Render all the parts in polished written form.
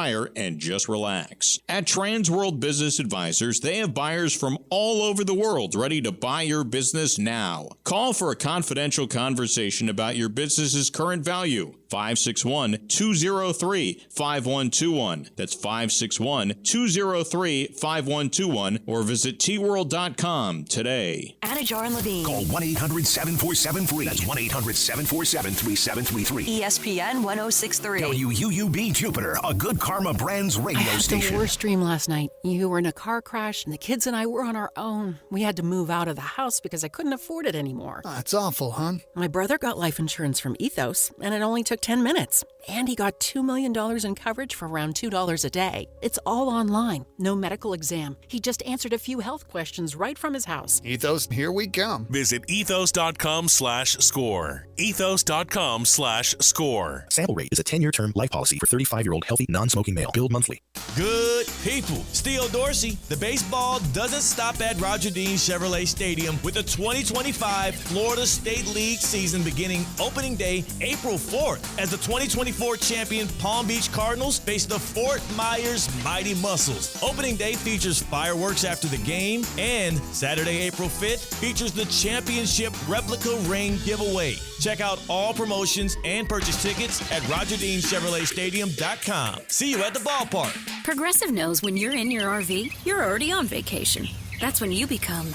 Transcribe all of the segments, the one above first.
buyer and just relax. At Transworld Business Advisors, they have buyers from all over the world ready to buy your business now. Call for a confidential conversation about your business's current value. 561-203-5121. That's 561-203-5121 or visit tworld.com today. Anna Jar and Levine. Call 1-800-747-FREE. That's 1-800-747-3733. ESPN 1063. WUUB Jupiter, a Good Karma Brands radio station. I had the worst dream last night. You were in a car crash and the kids and I were on our own. We had to move out of the house because I couldn't afford it anymore. That's awful, hon. My brother got life insurance from Ethos and it only took 10 minutes. And he got $2 million in coverage for around $2 a day. It's all online. No medical exam. He just answered a few health questions right from his house. Ethos, here we come. Visit ethos.com/score. Ethos.com/score. Sample rate is a 10-year term life policy for 35-year-old healthy, non-smoking male. Billed monthly. Good people. Steele Dorsey. The baseball doesn't stop at Roger Dean Chevrolet Stadium with the 2025 Florida State League season beginning opening day April 4th as the 2024 champion Palm Beach Cardinals face the Fort Myers Mighty Muscles. Opening day features fireworks after the game, and Saturday, April 5th features the championship replica ring giveaway. Check out all promotions and purchase tickets at RogerDeanChevroletStadium.com. See you at the ballpark. Progressive knows when you're in your RV, you're already on vacation. That's when you become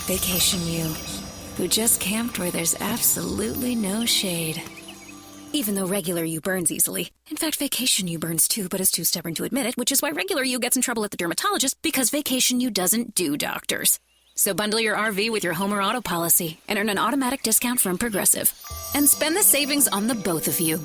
Vacation You, who just camped where there's absolutely no shade. Even though regular you burns easily. In fact, Vacation You burns too, but is too stubborn to admit it, which is why regular you gets in trouble at the dermatologist, because Vacation You doesn't do doctors. So bundle your RV with your home or auto policy and earn an automatic discount from Progressive. And spend the savings on the both of you.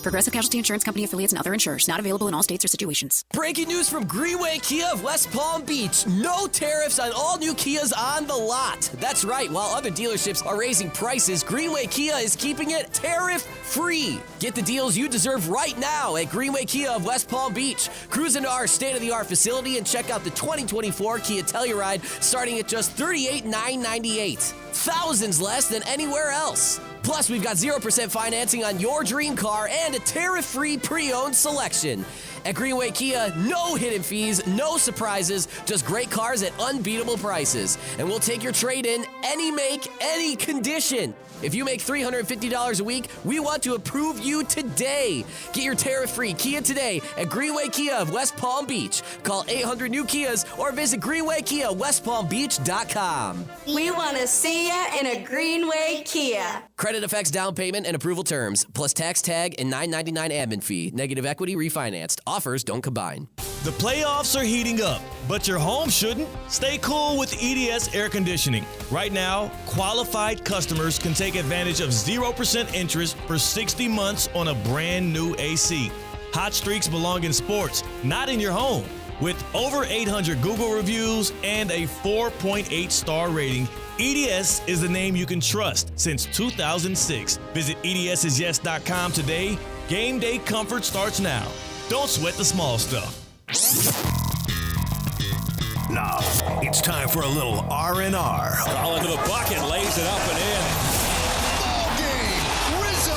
Progressive Casualty Insurance Company affiliates and other insurers. Not available in all states or situations. Breaking news from Greenway Kia of West Palm Beach. No tariffs on all new Kias on the lot. That's right. While other dealerships are raising prices, Greenway Kia is keeping it tariff-free. Get the deals you deserve right now at Greenway Kia of West Palm Beach. Cruise into our state-of-the-art facility and check out the 2024 Kia Telluride starting at just $38,998. Thousands less than anywhere else. Plus, we've got 0% financing on your dream car and a tariff-free pre-owned selection. At Greenway Kia, no hidden fees, no surprises, just great cars at unbeatable prices. And we'll take your trade-in any make, any condition. If you make $350 a week, we want to approve you today. Get your tariff-free Kia today at Greenway Kia of West Palm Beach. Call 800-NEW-KIAs or visit GreenwayKiaWestPalmBeach.com. We want to see you in a Greenway Kia. Credit affects down payment and approval terms, plus tax tag and $9.99 admin fee. Negative equity refinanced. Offers don't combine. The playoffs are heating up, but your home shouldn't. Stay cool with EDS Air Conditioning. Right now, qualified customers can take advantage of 0% interest for 60 months on a brand new AC. Hot streaks belong in sports, not in your home. With over 800 Google reviews and a 4.8 star rating, EDS is the name you can trust since 2006. Visit EDSIsYes.com today. Game day comfort starts now. Don't sweat the small stuff. Now, it's time for a little R&R. All into the bucket, lays it up and in. Ball game, Rizzo!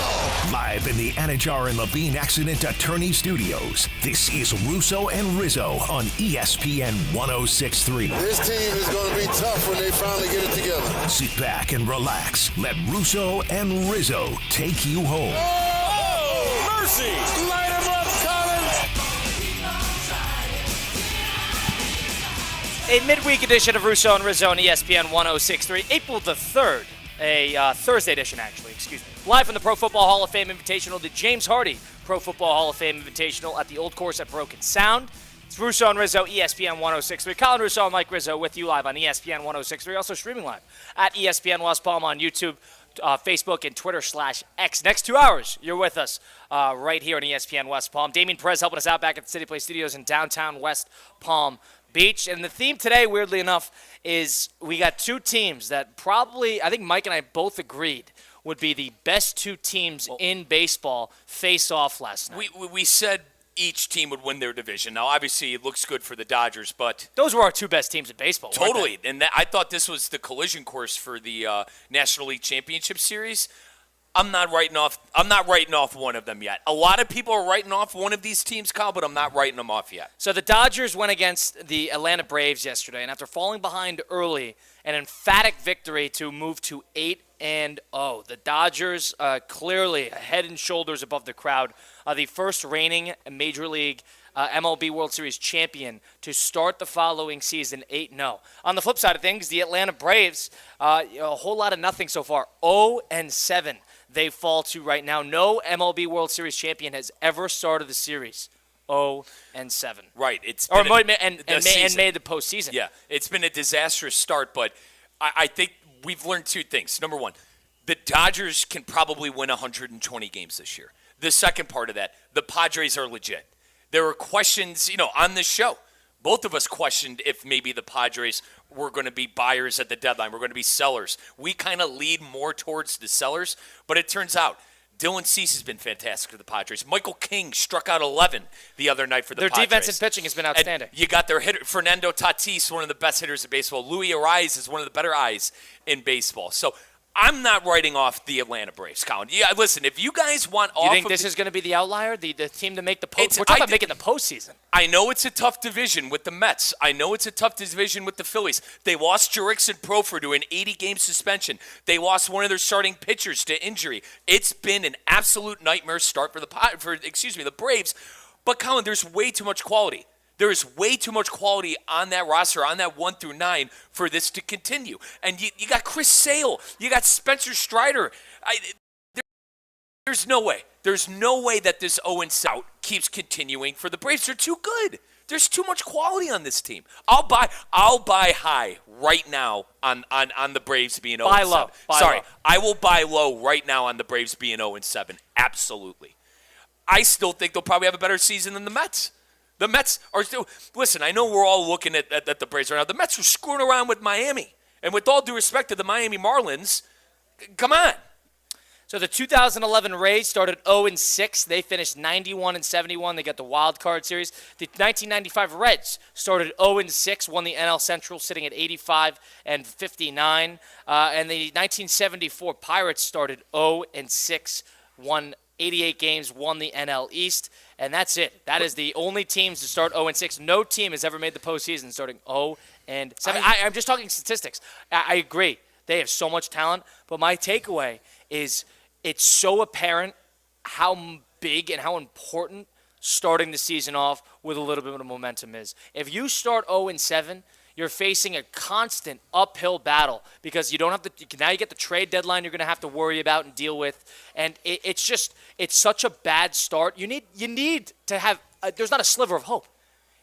Live in the Anna Jar and Levine Accident Attorney Studios, this is Russo and Rizzo on ESPN 1063. This team is going to be tough when they finally get it together. Sit back and relax. Let Russo and Rizzo take you home. Oh, mercy! Light him up, Collins! A midweek edition of Russo and Rizzo on ESPN 1063, April the 3rd, a Thursday edition, actually, excuse me. Live from the Pro Football Hall of Fame Invitational, the James Hardy Pro Football Hall of Fame Invitational at the Old Course at Broken Sound. It's Russo and Rizzo, ESPN 1063. Colin Russo and Mike Rizzo with you live on ESPN 1063, also streaming live at ESPN West Palm on YouTube, Facebook, and Twitter/X. Next 2 hours, you're with us right here on ESPN West Palm. Damien Perez helping us out back at the City Play Studios in downtown West Palm Beach. And the theme today, weirdly enough, is we got two teams that probably, I think Mike and I both agreed, would be the best two teams in baseball face off last night. We said each team would win their division. Now, obviously, it looks good for the Dodgers, but those were our two best teams in baseball. Totally. And I thought this was the collision course for the National League Championship Series. I'm not writing off one of them yet. A lot of people are writing off one of these teams, Kyle, but I'm not writing them off yet. So the Dodgers went against the Atlanta Braves yesterday, and after falling behind early, an emphatic victory to move to 8-0. The Dodgers clearly head and shoulders above the crowd. The first reigning Major League MLB World Series champion to start the following season 8-0. On the flip side of things, the Atlanta Braves, a whole lot of nothing so far, 0-7. They fall to right now. No MLB World Series champion has ever started the series 0-7. Right. It's or been made the postseason. Yeah, it's been a disastrous start, but I think we've learned two things. Number one, the Dodgers can probably win 120 games this year. The second part of that, the Padres are legit. There were questions, on this show. Both of us questioned if maybe the Padres were going to be buyers at the deadline. We're going to be sellers. We kind of lead more towards the sellers, but it turns out Dylan Cease has been fantastic for the Padres. Michael King struck out 11 the other night for the Padres. Their defense and pitching has been outstanding. And you got their hitter, Fernando Tatis, one of the best hitters in baseball. Luis Ariz is one of the better eyes in baseball. So I'm not writing off the Atlanta Braves, Colin. Yeah, listen, if you guys want off You think this is going to be the outlier, the team to make the postseason? We're talking about making the postseason. I know it's a tough division with the Mets. I know it's a tough division with the Phillies. They lost Jurickson Profar to an 80-game suspension. They lost one of their starting pitchers to injury. It's been an absolute nightmare start for the Braves. But, Colin, there's way too much quality. There is way too much quality on that roster, on that 1 through 9, for this to continue. And you got Chris Sale. You got Spencer Strider. There's no way. There's no way that this 0-7 keeps continuing for the Braves. They're too good. There's too much quality on this team. I'll buy high right now on the Braves being 0-7. Buy low. I will buy low right now on the Braves being 0-7. Absolutely. I still think they'll probably have a better season than the Mets. The Mets are still – listen, I know we're all looking at the Braves right now. The Mets are screwing around with Miami. And with all due respect to the Miami Marlins, come on. So the 2011 Rays started 0-6. They finished 91-71. They got the wild card series. The 1995 Reds started 0-6, won the NL Central, sitting at 85-59. And the 1974 Pirates started 0-6, won 88 games, won the NL East, and that's it. That is the only teams to start 0-6. No team has ever made the postseason starting 0-7. I'm just talking statistics. I agree. They have so much talent, but my takeaway is it's so apparent how big and how important starting the season off with a little bit of momentum is. If you start 0-7, you're facing a constant uphill battle because you don't have to. Now you get the trade deadline you're going to have to worry about and deal with, and it's such a bad start. You need to have. There's not a sliver of hope.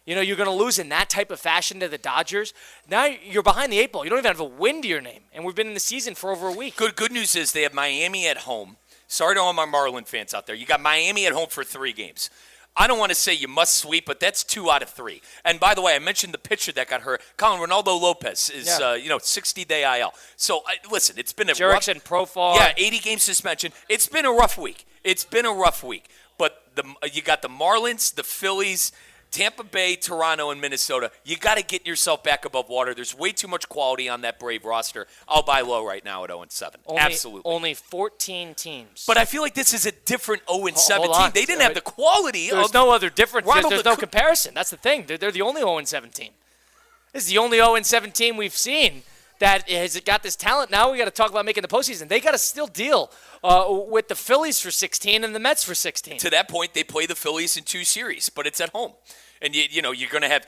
You're going to lose in that type of fashion to the Dodgers. Now you're behind the 8 ball. You don't even have a win to your name, and we've been in the season for over a week. Good news is they have Miami at home. Sorry to all my Marlin fans out there. You got Miami at home for 3 games. I don't want to say you must sweep, but that's 2 out of 3. And by the way, I mentioned the pitcher that got hurt. Colin, Ronaldo Lopez is 60-day IL. So listen, it's been a Jurickson Profar. 80-game suspension. It's been a rough week. But you got the Marlins, the Phillies, Tampa Bay, Toronto, and Minnesota. You got to get yourself back above water. There's way too much quality on that Brave roster. I'll buy low right now at 0-7. Absolutely. Only 14 teams. But I feel like this is a different 0-7 team. They didn't have the quality. There's no other difference. There's no comparison. That's the thing. They're the only 0-7 team. This is the only 0-7 team we've seen that has got this talent. Now we got to talk about making the postseason. They got to still deal with the Phillies for 16 and the Mets for 16. To that point, they play the Phillies in 2 series, but it's at home. And, you're going to have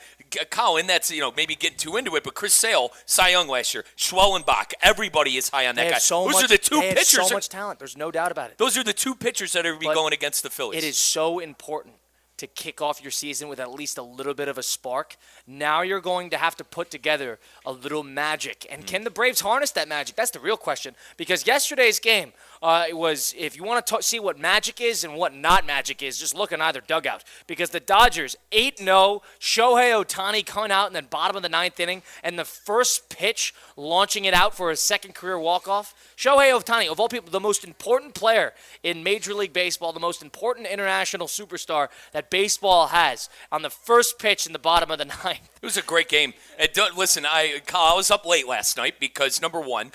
Colin, that's, maybe getting too into it, but Chris Sale, Cy Young last year, Schwellenbach, everybody is high on that guy. Those are the 2 pitchers. They have so much talent. There's no doubt about it. Those are the 2 pitchers that are going against the Phillies. It is so important to kick off your season with at least a little bit of a spark. Now you're going to have to put together a little magic. And can the Braves harness that magic? That's the real question. Because yesterday's game was, if you want to see what magic is and what not magic is, just look in either dugout. Because the Dodgers, 8-0, Shohei Ohtani coming out in the bottom of the 9th inning, and the first pitch launching it out for his 2nd career walk-off. Shohei Ohtani, of all people, the most important player in Major League Baseball, the most important international superstar that baseball has on the first pitch in the bottom of the ninth. It was a great game. And listen, I was up late last night because, number one,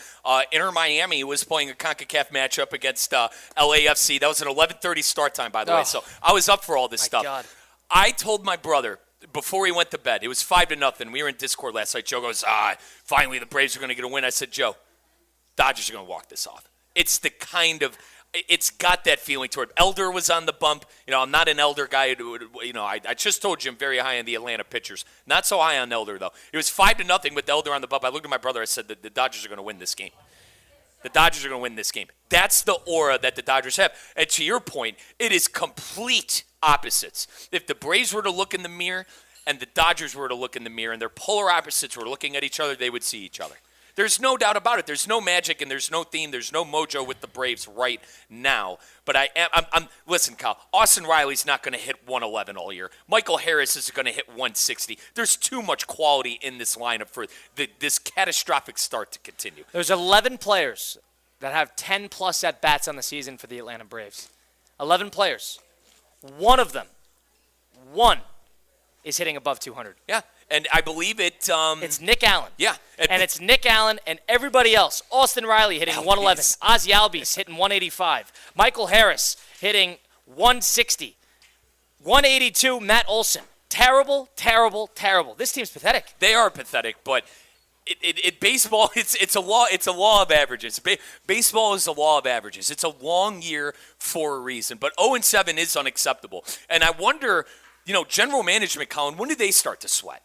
Inter Miami was playing a CONCACAF matchup against LAFC. That was an 11:30 start time, by the way. So I was up for all this stuff. God. I told my brother before he went to bed, it was 5-0. We were in Discord last night. Joe goes, finally the Braves are going to get a win. I said, Joe, Dodgers are going to walk this off. It's the kind of – it's got that feeling toward it. Elder was on the bump. I'm not an Elder guy. I just told you I'm very high on the Atlanta pitchers. Not so high on Elder, though. It was 5-0 with Elder on the bump. I looked at my brother. I said that the Dodgers are going to win this game. The Dodgers are going to win this game. That's the aura that the Dodgers have. And to your point, it is complete opposites. If the Braves were to look in the mirror and the Dodgers were to look in the mirror and their polar opposites were looking at each other, they would see each other. There's no doubt about it. There's no magic and there's no theme. There's no mojo with the Braves right now. But listen, Kyle, Austin Riley's not going to hit 111 all year. Michael Harris is going to hit 160. There's too much quality in this lineup for this catastrophic start to continue. There's 11 players that have 10-plus at-bats on the season for the Atlanta Braves. 11 players. One of them, is hitting above 200. Yeah. And I believe it's Nick Allen. Yeah. And it's Nick Allen and everybody else. Austin Riley hitting 111. Ozzie Albies hitting 185. Michael Harris hitting 160. 182, Matt Olson. Terrible, terrible, terrible. This team's pathetic. They are pathetic, but baseball, it's a law of averages. Baseball is a law of averages. It's a long year for a reason. But 0-7 is unacceptable. And I wonder, general management, Colin, when do they start to sweat?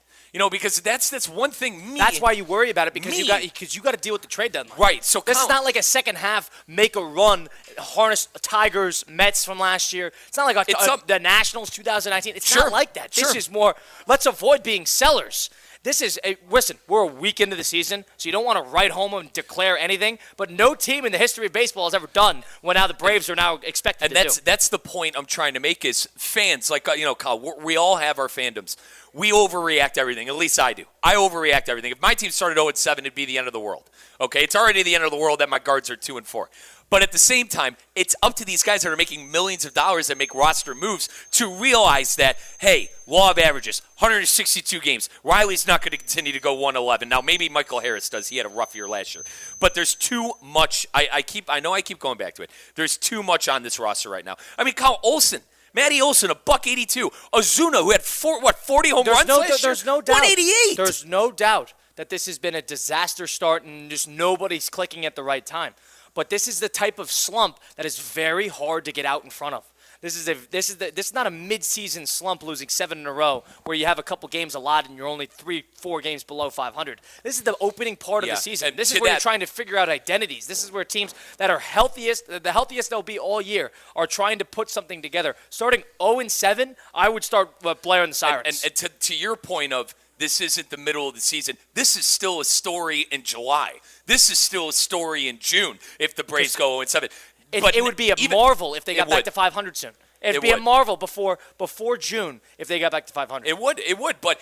Because that's one thing. That's why you worry about it because you got to deal with the trade deadline. Right. So this is not like a second half make a run, harness Tigers, Mets from last year. It's not like the Nationals 2019. It's not like that. This is more. Let's avoid being sellers. This is listen. We're a week into the season, so you don't want to write home and declare anything. But no team in the history of baseball has ever done what now the Braves are now expected to do. And that's the point I'm trying to make is fans like Kyle. We all have our fandoms. We overreact to everything. At least I do. I overreact to everything. If my team started 0-7, it'd be the end of the world. Okay, it's already the end of the world that my guards are 2-4. But at the same time, it's up to these guys that are making millions of dollars that make roster moves to realize that, hey, law of averages, 162 games. Riley's not going to continue to go 111. Now, maybe Michael Harris does. He had a rough year last year. But there's too much. I know I keep going back to it. There's too much on this roster right now. I mean, Kyle Olson. Matty Olson, $182. Ozuna, who had 40 home runs last year. There's no doubt. 188. There's no doubt that this has been a disaster start and just nobody's clicking at the right time. But this is the type of slump that is very hard to get out in front of. This is not a mid-season slump losing 7 in a row where you have a couple games allotted and you're only 3-4 games below 500. This is the opening part of the season. And this is where you're trying to figure out identities. This is where teams that are the healthiest they'll be all year, are trying to put something together. Starting 0-7, I would start blaring the sirens. And to your point of this isn't the middle of the season, this is still a story in July. This is still a story in June if the Braves go 0-7. It would be a marvel if they got back to 500 soon. It'd be a marvel before June if they got back to 500. It would. But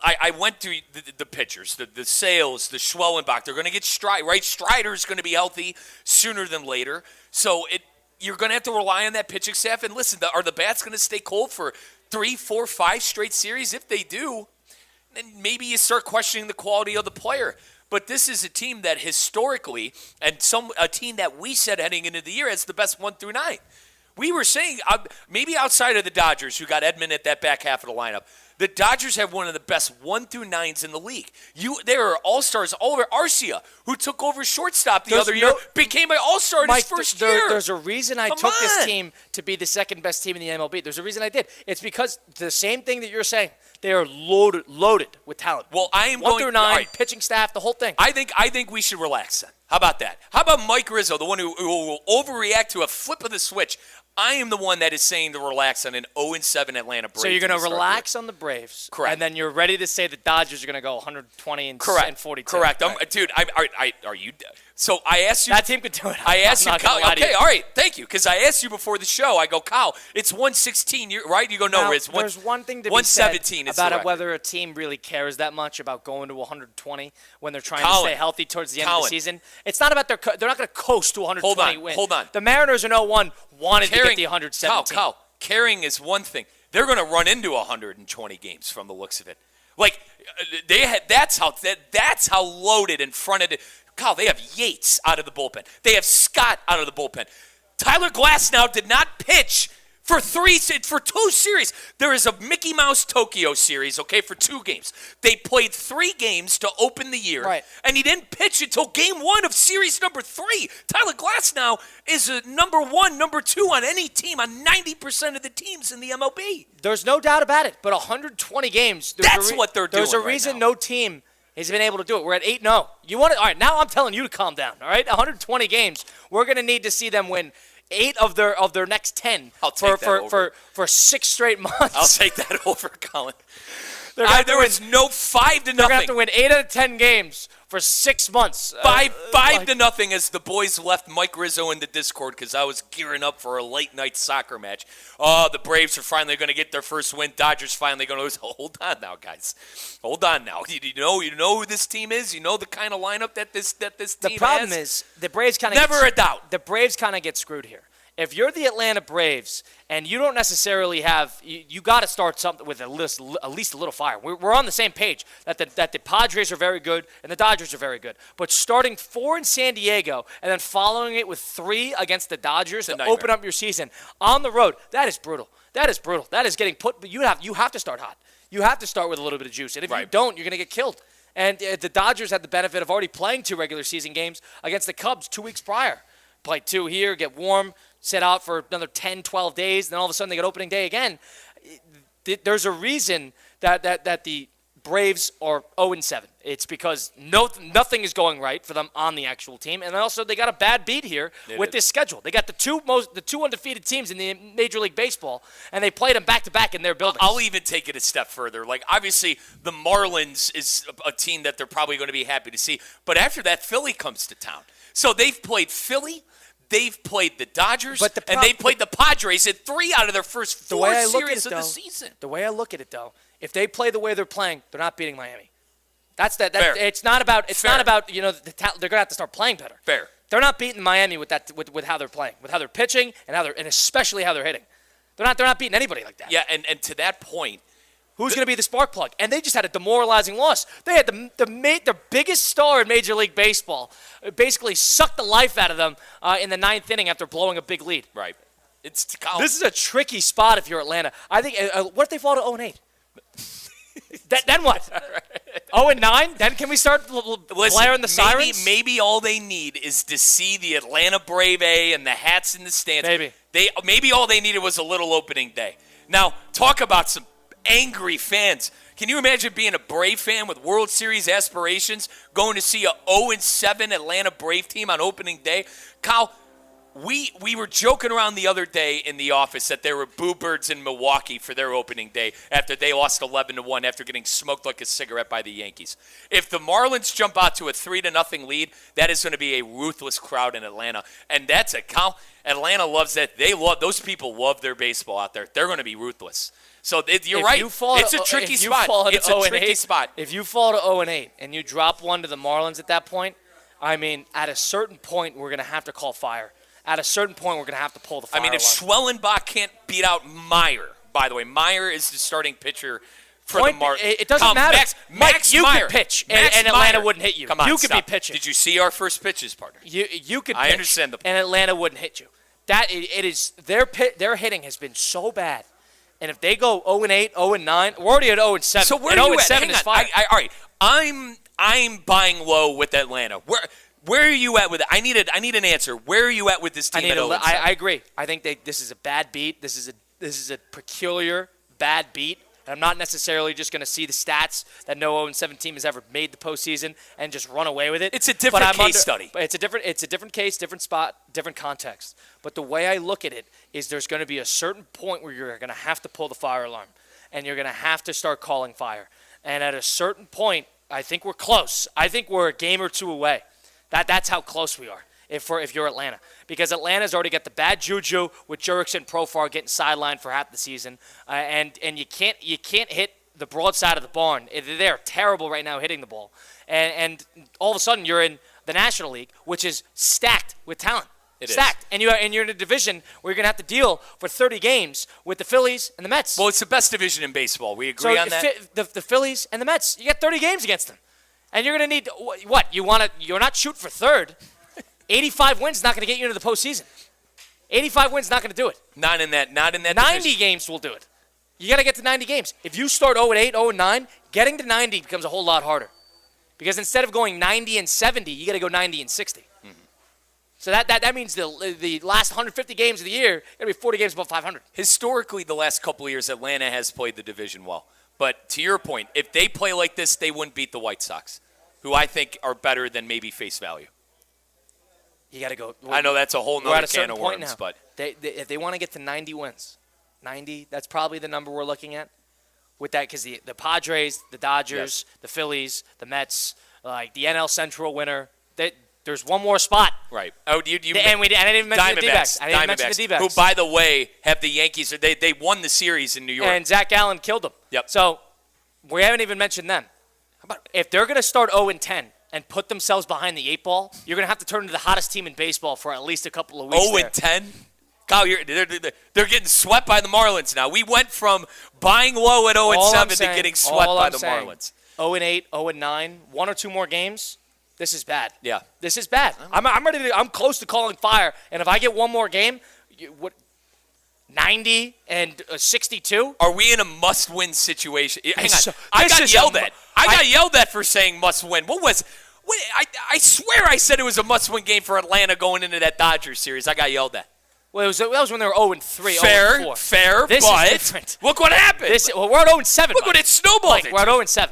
I went through the pitchers, the Sales, the Schwellenbach. They're going to get Strider, right? Strider's going to be healthy sooner than later. So you're going to have to rely on that pitching staff. And listen, are the bats going to stay cold for 3, 4, 5 straight series? If they do, then maybe you start questioning the quality of the player. But this is a team that historically, and a team that we said heading into the year has the best 1 through 9. We were saying maybe outside of the Dodgers, who got Edman at that back half of the lineup, the Dodgers have one of the best 1 through 9s in the league. There are all-stars all over. Arcia, who took over shortstop the other year, became an all-star in his first year. There's a reason I took this team to be the second best team in the MLB. There's a reason I did. It's because the same thing that you're saying. They are loaded with talent. Well, I am 1 through 9, pitching staff, the whole thing. I think we should relax then. How about that? How about Mike Rizzo, the one who will overreact to a flip of the switch? I am the one that is saying to relax on an 0-7 Atlanta Braves. So you're going to relax on the Braves. Correct. And then you're ready to say the Dodgers are going to go 120 and 42. Correct. Dude, are you – so I asked you – that team could do it. I asked you – okay, all right, thank you. Because I asked you before the show, I go, Kyle, it's 116, right? You go, no, Riz. There's one thing to be said 117 about whether a team really cares that much about going to 120 when they're trying to stay healthy towards the end of the season. It's not about they're not going to coast to 120 wins. Hold on. The Mariners in 0-1 wanted to get the 117. Kyle, carrying is one thing. They're going to run into 120 games from the looks of it. Like that's how loaded in front of it. Kyle, they have Yates out of the bullpen. They have Scott out of the bullpen. Tyler Glasnow did not pitch for 2 series. There is a Mickey Mouse Tokyo series, okay, for 2 games. They played 3 games to open the year, right, and he didn't pitch until game 1 of series number 3. Tyler Glasnow is a number 1, number 2 on any team, on 90% of the teams in the MLB. There's no doubt about it, but 120 games. That's what they're doing. There's a reason no team has been able to do it. We're at 8-0. All right, now I'm telling you to calm down, all right? 120 games. We're going to need to see them win 8 of their next 10 for 6 straight months. I'll take that over, Colin. There was no 5-0. They're going to have to win 8 out of 10 games for 6 months. 5-0 as the boys left Mike Rizzo in the Discord because I was gearing up for a late night soccer match. Oh, the Braves are finally going to get their first win. Dodgers finally going to lose. Hold on now, guys. Hold on now. You know who this team is. You know the kind of lineup that this team has. The problem is the Braves kind of never a doubt. The Braves kind of get screwed here. If you're the Atlanta Braves and you don't necessarily have, you got to start something with at least a little fire. We're on the same page that the Padres are very good and the Dodgers are very good. But starting 4 in San Diego and then following it with 3 against the Dodgers to open up your season on the road, that is brutal. That is brutal. That is getting put. You have to start hot. You have to start with a little bit of juice. And if you don't, you're going to get killed. And the Dodgers had the benefit of already playing 2 regular season games against the Cubs 2 weeks prior. Play 2 here, get warm, sit out for another 10, 12 days, and then all of a sudden they get opening day again. There's a reason that the Braves are 0-7. It's because nothing is going right for them on the actual team, and also they got a bad beat here with this schedule. They got the two undefeated teams in the Major League Baseball, and they played them back-to-back in their buildings. I'll even take it a step further. Like, obviously, the Marlins is a team that they're probably going to be happy to see, but after that, Philly comes to town. So they've played Philly, they've played the Dodgers, and they played the Padres in 3 out of their first 4 series of the season. The way I look at it, though, if they play the way they're playing, they're not beating Miami. Fair. It's not about they're gonna have to start playing better. Fair. They're not beating Miami with how they're playing, with how they're pitching, and especially how they're hitting. They're not beating anybody like that. Yeah, and to that point, who's going to be the spark plug? And they just had a demoralizing loss. They had the biggest star in Major League Baseball basically sucked the life out of them in the 9th inning after blowing a big lead. Right. This is a tricky spot if you're Atlanta. I think. What if they fall to 0-8? Then what? 0-9? Then can we start blaring the sirens? Maybe all they need is to see the Atlanta Brave A and the hats in the stands. Maybe all they needed was a little opening day. Now, talk about some angry fans. Can you imagine being a Brave fan with World Series aspirations, going to see a 0-7 Atlanta Brave team on opening day? Kyle, we were joking around the other day in the office that there were boo birds in Milwaukee for their opening day after they lost 11-1 after getting smoked like a cigarette by the Yankees. If the Marlins jump out to a 3-0 lead, that is going to be a ruthless crowd in Atlanta. And that's it, Kyle. Atlanta loves that. Those people love their baseball out there. They're going to be ruthless. So you're right. It's a tricky spot. It's a tricky spot. If you fall to 0-8 and you drop one to the Marlins at that point, I mean, at a certain point, we're going to have to call fire. At a certain point, we're going to have to pull the fire alarm. If Schwellenbach can't beat out Meyer, by the way, Meyer is the starting pitcher for the Marlins. It doesn't matter. Max you Meyer. could pitch, and Atlanta wouldn't hit you. Come on, you could be pitching. Did you see our first pitches, partner? You could pitch, I understand and Atlanta wouldn't hit you. It is their hitting has been so bad. And if they go 0-8, 0-9, we're already at 0-7. So where are you at? 0-7 is fire. All right, I'm buying low with Atlanta. Where are you at with it? I need an answer. Where are you at with this team at 0-7? I agree. I think this is a bad beat. This is a peculiar bad beat. And I'm not necessarily just going to see the stats that no 0-7 team has ever made the postseason and just run away with it. It's a different case study. But it's a different case, different spot, different context. But the way I look at it is there's going to be a certain point where you're going to have to pull the fire alarm, and you're going to have to start calling fire. And at a certain point, I think we're close. I think we're a game or 2 away. That's how close we are if you're Atlanta. Because Atlanta's already got the bad juju with Jurickson and Profar getting sidelined for half the season. And you can't hit the broad side of the barn. They're terrible right now hitting the ball. And all of a sudden you're in the National League, which is stacked with talent. Stacked. And you're in a division where you're going to have to deal for 30 games with the Phillies and the Mets. Well, it's the best division in baseball. We agree on that? The Phillies and the Mets, you got 30 games against them. And you're going to need, what? You're not shooting for third. 85 wins is not going to get you into the postseason. 85 wins not going to do it. Not in that 90 division. games will do it. You got to get to 90 games. If you start 0-8, 0-9, getting to 90 becomes a whole lot harder. Because instead of going 90-70, you got to go 90-60. Mm-hmm. So that means the last 150 games of the year, got to be 40 games above 500. Historically, the last couple of years, Atlanta has played the division well. But to your point, if they play like this, they wouldn't beat the White Sox, who I think are better than maybe face value. You got to go. I know that's a whole nother can of worms, but if they want to get to 90 wins, 90, that's probably the number we're looking at. With that, because the Padres, the Dodgers, the Phillies, the Mets, like the NL Central winner, there's one more spot. Right. Oh, I didn't even mention the D-backs. I didn't mention the D-backs. Who, by the way, have the Yankees. They won the series in New York. And Zach Gallen killed them. Yep. So we haven't even mentioned them. If they're going to start 0-10 and put themselves behind the 8 ball, you're going to have to turn into the hottest team in baseball for at least a couple of weeks. 0-10? Kyle, they're getting swept by the Marlins now. We went from buying low at 0-7 to getting swept by the Marlins. 0-8, 0-9, 1 or 2 more games. This is bad. Yeah, this is bad. I'm ready to. I'm close to calling fire. And if I get one more game, 90 and 62. Are we in a must-win situation? Hang on. I got yelled at. I got yelled at for saying must-win. I swear I said it was a must-win game for Atlanta going into that Dodgers series. I got yelled at. Well, that was when they were 0-3, fair, 0-4. Fair, this but is different. Look what happened. We're at 0-7. Look what it snowballed into. We're at 0-7.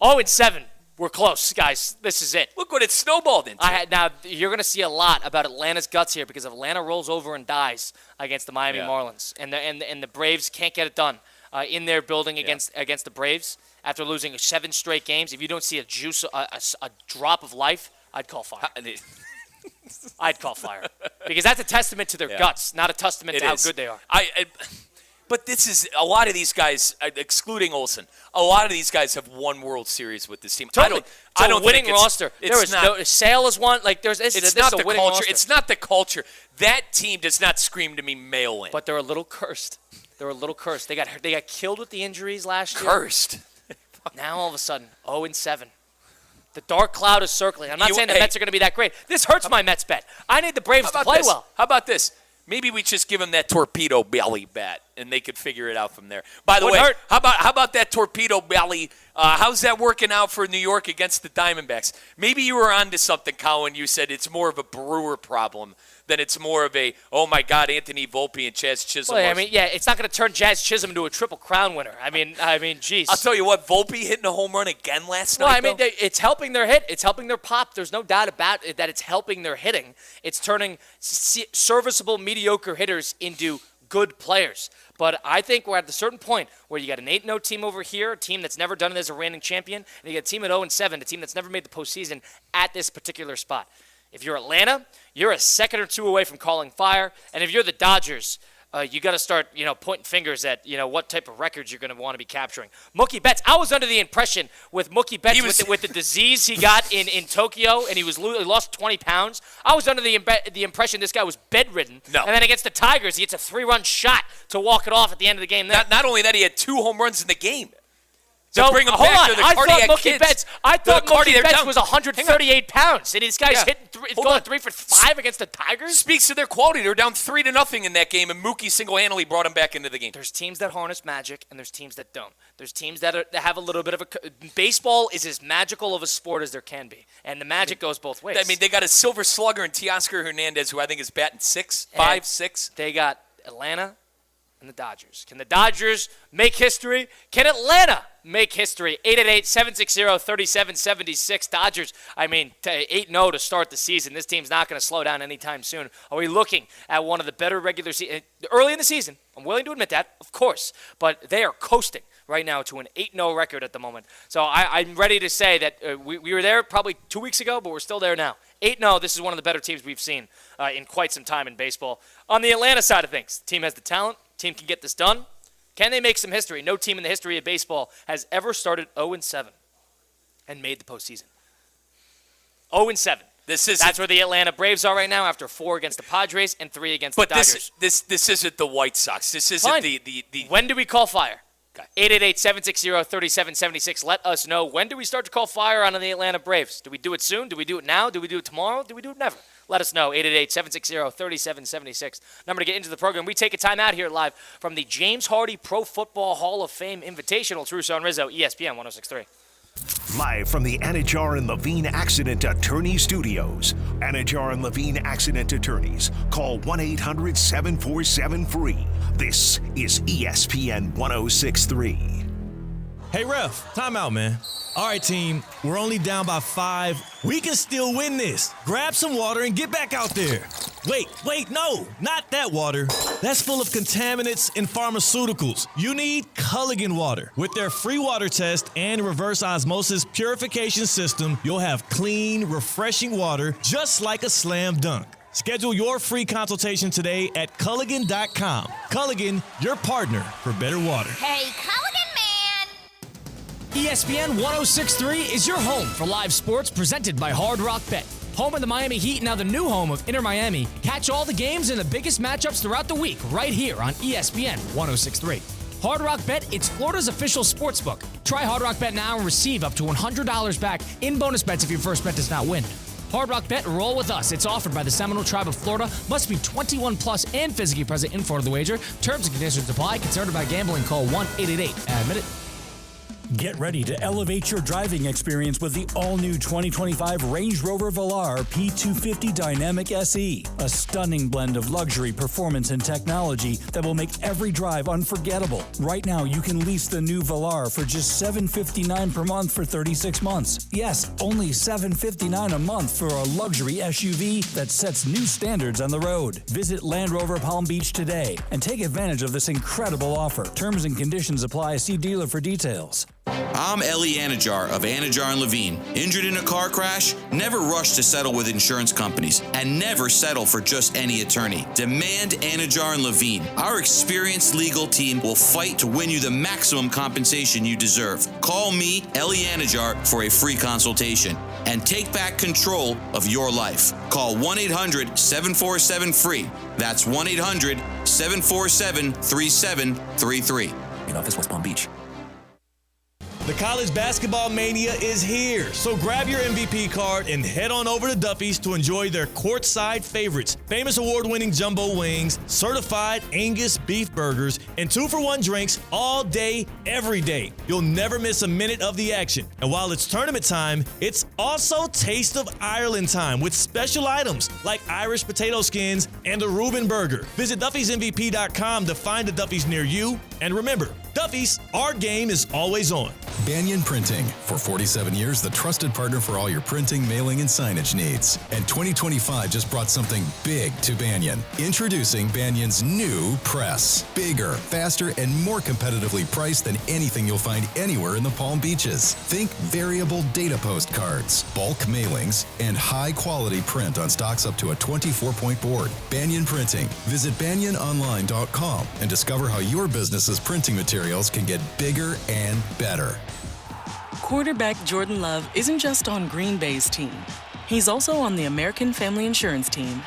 0-7. We're close, guys. This is it. Look what it snowballed into. Now, you're going to see a lot about Atlanta's guts here because if Atlanta rolls over and dies against the Miami Marlins and the Braves can't get it done in their building against the Braves after losing 7 straight games, if you don't see a drop of life, I'd call fire. I'd call fire because that's a testament to their guts, not a testament to how good they are. But this is a lot of these guys, excluding Olsen. A lot of these guys have won World Series with this team. Totally. I don't winning roster. It's not. Sale is one. Like it's not the culture. Roster. It's not the culture. That team does not scream to me mail in. But they're a little cursed. They got killed with the injuries last year. Cursed. Now all of a sudden, 0-7. The dark cloud is circling. I'm not saying the Mets are going to be that great. This hurts my Mets bet. I need the Braves to play well. How about this? Maybe we just give them that torpedo belly bat, and they could figure it out from there. By the way, how about that torpedo belly? How's that working out for New York against the Diamondbacks? Maybe you were onto something, Colin. You said it's more of a Brewer problem than it's more of a, oh, my God, Anthony Volpe and Chaz Chisholm. Well, it's not going to turn Jazz Chisholm into a Triple Crown winner. I mean, geez. I'll tell you what, Volpe hitting a home run again last night, it's helping their hit. It's helping their pop. There's no doubt about it that it's helping their hitting. It's turning serviceable, mediocre hitters into good players. But I think we're at a certain point where you got an 8-0 team over here, a team that's never done it as a reigning champion, and you got a team at 0-7, a team that's never made the postseason at this particular spot. If you're Atlanta, you're a second or 2 away from calling fire. And if you're the Dodgers, you got to start, pointing fingers at, what type of records you're going to want to be capturing. Mookie Betts, I was under the impression with Mookie Betts with the disease he got in Tokyo, and he lost 20 pounds. I was under the impression this guy was bedridden. No. And then against the Tigers, he hits a 3-run shot to walk it off at the end of the game there. Not only that, he had 2 home runs in the game. So, bring him hold back on. to the cardiac I thought Mookie Betts was 138 pounds, and this guy's going 3 for 5 against the Tigers? Speaks to their quality. They were down 3-0 in that game, and Mookie single-handedly brought him back into the game. There's teams that harness magic, and there's teams that don't. There's teams that have a little bit of a – baseball is as magical of a sport as there can be, and the magic goes both ways. They got a silver slugger in Teoscar Hernandez, who I think is batting 5, 6. They got Atlanta and the Dodgers. Can the Dodgers make history? Can Atlanta make history? 888-760-3776. Dodgers, 8-0 to start the season. This team's not going to slow down anytime soon. Are we looking at one of the better regular season? Early in the season, I'm willing to admit that, of course, but they are coasting right now to an 8-0 record at the moment. So I'm ready to say that we were there probably 2 weeks ago, but we're still there now. 8-0, this is one of the better teams we've seen in quite some time in baseball. On the Atlanta side of things, the team has the talent. Team can get this done. Can they make some history? No team in the history of baseball has ever started 0-7 and made the postseason. 0-7. That's where the Atlanta Braves are right now after 4 against the Padres and 3 against the Dodgers. But this isn't the White Sox. This isn't Fine. the When do we call fire? 888-760-3776. Let us know. When do we start to call fire on the Atlanta Braves? Do we do it soon? Do we do it now? Do we do it tomorrow? Do we do it never? Let us know. 888-760-3776. Number to get into the program. We take a time out here live from the James Hardy Pro Football Hall of Fame Invitational. It's Russo and Rizzo, ESPN 1063. Live from the Anajar and Levine Accident Attorney Studios. Anajar and Levine Accident Attorneys. Call 1-800-747-FREE. This is ESPN 1063. Hey, ref, time out, man. All right, team, we're only down by 5. We can still win this. Grab some water and get back out there. Wait, no, not that water. That's full of contaminants and pharmaceuticals. You need Culligan water. With their free water test and reverse osmosis purification system, you'll have clean, refreshing water just like a slam dunk. Schedule your free consultation today at Culligan.com. Culligan, your partner for better water. Hey, Culligan man! ESPN 1063 is your home for live sports presented by Hard Rock Bet. Home of the Miami Heat, now the new home of Inter Miami. Catch all the games and the biggest matchups throughout the week right here on ESPN 1063. Hard Rock Bet, it's Florida's official sports book. Try Hard Rock Bet now and receive up to $100 back in bonus bets if your first bet does not win. Hard Rock Bet, roll with us. It's offered by the Seminole Tribe of Florida. Must be 21 plus and physically present in Florida. The wager. Terms and conditions apply. Concerned about gambling? Call 1-888-ADMIT-IT. Get ready to elevate your driving experience with the all-new 2025 Range Rover Velar P250 Dynamic SE. A stunning blend of luxury, performance, and technology that will make every drive unforgettable. Right now, you can lease the new Velar for just $759 per month for 36 months. Yes, only $759 a month for a luxury SUV that sets new standards on the road. Visit Land Rover Palm Beach today and take advantage of this incredible offer. Terms and conditions apply. See dealer for details. I'm Ellie Anajar of Anajar and Levine. Injured in a car crash? Never rush to settle with insurance companies, and never settle for just any attorney. Demand Anajar and Levine. Our experienced legal team will fight to win you the maximum compensation you deserve. Call me, Ellie Anajar, for a free consultation and take back control of your life. Call 1-800-747-FREE. That's 1-800-747-3733. In office, West Palm Beach. The college basketball mania is here, so grab your MVP card and head on over to Duffy's to enjoy their courtside favorites. Famous award-winning jumbo wings, certified Angus beef burgers, and 2-for-1 drinks all day, every day. You'll never miss a minute of the action. And while it's tournament time, it's also Taste of Ireland time with special items like Irish potato skins and the Reuben burger. Visit Duffy'sMVP.com to find a Duffy's near you. And remember, Duffy's, our game is always on. Banyan Printing. For 47 years, the trusted partner for all your printing, mailing, and signage needs. And 2025 just brought something big to Banyan. Introducing Banyan's new press. Bigger, faster, and more competitively priced than anything you'll find anywhere in the Palm Beaches. Think variable data postcards, bulk mailings, and high-quality print on stocks up to a 24-point board. Banyan Printing. Visit banyanonline.com and discover how your business's printing materials can get bigger and better. Quarterback Jordan Love isn't just on Green Bay's team. He's also on the American Family Insurance team.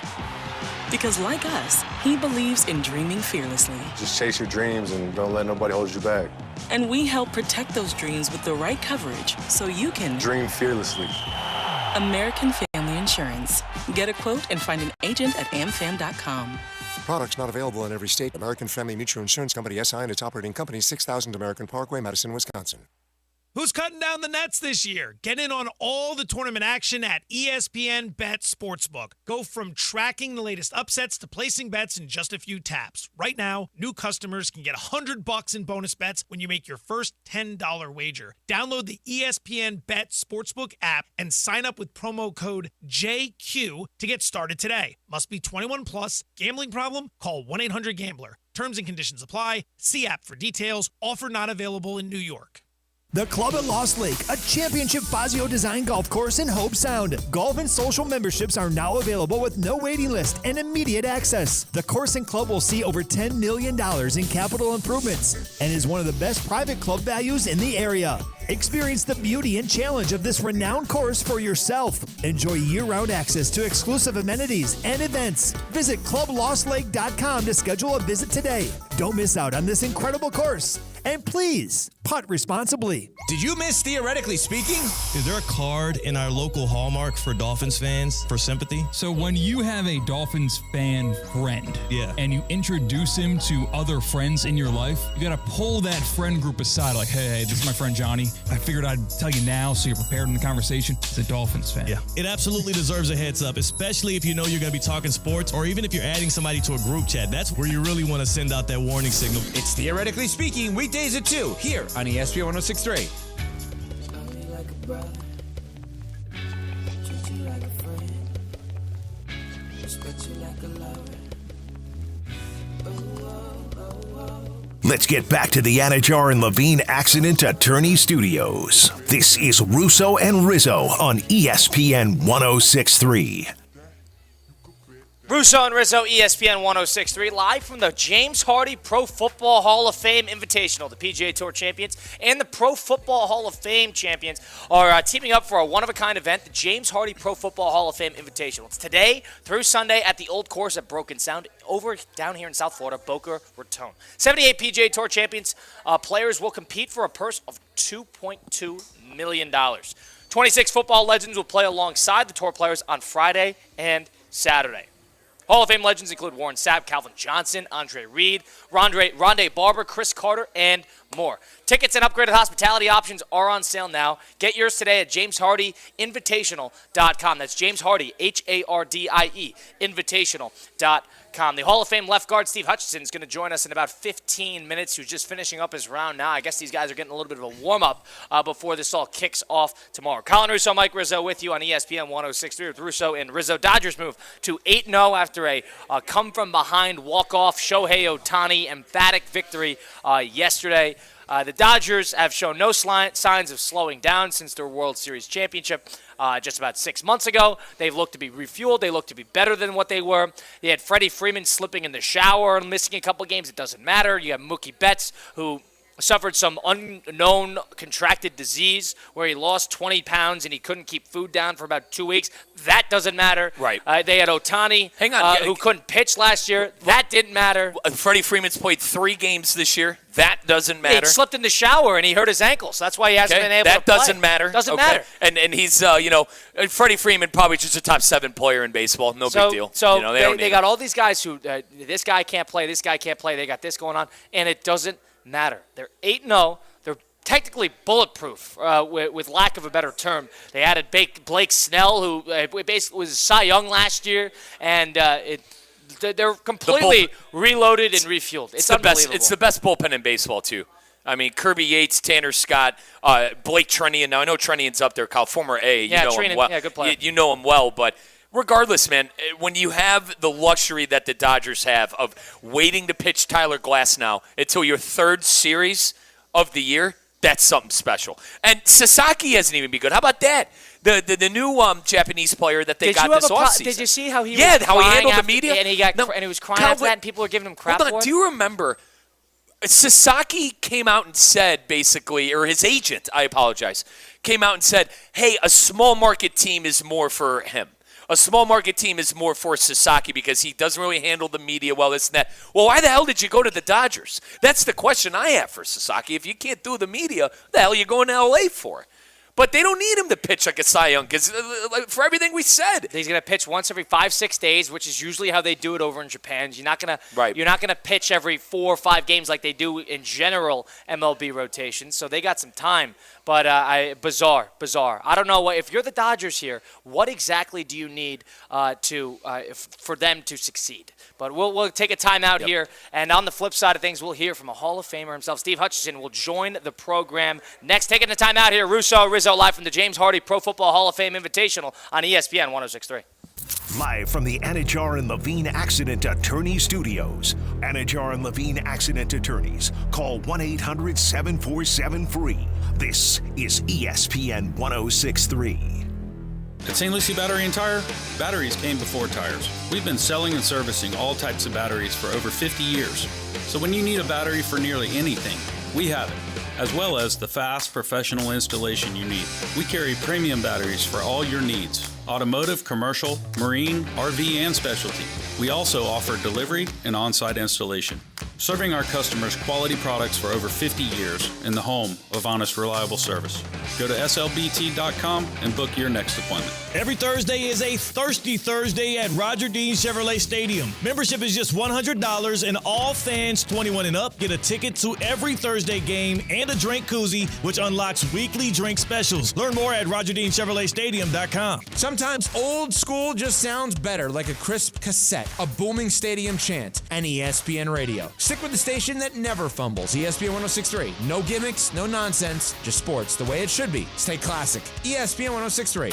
Because like us, he believes in dreaming fearlessly. Just chase your dreams and don't let nobody hold you back. And we help protect those dreams with the right coverage so you can dream fearlessly. American Family Insurance. Get a quote and find an agent at amfam.com. Products not available in every state. American Family Mutual Insurance Company, SI, and its operating company, 6000 American Parkway, Madison, Wisconsin. Who's cutting down the nets this year? Get in on all the tournament action at ESPN Bet Sportsbook. Go from tracking the latest upsets to placing bets in just a few taps. Right now, new customers can get $100 in bonus bets when you make your first $10 wager. Download the ESPN Bet Sportsbook app and sign up with promo code JQ to get started today. Must be 21 plus. Gambling problem? Call 1-800-GAMBLER. Terms and conditions apply. See app for details. Offer not available in New York. The Club at Lost Lake, a championship Fazio design golf course in Hope Sound. Golf and social memberships are now available with no waiting list and immediate access. The course and club will see over $10 million in capital improvements and is one of the best private club values in the area. Experience the beauty and challenge of this renowned course for yourself. Enjoy year-round access to exclusive amenities and events. Visit clublostlake.com to schedule a visit today. Don't miss out on this incredible course. And please, putt responsibly. Did you miss Theoretically Speaking? Is there a card in our local Hallmark for Dolphins fans for sympathy? So when you have a Dolphins fan friend, and you introduce him to other friends in your life, you gotta pull that friend group aside, like, hey, this is my friend Johnny. I figured I'd tell you now so you're prepared in the conversation. He's a Dolphins fan. Yeah. It absolutely deserves a heads up, especially if you know you're gonna be talking sports, or even if you're adding somebody to a group chat. That's where you really want to send out that warning signal. It's Theoretically Speaking, weekdays at 2, here on ESPN 106.3. Let's get back to the Anajar and Levine Accident Attorney Studios. This is Russo and Rizzo on ESPN 106.3. Russo and Rizzo, ESPN 106.3, live from the James Hardy Pro Football Hall of Fame Invitational. The PGA Tour champions and the Pro Football Hall of Fame champions are teaming up for a one-of-a-kind event, the James Hardy Pro Football Hall of Fame Invitational. It's today through Sunday at the Old Course at Broken Sound, over down here in South Florida, Boca Raton. 78 PGA Tour champions players will compete for a purse of $2.2 million. 26 football legends will play alongside the tour players on Friday and Saturday. Hall of Fame legends include Warren Sapp, Calvin Johnson, Andre Reed, Rondé Barber, Chris Carter, and more. Tickets and upgraded hospitality options are on sale now. Get yours today at JamesHardyInvitational.com. That's James Hardy, H-A-R-D-I-E, Invitational.com. The Hall of Fame left guard Steve Hutchinson is going to join us in about 15 minutes. Who's just finishing up his round now. I guess these guys are getting a little bit of a warm-up before this all kicks off tomorrow. Colin Russo, Mike Rizzo with you on ESPN 106.3 with Russo and Rizzo. Dodgers move to 8-0 after a come-from-behind walk-off Shohei Ohtani emphatic victory yesterday. The Dodgers have shown no signs of slowing down since their World Series championship just about 6 months ago. They've looked to be refueled. They look to be better than what they were. They had Freddie Freeman slipping in the shower and missing a couple games. It doesn't matter. You have Mookie Betts, who suffered some unknown contracted disease where he lost 20 pounds and he couldn't keep food down for about 2 weeks. That doesn't matter. Right. They had Ohtani, who couldn't pitch last year. That didn't matter. Freddie Freeman's played 3 games this year. That doesn't matter. He slipped in the shower and he hurt his ankle, so that's why he hasn't been able to play. That doesn't matter. Doesn't matter. And he's, Freddie Freeman probably just a top 7 player in baseball. No big deal. So they got all these guys who, this guy can't play, this guy can't play. They got this going on, and it doesn't matter. They're 8-0. They're technically bulletproof, with lack of a better term. They added Blake Snell, who basically was Cy Young last year, and they're completely reloaded and refueled. It's unbelievable. It's the best bullpen in baseball, too. I mean, Kirby Yates, Tanner Scott, Blake Trenian. Now, I know Trenian's up there, Kyle, former A. You know him well. Yeah, good player. You know him well, but regardless, man, when you have the luxury that the Dodgers have of waiting to pitch Tyler Glasnow until your 3rd series of the year, that's something special. And Sasaki hasn't even been good. How about that? The new Japanese player that they got this offseason. Did you see how he how he handled the media? And he was crying after that, and people were giving him crap for it? Do you remember Sasaki came out and said, basically, or his agent, I apologize, came out and said, hey, a small market team is more for him. A small market team is more for Sasaki because he doesn't really handle the media well, this and that. Well, why the hell did you go to the Dodgers? That's the question I have for Sasaki. If you can't do the media, what the hell are you going to L.A. for? But they don't need him to pitch like a Cy Young because for everything we said. He's going to pitch once every 5-6 days, which is usually how they do it over in Japan. You're not going to pitch every 4 or 5 games like they do in general MLB rotations. So they got some time. But bizarre. I don't know if you're the Dodgers here, what exactly do you need for them to succeed? But we'll take a timeout here, and on the flip side of things, we'll hear from a Hall of Famer himself. Steve Hutchinson will join the program next. Taking the timeout here, Russo, Rizzo, live from the James Hardy Pro Football Hall of Fame Invitational on ESPN 106.3. Live from the Anajar and Levine Accident Attorney Studios. Anajar and Levine Accident Attorneys. Call 1-800-747-FREE. This is ESPN 1063. At St. Lucie Battery and Tire, batteries came before tires. We've been selling and servicing all types of batteries for over 50 years. So when you need a battery for nearly anything, we have it, as well as the fast professional installation you need. We carry premium batteries for all your needs: automotive, commercial, marine, RV, and specialty. We also offer delivery and on-site installation, serving our customers quality products for over 50 years in the home of honest, reliable service. Go to slbt.com and book your next appointment. Every Thursday is a Thirsty Thursday at Roger Dean Chevrolet Stadium. Membership is just $100, and all fans 21 and up get a ticket to every Thursday game and a drink koozie, which unlocks weekly drink specials. Learn more at RogerDeanChevroletStadium.com. Sometimes old school just sounds better, like a crisp cassette, a booming stadium chant, and ESPN radio. Stick with the station that never fumbles. ESPN 1063. No gimmicks, no nonsense, just sports the way it should be. Stay classic. ESPN 1063.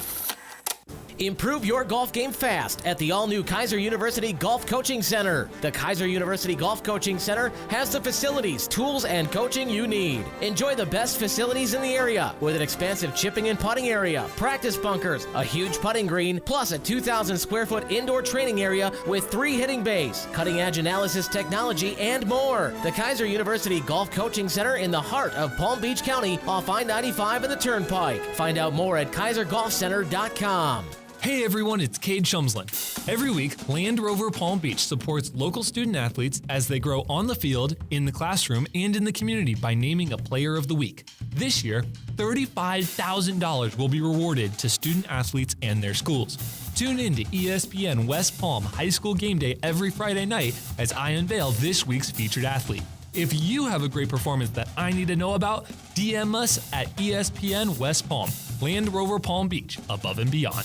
Improve your golf game fast at the all-new Kaiser University Golf Coaching Center. The Kaiser University Golf Coaching Center has the facilities, tools, and coaching you need. Enjoy the best facilities in the area with an expansive chipping and putting area, practice bunkers, a huge putting green, plus a 2,000 square foot indoor training area with 3 hitting bays, cutting-edge analysis technology, and more. The Kaiser University Golf Coaching Center in the heart of Palm Beach County off I-95 and the Turnpike. Find out more at KaiserGolfCenter.com. Hey everyone, it's Cade Shumsland. Every week, Land Rover Palm Beach supports local student athletes as they grow on the field, in the classroom, and in the community by naming a Player of the Week. This year, $35,000 will be rewarded to student athletes and their schools. Tune in to ESPN West Palm High School Game Day every Friday night as I unveil this week's featured athlete. If you have a great performance that I need to know about, DM us at ESPN West Palm, Land Rover Palm Beach, above and beyond.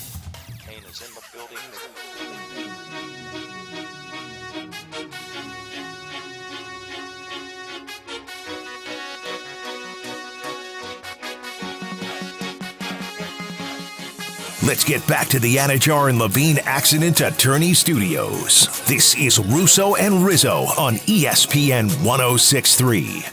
Let's get back to the Anajar and Levine Accident Attorney Studios. This is Russo and Rizzo on ESPN 1063.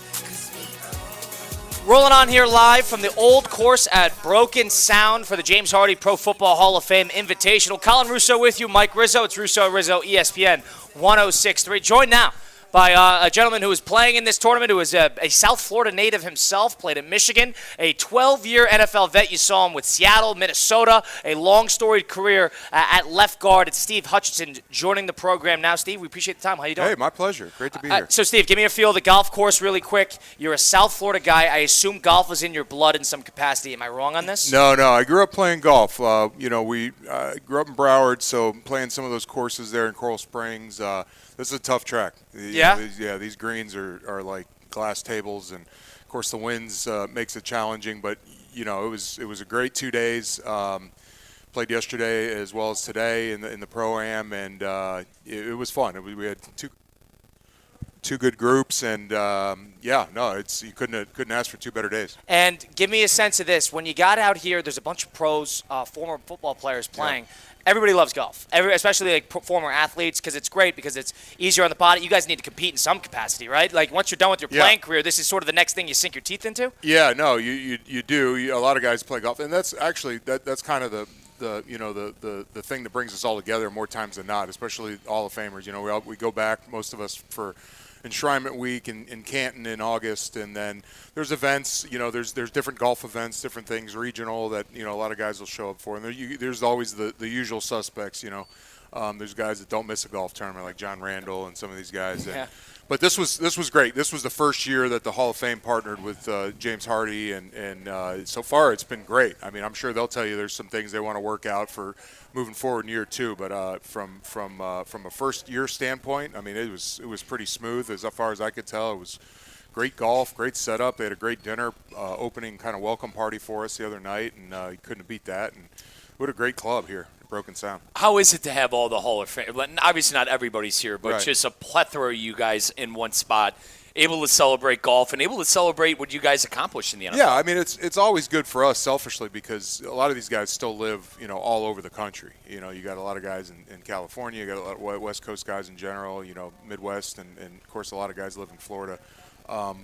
Rolling on here live from the old course at Broken Sound for the James Hardy Pro Football Hall of Fame Invitational. Colin Russo with you, Mike Rizzo. It's Russo and Rizzo, ESPN 1063. Joined now by a gentleman who was playing in this tournament, who is a South Florida native himself, played at Michigan, a 12-year NFL vet. You saw him with Seattle, Minnesota, a long storied career at left guard. It's Steve Hutchinson joining the program now. Steve, we appreciate the time. How you doing? Hey, my pleasure. Great to be here. So, Steve, give me a feel of the golf course really quick. You're a South Florida guy. I assume golf was in your blood in some capacity. Am I wrong on this? No. I grew up playing golf. We grew up in Broward, so playing some of those courses there in Coral Springs. This is a tough track. These greens are like glass tables, and of course the winds makes it challenging. But it was a great 2 days. Played yesterday as well as today in the pro-am, and it was fun. We had two good groups, and you couldn't ask for 2 better days. And give me a sense of this: when you got out here, there's a bunch of pros, former football players playing. Yeah. Everybody loves golf, especially like former athletes, because it's great because it's easier on the body. You guys need to compete in some capacity, right? Like once you're done with your playing career, this is sort of the next thing you sink your teeth into. Yeah, no, you do. A lot of guys play golf, and that's actually that's kind of the thing that brings us all together more times than not, especially Hall of Famers. We go back, most of us, for Enshrinement Week in Canton in August, and then there's events. There's different golf events, different things, regional that a lot of guys will show up for, and there's always the usual suspects. There's guys that don't miss a golf tournament like John Randall and some of these guys. Yeah. But this was great. This was the first year that the Hall of Fame partnered with James Hardy, and so far it's been great. I mean, I'm sure they'll tell you there's some things they want to work out for moving forward in year 2. But from a first year standpoint, I mean, it was pretty smooth as far as I could tell. It was great golf, great setup. They had a great dinner opening kind of welcome party for us the other night, and you couldn't have beat that. And what a great club here. Broken Sound. How is it to have all the Hall of Fame? Obviously not everybody's here, but just a plethora of you guys in one spot, able to celebrate golf and able to celebrate what you guys accomplished in the NFL. Yeah, I mean, it's always good for us selfishly because a lot of these guys still live, all over the country. You got a lot of guys in California, you got a lot of West Coast guys in general, Midwest, and of course a lot of guys live in Florida.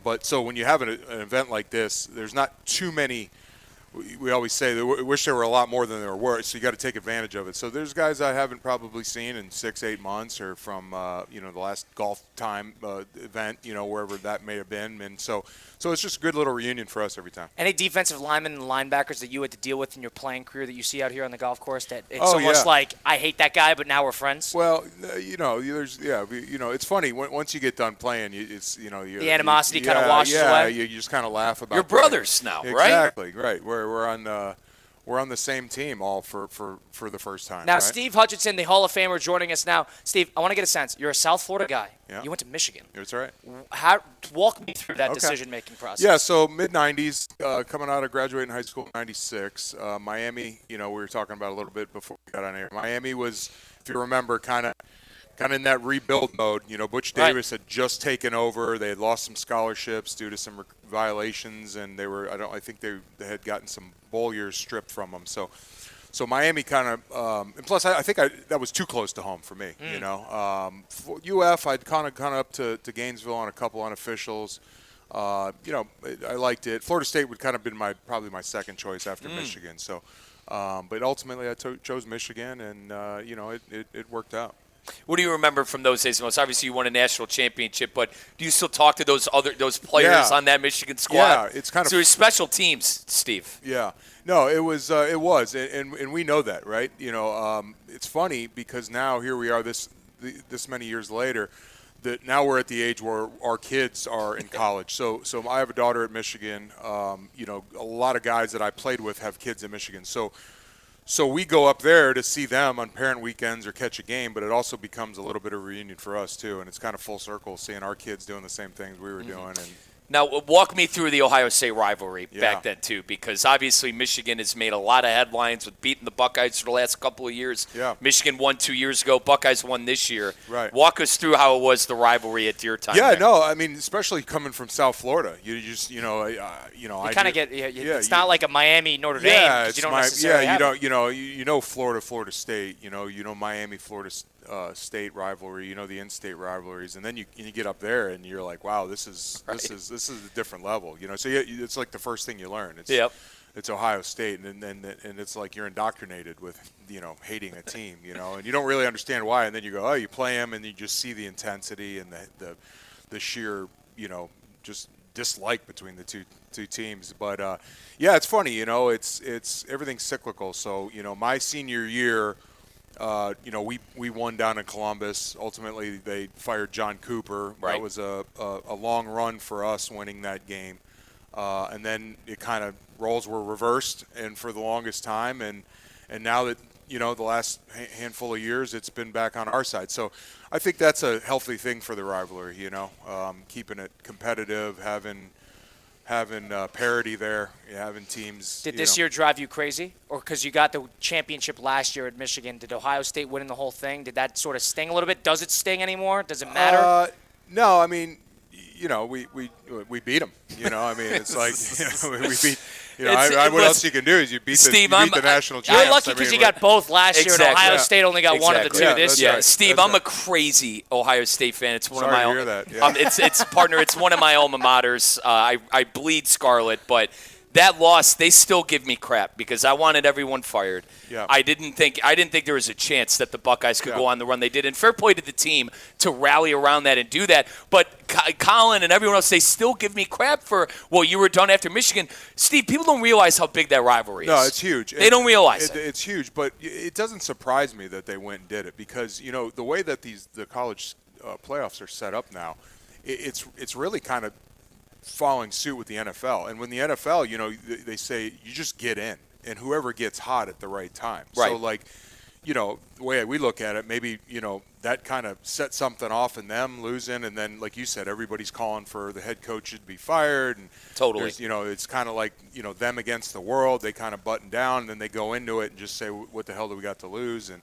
But so when you have an event like this, there's not too many. We always say that we wish there were a lot more than there were, so you got to take advantage of it. So there's guys I haven't probably seen in 6-8 months, or from the last golf time event, wherever that may have been, and so it's just a good little reunion for us every time. Any defensive linemen and linebackers that you had to deal with in your playing career that you see out here on the golf course that it's almost like I hate that guy, but now we're friends? Well, it's funny once you get done playing, the animosity kind of washes away. You just kind of laugh about. You're brothers now, right? Exactly, right. We're on the same team all for the first time. Now, right? Steve Hutchinson, the Hall of Famer, joining us now. Steve, I want to get a sense. You're a South Florida guy. Yeah. You went to Michigan. That's right. Walk me through that decision-making process. Yeah, so mid-'90s, coming out of graduating high school in '96, Miami, we were talking about a little bit before we got on air. Miami was, if you remember, kind of in that rebuild mode. Butch Davis had just taken over. They had lost some scholarships due to some violations, and I think they had gotten some bowl years stripped from them. So Miami kind of, and plus I think that was too close to home for me. UF, I'd kind of up to Gainesville on a couple unofficials. I liked it. Florida State would kind of been probably my second choice after Michigan. So, but ultimately I chose Michigan, and it worked out. What do you remember from those days most? Obviously, you won a national championship, but do you still talk to those players on that Michigan squad? Yeah, it's kind of. So special teams, Steve. Yeah, no, it was, and we know that, right? It's funny because now here we are, this many years later, that now we're at the age where our kids are in college. So I have a daughter at Michigan. A lot of guys that I played with have kids in Michigan. So we go up there to see them on parent weekends or catch a game, but it also becomes a little bit of a reunion for us too, and it's kind of full circle seeing our kids doing the same things we were doing. And now, walk me through the Ohio State rivalry back then too, because obviously Michigan has made a lot of headlines with beating the Buckeyes for the last couple of years. Yeah. Michigan won 2 years ago. Buckeyes won this year. Right. Walk us through how it was the rivalry at your time. Yeah, there. no, I mean, especially coming from South Florida, you just You kind of get. It's not like a Miami Notre Dame. Yeah, You don't necessarily have it. you know Florida State. You know Miami Florida State rivalry. The in-state rivalries, and then you get up there and you're like, wow, this is a different level. So it's like the first thing you learn. It's Ohio State, and it's like you're indoctrinated with hating a team. And you don't really understand why, and then you go, oh, you play them, and you just see the intensity and the sheer just dislike between the two teams. But it's funny. It's everything's cyclical. So my senior year. We won down in Columbus. Ultimately, they fired John Cooper. Right. That was a long run for us winning that game. And then it kind of roles were reversed, and for the longest time, and now that the last handful of years, it's been back on our side. So I think that's a healthy thing for the rivalry. Keeping it competitive, having parity there, having teams. Did this year drive you crazy? Or because you got the championship last year at Michigan, did Ohio State winning the whole thing? Did that sort of sting a little bit? Does it sting anymore? Does it matter? No, I mean, we beat them. I mean, it's like we beat. What else you can do is you beat the national champs. You're lucky because you got both last year, and Ohio State only got one of the two this year. Right. Steve, I'm a crazy Ohio State fan. It's one of my own. Hear that. Yeah. It's partner. It's one of my alma maters. I bleed scarlet, but that loss, they still give me crap because I wanted everyone fired. Yeah. I didn't think there was a chance that the Buckeyes could go on the run they did. And fair play to the team to rally around that and do that. But Colin and everyone else, they still give me crap for, well, you were done after Michigan. Steve, people don't realize how big that rivalry is. No, it's huge. They don't realize it. It's huge, but it doesn't surprise me that they went and did it because, the way that the college playoffs are set up now, it's really kind of following suit with the NFL. And when the NFL, they say you just get in and whoever gets hot at the right time. Right. So the way we look at it, maybe, that kind of set something off in them losing. And then, like you said, everybody's calling for the head coach to be fired. And totally. It's kind of like, them against the world. They kind of button down and then they go into it and just say, what the hell do we got to lose? And,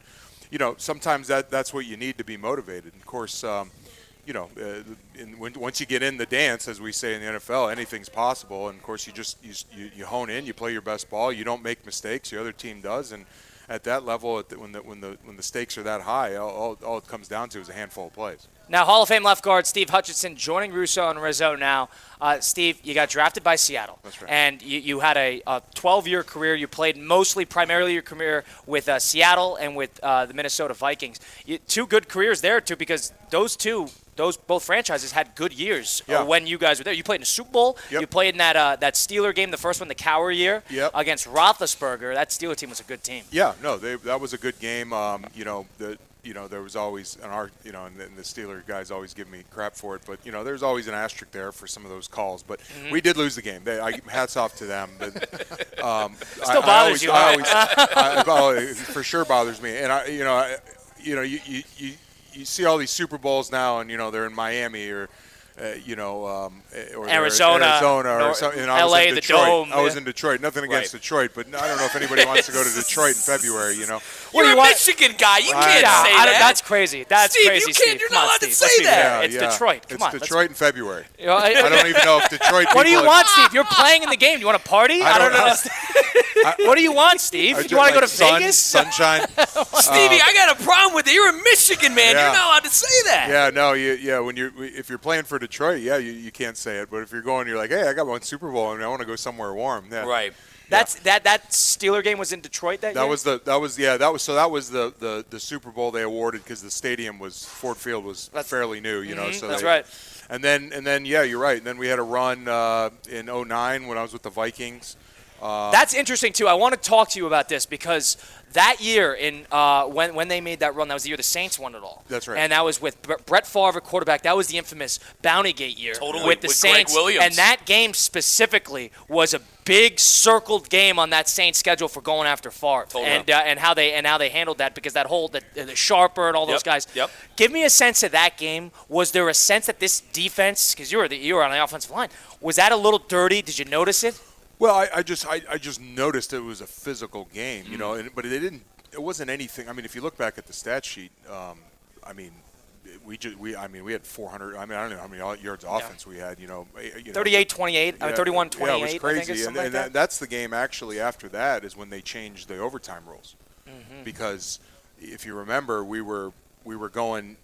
sometimes that's what you need to be motivated. And of course, once you get in the dance, as we say in the NFL, anything's possible. And of course, you hone in, you play your best ball, you don't make mistakes. The other team does, and at that level, when the stakes are that high, all it comes down to is a handful of plays. Now, Hall of Fame left guard Steve Hutchinson joining Russo and Rizzo now. Steve, you got drafted by Seattle. That's right. And you had a 12-year career. You played primarily your career with Seattle and with the Minnesota Vikings. Two good careers there, too, because both franchises had good years when you guys were there. You played in a Super Bowl. Yep. You played in that Steeler game, the first one, the Cower year, against Roethlisberger. That Steeler team was a good team. Yeah, no, that was a good game. There was always and the Steeler guys always give me crap for it, but there's always an asterisk there for some of those calls. But we did lose the game. Hats off to them. But still bothers you. For sure bothers me. And you see all these Super Bowls now, and they're in Miami or Arizona or something. And I was LA, in the Detroit. Dome. I was in Detroit. Nothing against Detroit, but I don't know if anybody wants to go to Detroit in February. You're a Michigan guy. You can't say that. That's crazy. That's Steve, crazy. Steve, you're not allowed to say that. It's Detroit. Come on. It's Detroit in February. I don't even know if Detroit. What do you want, Steve? You're playing in the game. You want to party? I don't understand. What do you want, Steve? You want to go to Vegas? Sunshine. Stevie, I got a problem with it. You're a Michigan man. You're not allowed to say that. Yeah, no, if you're playing for Detroit, you can't say it. But if you're going, you're like, hey, I got one Super Bowl and I want to go somewhere warm. Yeah. Right. That Steeler game was in Detroit that year? That was the Super Bowl they awarded because the stadium Ford Field was fairly new, so that's right. And then you're right. And then we had a run in 2009 when I was with the Vikings. That's interesting too. I want to talk to you about this because that year when they made that run, that was the year the Saints won it all. That's right. And that was with Brett Favre at quarterback. That was the infamous Bountygate year with the Saints. Greg Williams. And that game specifically was a big circled game on that Saints schedule for going after Favre and how they handled that because that whole the Sharper and all those guys. Yep. Give me a sense of that game. Was there a sense that this defense, because you were on the offensive line, was that a little dirty? Did you notice it? Well, I just noticed it was a physical game, but it wasn't anything. I mean, if you look back at the stat sheet, we had 400. I don't know how many yards offense we had. 38-28, 31-28. Yeah, it was crazy. I think, and that's the game. Actually, after that is when they changed the overtime rules, because if you remember, we were going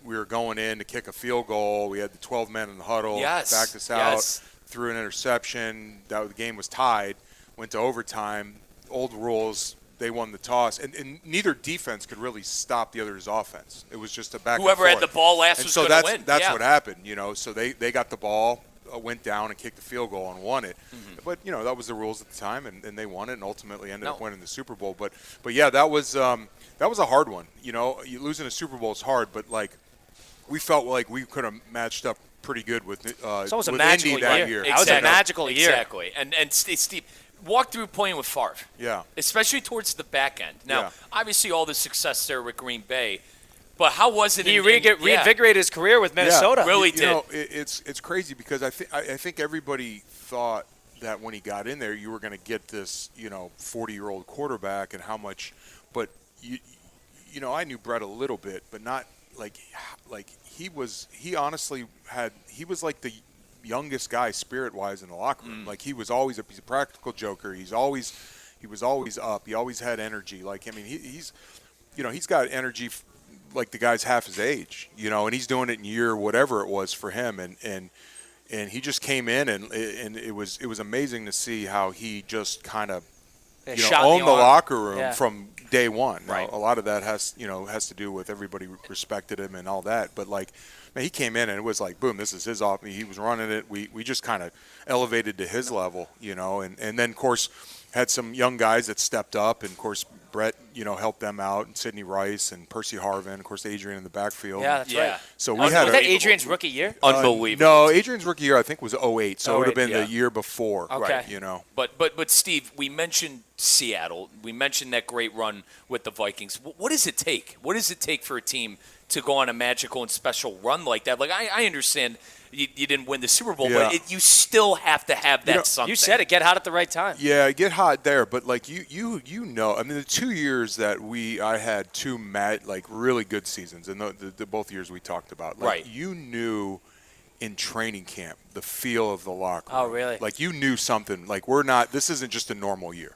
in to kick a field goal. We had the 12 men in the huddle, backed us out. Threw an interception. The game was tied. Went to overtime. Old rules. They won the toss, and neither defense could really stop the other's offense. It was just a back. Whoever and forth. had the ball last was going to win. That's what happened. So they got the ball, went down and kicked the field goal and won it. But that was the rules at the time, and they won it and ultimately ended up winning the Super Bowl. But yeah, that was a hard one. You losing a Super Bowl is hard, but we felt like we could have matched up pretty good with Indy that year. That was a magical year. Exactly. And Steve, walk through playing with Favre. Yeah. Especially towards the back end. Now, obviously all the success there with Green Bay, but how was it? He reinvigorated his career with Minnesota. Really did. It's crazy because I think everybody thought that when he got in there, you were going to get this 40-year-old quarterback and how much. But I knew Brett a little bit, but not like he was like the youngest guy spirit-wise in the locker room. Like he's a practical joker. He was always up. He always had energy. He's got energy like the guy's half his age, and he's doing it in year whatever it was for him. And he just came in and it was amazing to see how he just kind of owned the locker room from day one. Right. Now, a lot of that has to do with everybody respected him and all that. But he came in and it was like, boom, this is his off. He was running it. We just kind of elevated to his level, and then of course had some young guys that stepped up, and of course Brett, helped them out, and Sidney Rice and Percy Harvin, of course Adrian in the backfield. Yeah, that's right. So was that Adrian's rookie year? Unbelievable. No, Adrian's rookie year I think was 2008, so it would have been the year before. Okay. Right, But Steve, we mentioned Seattle. We mentioned that great run with the Vikings. What does it take? What does it take for a team to go on a magical and special run like that? I understand you didn't win the Super Bowl, but you still have to have that something. You said it, get hot at the right time. Yeah, get hot there, but you I mean the 2 years that I had two really good seasons, and the both years we talked about. Right. You knew in training camp the feel of the locker room. Oh, really? You knew something. This isn't just a normal year.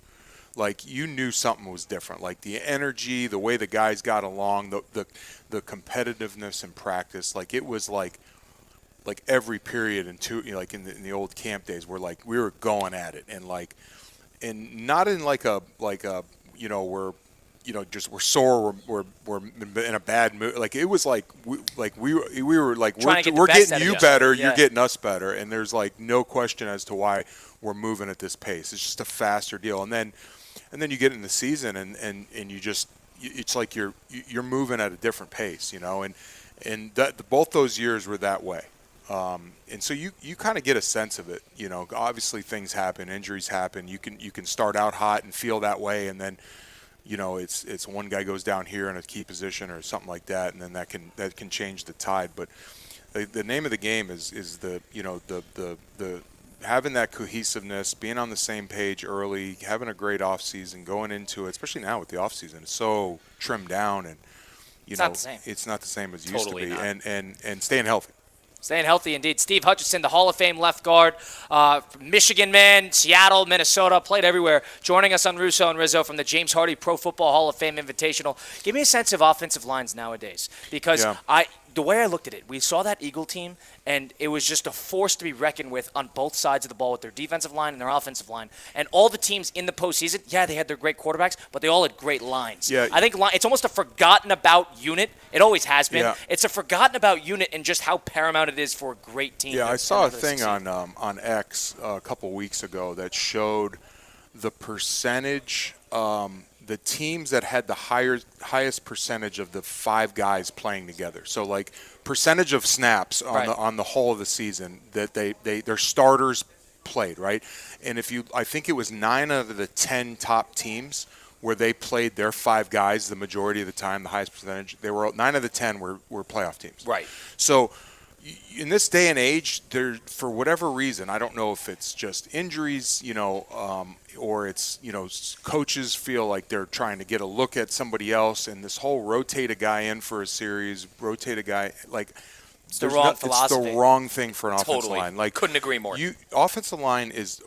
like you knew something was different. Like the energy, the way the guys got along, the competitiveness in practice. Like it was like every period in the old camp days where like we were going at it, and not in like a we're sore, we're in a bad mood. Like it was like we were like we're getting you better, you're getting us better, and there's like no question as to why we're moving at this pace. It's just a faster deal, and then you get in the season and you just it's like you're moving at a different pace, and both those years were that way. And so you kind of get a sense of it, Obviously things happen, injuries happen. You can start out hot and feel that way, and then it's one guy goes down here in a key position or something like that, and then that can change the tide. But the name of the game is the having that cohesiveness, being on the same page early, having a great off season, going into it, especially now with the off season, it's so trimmed down, and it's not the same as it used to be, and staying healthy. Staying healthy indeed. Steve Hutchinson, the Hall of Fame left guard, Michigan man, Seattle, Minnesota, played everywhere, joining us on Russo and Rizzo from the James Hardy Pro Football Hall of Fame Invitational. Give me a sense of offensive lines nowadays, because the way I looked at it, we saw that Eagle team, and it was just a force to be reckoned with on both sides of the ball with their defensive line and their offensive line. And all the teams in the postseason, they had their great quarterbacks, but they all had great lines. Yeah. I think it's almost a forgotten about unit. It always has been. Yeah. It's a forgotten about unit and just how paramount it is for a great team. Yeah, I saw a thing on X a couple weeks ago that showed the percentage the teams that had the highest percentage of the 5 guys playing together. So like percentage of snaps on the whole of the season that their starters played, right? And I think it was 9 of the 10 top teams where they played their 5 guys the majority of the time, the highest percentage. They were 9 of the 10 were playoff teams. Right. So in this day and age, for whatever reason, I don't know if it's just injuries, or it's, coaches feel like they're trying to get a look at somebody else, and this whole rotate a guy in for a series, rotate a guy, like it's the wrong philosophy. It's the wrong thing for an offensive line. Like, couldn't agree more. Offensive line is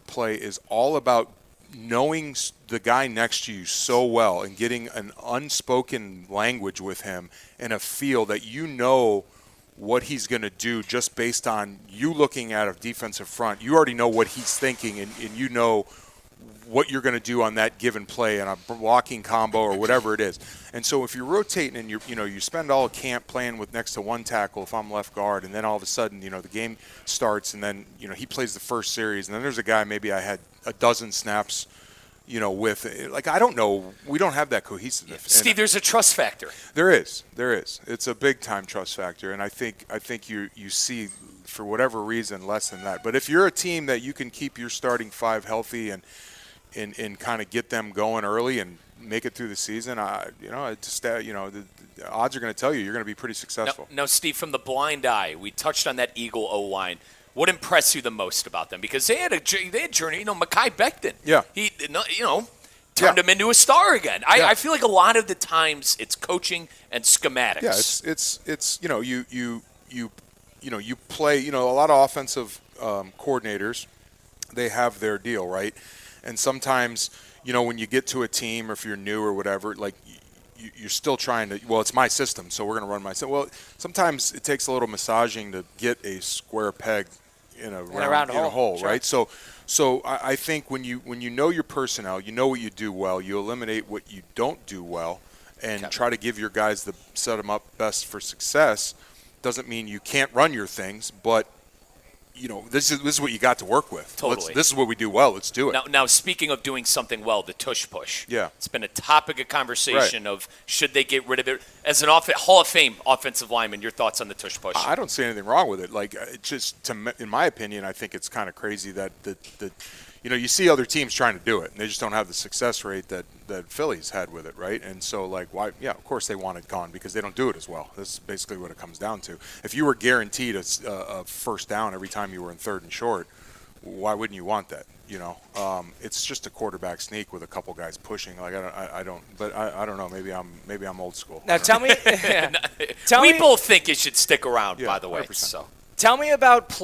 all about knowing the guy next to you so well and getting an unspoken language with him and a feel that what he's going to do just based on you looking at a defensive front. You already know what he's thinking, and you know what you're going to do on that given play and a blocking combo or whatever it is. And so if you're rotating and you spend all camp playing with next to one tackle if I'm left guard, and then all of a sudden, the game starts, and then, he plays the first series, and then there's a guy maybe I had a dozen snaps with, like, I don't know. We don't have that cohesiveness. Steve, there's a trust factor. There is. It's a big-time trust factor, and I think you see, for whatever reason, less than that. But if you're a team that you can keep your starting 5 healthy and kind of get them going early and make it through the season, the odds are going to tell you're going to be pretty successful. Now, Steve, from the blind eye, we touched on that Eagle O-line. What impressed you the most about them? Because they had journey. Mekhi Becton. Yeah. He turned him into a star again. I feel like a lot of the times it's coaching and schematics. Yeah, it's you play. A lot of offensive coordinators, they have their deal, right? And sometimes when you get to a team, or if you're new or whatever, like you're still trying to, it's my system, so we're going to run my system. Well, sometimes it takes a little massaging to get a square peg in a round hole, sure. Right? So I think when you know your personnel, you know what you do well, you eliminate what you don't do well, and try to give your guys set them up best for success. Doesn't mean you can't run your things, but this is what you got to work with. Totally. This is what we do well. Let's do it. Now, speaking of doing something well, the tush push. Yeah. It's been a topic of conversation of should they get rid of it. As an Hall of Fame offensive lineman, your thoughts on the tush push? I don't see anything wrong with it. Like, it's just, in my opinion, I think it's kind of crazy that you see other teams trying to do it, and they just don't have the success rate that Philly's had with it, right? And so, like, why? Yeah, of course they want it gone because they don't do it as well. This is basically what it comes down to. If you were guaranteed a first down every time you were in 3rd and short, why wouldn't you want that? It's just a quarterback sneak with a couple guys pushing. Like, I don't know. Maybe I'm old school. Now tell me. We both think it should stick around. By the way, 100%. so. Tell me about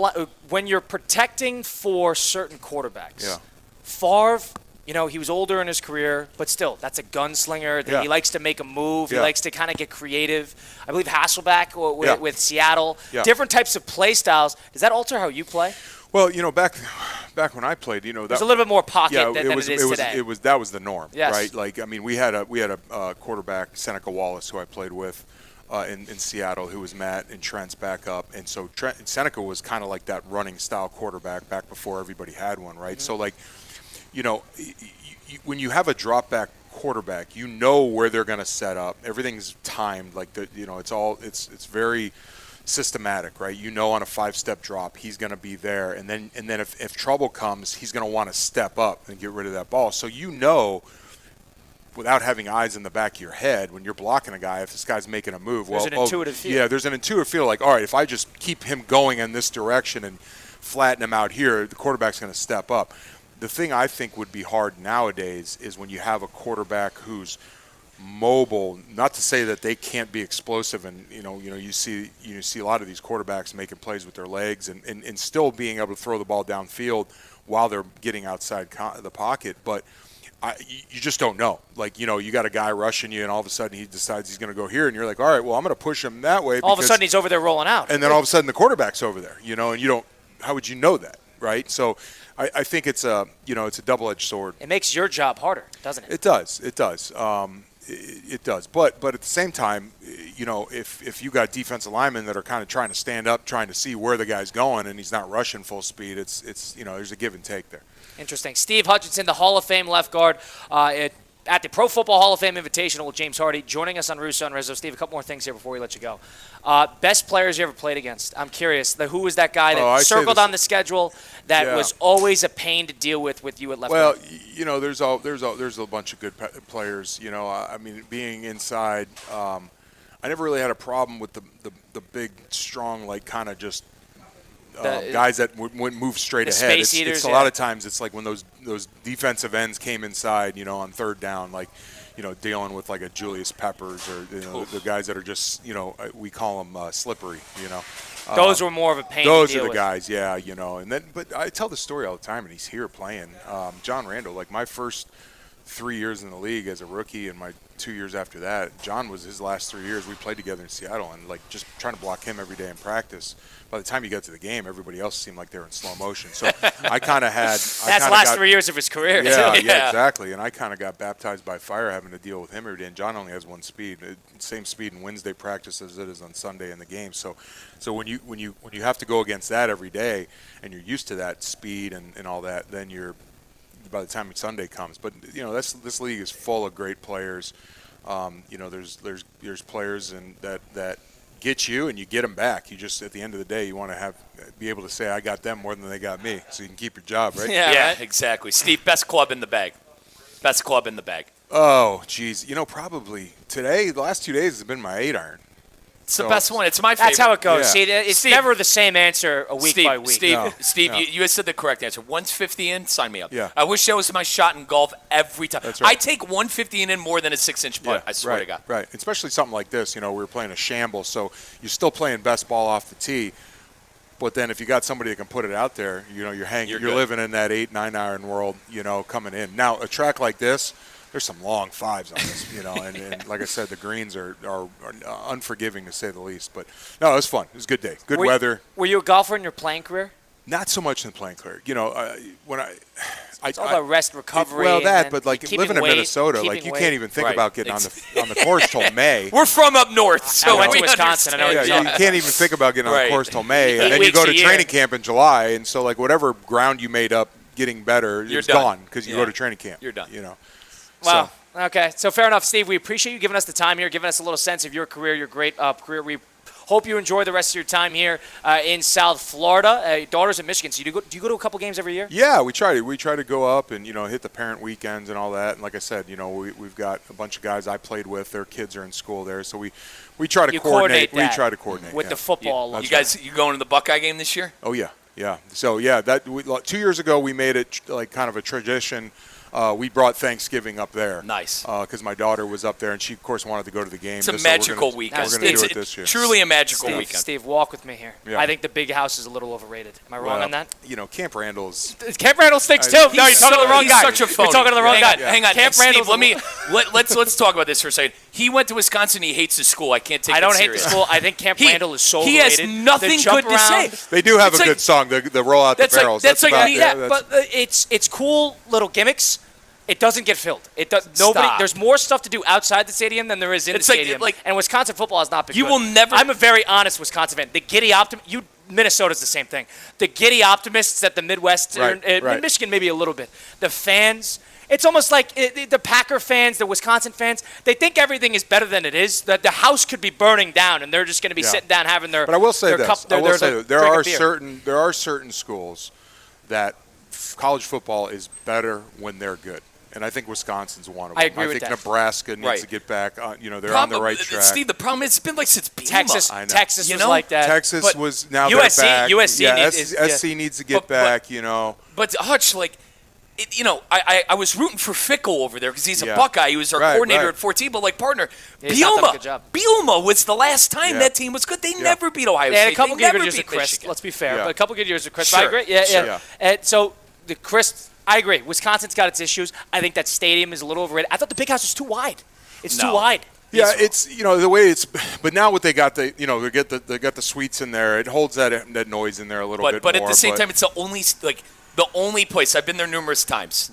when you're protecting for certain quarterbacks. Yeah. Favre he was older in his career, but still, that's a gunslinger. He likes to make a move. He likes to kind of get creative. I believe Hasselbeck with Seattle. Different types of play styles. Does that alter how you play? Well, back when I played, that was a little bit more pocket than it is today. That was the norm, yes. right? Like, I mean, we had a quarterback, Seneca Wallace, who I played with in Seattle, who was Matt and Trent's backup, and so Seneca was kind of like that running style quarterback back before everybody had one, right? So like, when you have a drop back quarterback, you know where they're going to set up. Everything's timed, like it's very systematic, right? On a 5-step drop, he's going to be there, and then if trouble comes, he's going to want to step up and get rid of that ball. So without having eyes in the back of your head, when you're blocking a guy, if this guy's making a move, there's an intuitive feel. Yeah, there's an intuitive feel. Like, all right, if I just keep him going in this direction and flatten him out here, the quarterback's going to step up. The thing I think would be hard nowadays is when you have a quarterback who's mobile. Not to say that they can't be explosive, and you see a lot of these quarterbacks making plays with their legs and still being able to throw the ball downfield while they're getting outside the pocket, but you just don't know. Like, you got a guy rushing you, and all of a sudden he decides he's going to go here, and you're like, all right, well, I'm going to push him that way. All of a sudden he's over there rolling out. And then all of a sudden the quarterback's over there, and you don't – how would you know that, right? So I think it's a double-edged sword. It makes your job harder, doesn't it? It does. It does. It does. But at the same time, if you got defensive linemen that are kind of trying to stand up, trying to see where the guy's going, and he's not rushing full speed, it's there's a give and take there. Interesting. Steve Hutchinson, the Hall of Fame left guard at the Pro Football Hall of Fame Invitational with James Hardy, joining us on Russo and Rizzo. Steve, a couple more things here before we let you go. Best players you ever played against? I'm curious. Who was that guy that circled on the schedule that was always a pain to deal with you at left guard? Well, there's a bunch of good players. I mean, being inside, I never really had a problem with the big, strong, like kind of just guys that wouldn't move straight ahead. It's a lot of times it's like when those defensive ends came inside, on third down, like, dealing with like a Julius Peppers or the guys that are just, we call them slippery, Those were more of a pain Those to deal are the with. guys, yeah, and then, but I tell the story all the time, and he's here playing. John Randall, like my first 3 years in the league as a rookie, and my 2 years after that, John was his last 3 years. We played together in Seattle, and like just trying to block him every day in practice. By the time you got to the game, everybody else seemed like they were in slow motion. So I kind of had. That's the last 3 years of his career. Yeah, exactly. And I kind of got baptized by fire having to deal with him every day. And John only has one speed, same speed in Wednesday practice as it is on Sunday in the game. So when you have to go against that every day, and you're used to that speed and all that, then you're by the time Sunday comes. But this league is full of great players. There's players that get you and you get them back. You just, at the end of the day, you want to be able to say, I got them more than they got me, so you can keep your job, right? Yeah, exactly. Steve, best club in the bag. Best club in the bag. Oh, geez. probably today, the last 2 days has been my 8-iron. It's the best one. It's my favorite. That's how it goes. Yeah. See, it's Steve, never the same answer week by week. Steve, No. You said the correct answer. 150 in, sign me up. Yeah. I wish that was my shot in golf every time. That's right. I take 150 in more than a 6-inch putt, I swear to God. Right, especially something like this. We were playing a shambles, so you're still playing best ball off the tee. But then if you got somebody that can put it out there, you're hanging. You're living in that 8-9 iron world, coming in. Now, a track like this, there's some long fives on this, and like I said, the greens are unforgiving to say the least. But no, it was fun. It was a good day. Good weather. Were you a golfer in your playing career? Not so much in the playing career. When it's all about rest, recovery. But like living in Minnesota, like you can't even think about getting on the course till May. We're from up north, so I went to Wisconsin. I know you can't even think about getting on the course till May, and then you go to training camp in July, and so like whatever ground you made up getting better, it's gone because you go to training camp. You're done. Wow. Okay, so fair enough, Steve. We appreciate you giving us the time here, giving us a little sense of your career, your great career. We hope you enjoy the rest of your time here in South Florida. Daughter's in Michigan, so do you go to a couple games every year? Yeah, we try to go up and hit the parent weekends and all that. And like I said, we've got a bunch of guys I played with. Their kids are in school there, so we try to coordinate. We try to coordinate with the football. You guys, you going to the Buckeye game this year? Oh yeah. So 2 years ago we made it like kind of a tradition. we brought Thanksgiving up there. Nice. Because my daughter was up there, and she, of course, wanted to go to the game. It's a magical weekend. We're going to do it this year. Truly a magical weekend. Steve, walk with me here. Yeah. I think the big house is a little overrated. Am I wrong on that? Camp Randall's. Camp Randall stinks too. No, you're talking to the wrong guy. He's such a phony. You're talking to the wrong guy. Hang on. Camp Steve, Randall's let's talk about this for a second. He went to Wisconsin. He hates the school. I can't take. I don't it hate serious. the school. I think Camp Randall is so overrated. He has nothing good to say. They do have a good song. The roll out the barrels. But it's cool little gimmicks. It doesn't get filled. It does. Nobody. There's more stuff to do outside the stadium than there is in the stadium. And Wisconsin football has not been. You good. will never. I'm a very honest Wisconsin fan. The giddy optimist. Minnesota's the same thing. The giddy optimists at the Midwest, Michigan maybe a little bit. The fans. It's almost like the Packer fans, the Wisconsin fans, they think everything is better than it is. The house could be burning down, and they're just going to be sitting down having their. But I will say this: there are certain schools that college football is better when they're good, and I think Wisconsin's one of them. I agree with that. Nebraska needs to get back. They're on the right track. Steve, the problem is it's been like since Bima. Texas was like that. Texas was now USC, they're back. USC SC needs to get back. But Hutch, I was rooting for Fickle over there because he's a Buckeye. He was our coordinator at 14. But partner, Bielema was the last time that team was good. They never beat Ohio State. And a couple good years with Chris. Let's be fair. But a couple good years with Chris. Sure. I agree. Yeah. And so the Chris, I agree. Wisconsin's got its issues. I think that stadium is a little overrated. I thought the big house was too wide. It's too wide. Yeah, it's the way it's. But now what they got they got the suites in there. It holds that noise in there a little bit more. But at the same time, it's the only place I've been there numerous times.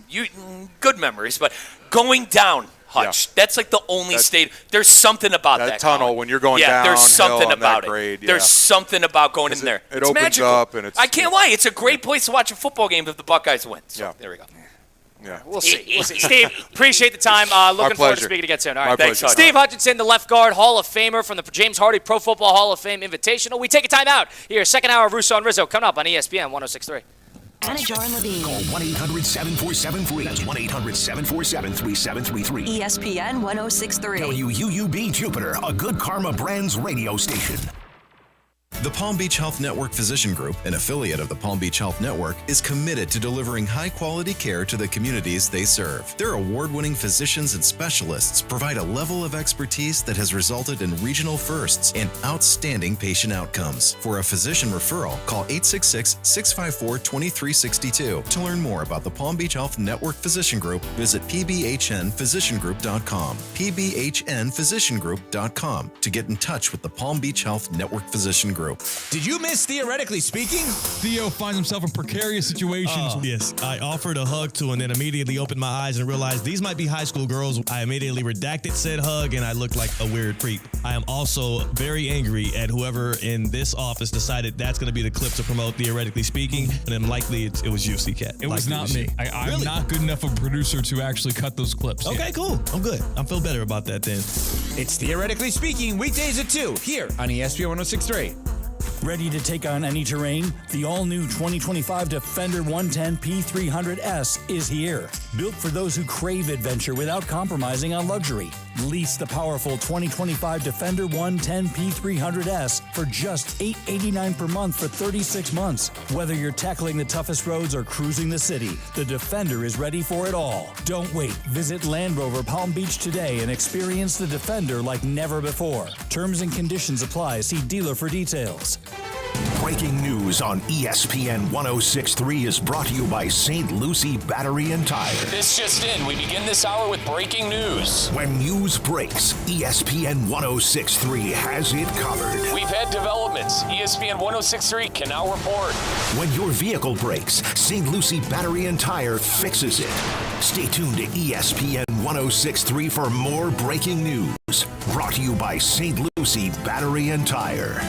Good memories, but going down, Hutch. That's like the only state. There's something about that tunnel when you're going down. There's something about it. Grade, There's something about going in there. It it's opens magical. up and it's. I can't lie. It's a great place to watch a football game if the Buckeyes win. So there we go. Yeah. We'll see. Steve, appreciate the time. Looking forward to speaking again soon. All right, thanks. Steve Hutchinson, the left guard, Hall of Famer from the James Hardy Pro Football Hall of Fame Invitational. We take a time out here. Second hour of Russo and Rizzo coming up on ESPN 106.3. Anajar and Levine. Call 1-800-747-FREE. That's 1-800-747-3733. ESPN 106.3. WUUB Jupiter, a Good Karma Brands radio station. The Palm Beach Health Network Physician Group, an affiliate of the Palm Beach Health Network, is committed to delivering high-quality care to the communities they serve. Their award-winning physicians and specialists provide a level of expertise that has resulted in regional firsts and outstanding patient outcomes. For a physician referral, call 866-654-2362. To learn more about the Palm Beach Health Network Physician Group, visit pbhnphysiciangroup.com. pbhnphysiciangroup.com to get in touch with the Palm Beach Health Network Physician Group. Did you miss Theoretically Speaking? Theo finds himself in precarious situations. Yes, I offered a hug to and then immediately opened my eyes and realized these might be high school girls. I immediately redacted said hug and I looked like a weird creep. I am also very angry at whoever in this office decided that's going to be the clip to promote Theoretically Speaking, and then likely it was you, C-Cat. It was not me. I'm not good enough of a producer to actually cut those clips. Okay, cool. I'm good. I feel better about that then. It's Theoretically Speaking, weekdays at 2, here on ESPN 106.3. Ready to take on any terrain? The all-new 2025 Defender 110 P300S is here. Built for those who crave adventure without compromising on luxury. Lease the powerful 2025 Defender 110 P300S for just $889 per month for 36 months. Whether you're tackling the toughest roads or cruising the city, the Defender is ready for it all. Don't wait. Visit Land Rover Palm Beach today and experience the Defender like never before. Terms and conditions apply. See dealer for details. Breaking news on ESPN 106.3 is brought to you by St. Lucie Battery and Tire. This just in. We begin this hour with breaking news. When news breaks, ESPN 106.3 has it covered. We've had developments. ESPN 106.3 can now report. When your vehicle breaks, St. Lucie Battery and Tire fixes it. Stay tuned to ESPN 106.3 for more breaking news. Brought to you by St. Lucie Battery and Tire.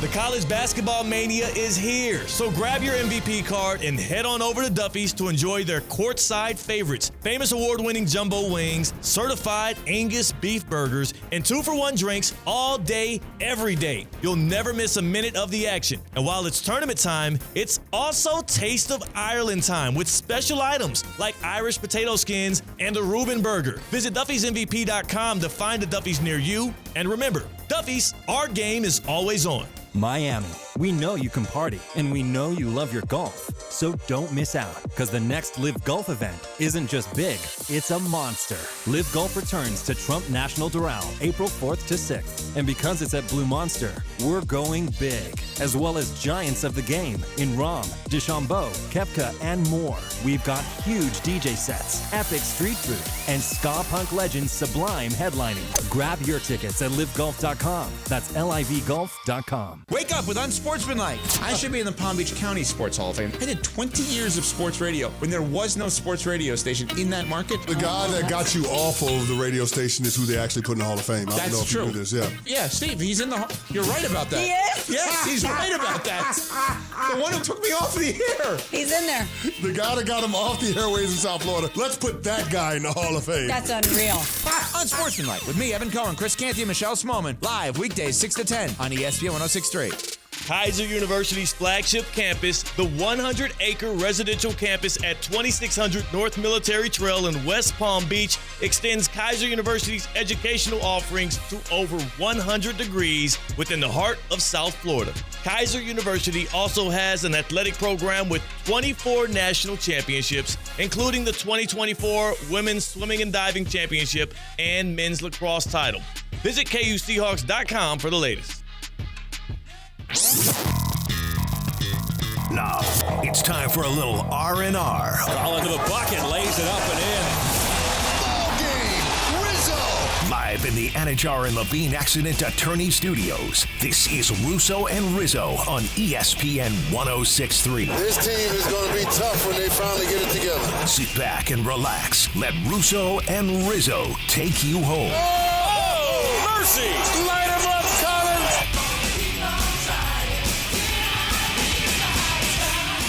The college basketball mania is here, so grab your MVP card and head on over to Duffy's to enjoy their courtside favorites, famous award-winning jumbo wings, certified Angus beef burgers, and 2-for-1 drinks all day, every day. You'll never miss a minute of the action. And while it's tournament time, it's also Taste of Ireland time with special items like Irish potato skins and the Reuben burger. Visit Duffy'sMVP.com to find a Duffy's near you. And remember, Duffy's, our game is always on. Miami. We know you can party, and we know you love your golf. So don't miss out, because the next Live Golf event isn't just big, it's a monster. Live Golf returns to Trump National Doral, April 4th to 6th. And because it's at Blue Monster, we're going big, as well as giants of the game in Rahm, DeChambeau, Koepka, and more. We've got huge DJ sets, epic street food, and ska punk legend Sublime headlining. Grab your tickets at livegolf.com. That's livegolf.com. Wake up with unsportsmanlike. I should be in the Palm Beach County Sports Hall of Fame. I did 20 years of sports radio when there was no sports radio station in that market. The guy that got you off of the radio station is who they actually put in the Hall of Fame. I don't know if true. you knew this, yeah. Yeah, Steve, he's in the... You're right about that. He is? Yes, he's right about that. The one who took me off the air. He's in there. The guy that got him off the airways in South Florida. Let's put that guy in the Hall of Fame. That's unreal. Unsportsmanlike with me, Evan Cohen, Chris Canty, and Michelle Smallman. Live weekdays 6 to 10 on ESPN 106.3. Kaiser University's flagship campus, the 100-acre residential campus at 2600 North Military Trail in West Palm Beach, extends Kaiser University's educational offerings to over 100 degrees within the heart of South Florida. Kaiser University also has an athletic program with 24 national championships, including the 2024 Women's Swimming and Diving Championship and Men's Lacrosse title. Visit KUSeahawks.com for the latest. Now, it's time for a little R&R. All into the bucket, lays it up and in. Ball game, Rizzo! Live in the Anajar and Levine Accident Attorney Studios, this is Russo and Rizzo on ESPN 106.3. This team is going to be tough when they finally get it together. Sit back and relax. Let Russo and Rizzo take you home. Oh, mercy! Light him up, Collins!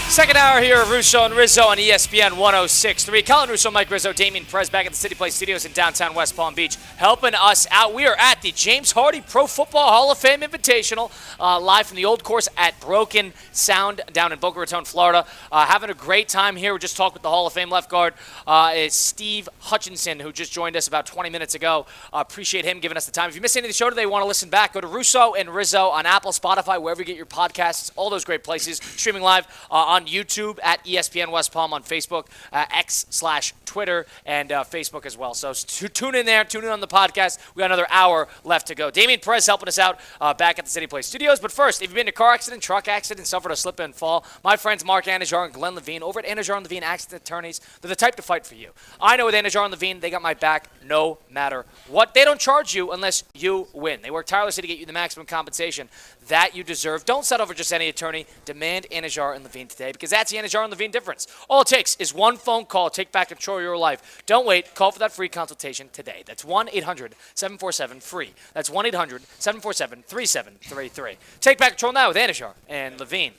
Second hour here of Russo and Rizzo on ESPN 106.3. Colin Russo, Mike Rizzo, Damian Perez back at the City Place Studios in downtown West Palm Beach, helping us out. We are at the James Hardy Pro Football Hall of Fame Invitational, live from the old course at Broken Sound down in Boca Raton, Florida. Having a great time here. We just talked with the Hall of Fame left guard. It's Steve Hutchinson, who just joined us about 20 minutes ago. Appreciate him giving us the time. If you missed any of the show today, want to listen back, go to Russo and Rizzo on Apple, Spotify, wherever you get your podcasts, all those great places. Streaming live on YouTube at ESPN West Palm, on Facebook, X/Twitter, and Facebook as well. So tune in there, tune in on the podcast. We got another hour left to go. Damian Perez helping us out back at the City Place Studios. But first, if you've been in a car accident, truck accident, suffered a slip and fall, my friends Mark Anajar and Glenn Levine over at Anajar and Levine Accident Attorneys, they're the type to fight for you. I know with Anajar and Levine, they got my back no matter what. They don't charge you unless you win. They work tirelessly to get you the maximum compensation that you deserve. Don't settle for just any attorney. Demand Anajar and Levine today, because that's the Anajar and Levine difference. All it takes is one phone call. Take back control of your life. Don't wait. Call for that free consultation today. That's 1-800-747-FREE. That's 1-800-747-3733. Take back control now with Anajar and Levine.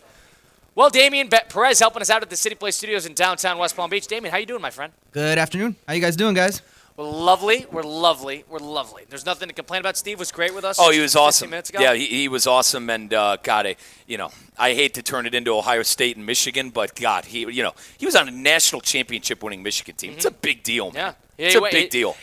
Well, Damian Perez helping us out at the City Place Studios in downtown West Palm Beach. Damian, how you doing, my friend? Good afternoon. How you guys doing, guys? We're lovely. We're lovely. We're lovely. There's nothing to complain about. Steve was great with us. Oh, he was awesome. 15 minutes ago. Yeah, he was awesome. And, God, I hate to turn it into Ohio State and Michigan, but, God, he was on a national championship winning Michigan team. Mm-hmm. It's a big deal, man. Yeah. It's a big deal.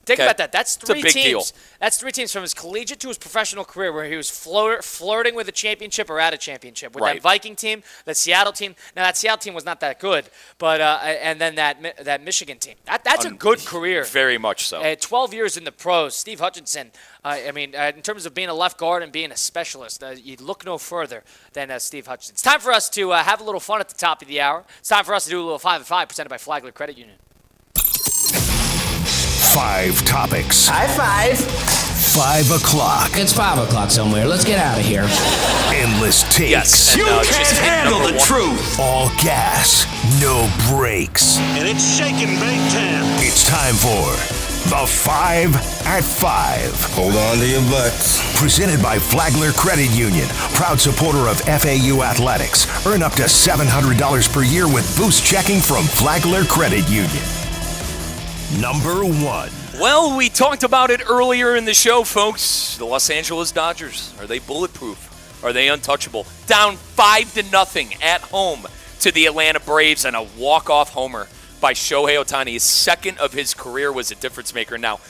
Think about that. That's three teams. Deal. That's three teams from his collegiate to his professional career where he was flirting with a championship or at a championship. With that Viking team, that Seattle team. Now, that Seattle team was not that good, but and then that Michigan team. That's a good career. Very much so. 12 years in the pros. Steve Hutchinson, in terms of being a left guard and being a specialist, you look no further than Steve Hutchinson. It's time for us to have a little fun at the top of the hour. It's time for us to do a little 5 and 5 presented by Flagler Credit Union. 5 topics. High five. 5 o'clock. It's 5 o'clock somewhere. Let's get out of here. Endless takes. Yes. You can't handle the truth. All gas, no brakes. And it's shaking big time. It's time for the 5 at 5. Hold on to your butts. Presented by Flagler Credit Union, proud supporter of FAU athletics. Earn up to $700 per year with boost checking from Flagler Credit Union. Number 1. Well, we talked about it earlier in the show, folks. The Los Angeles Dodgers, are they bulletproof? Are they untouchable? Down 5-0 at home to the Atlanta Braves, and a walk-off homer by Shohei Ohtani. His second of his career was a difference maker. Now,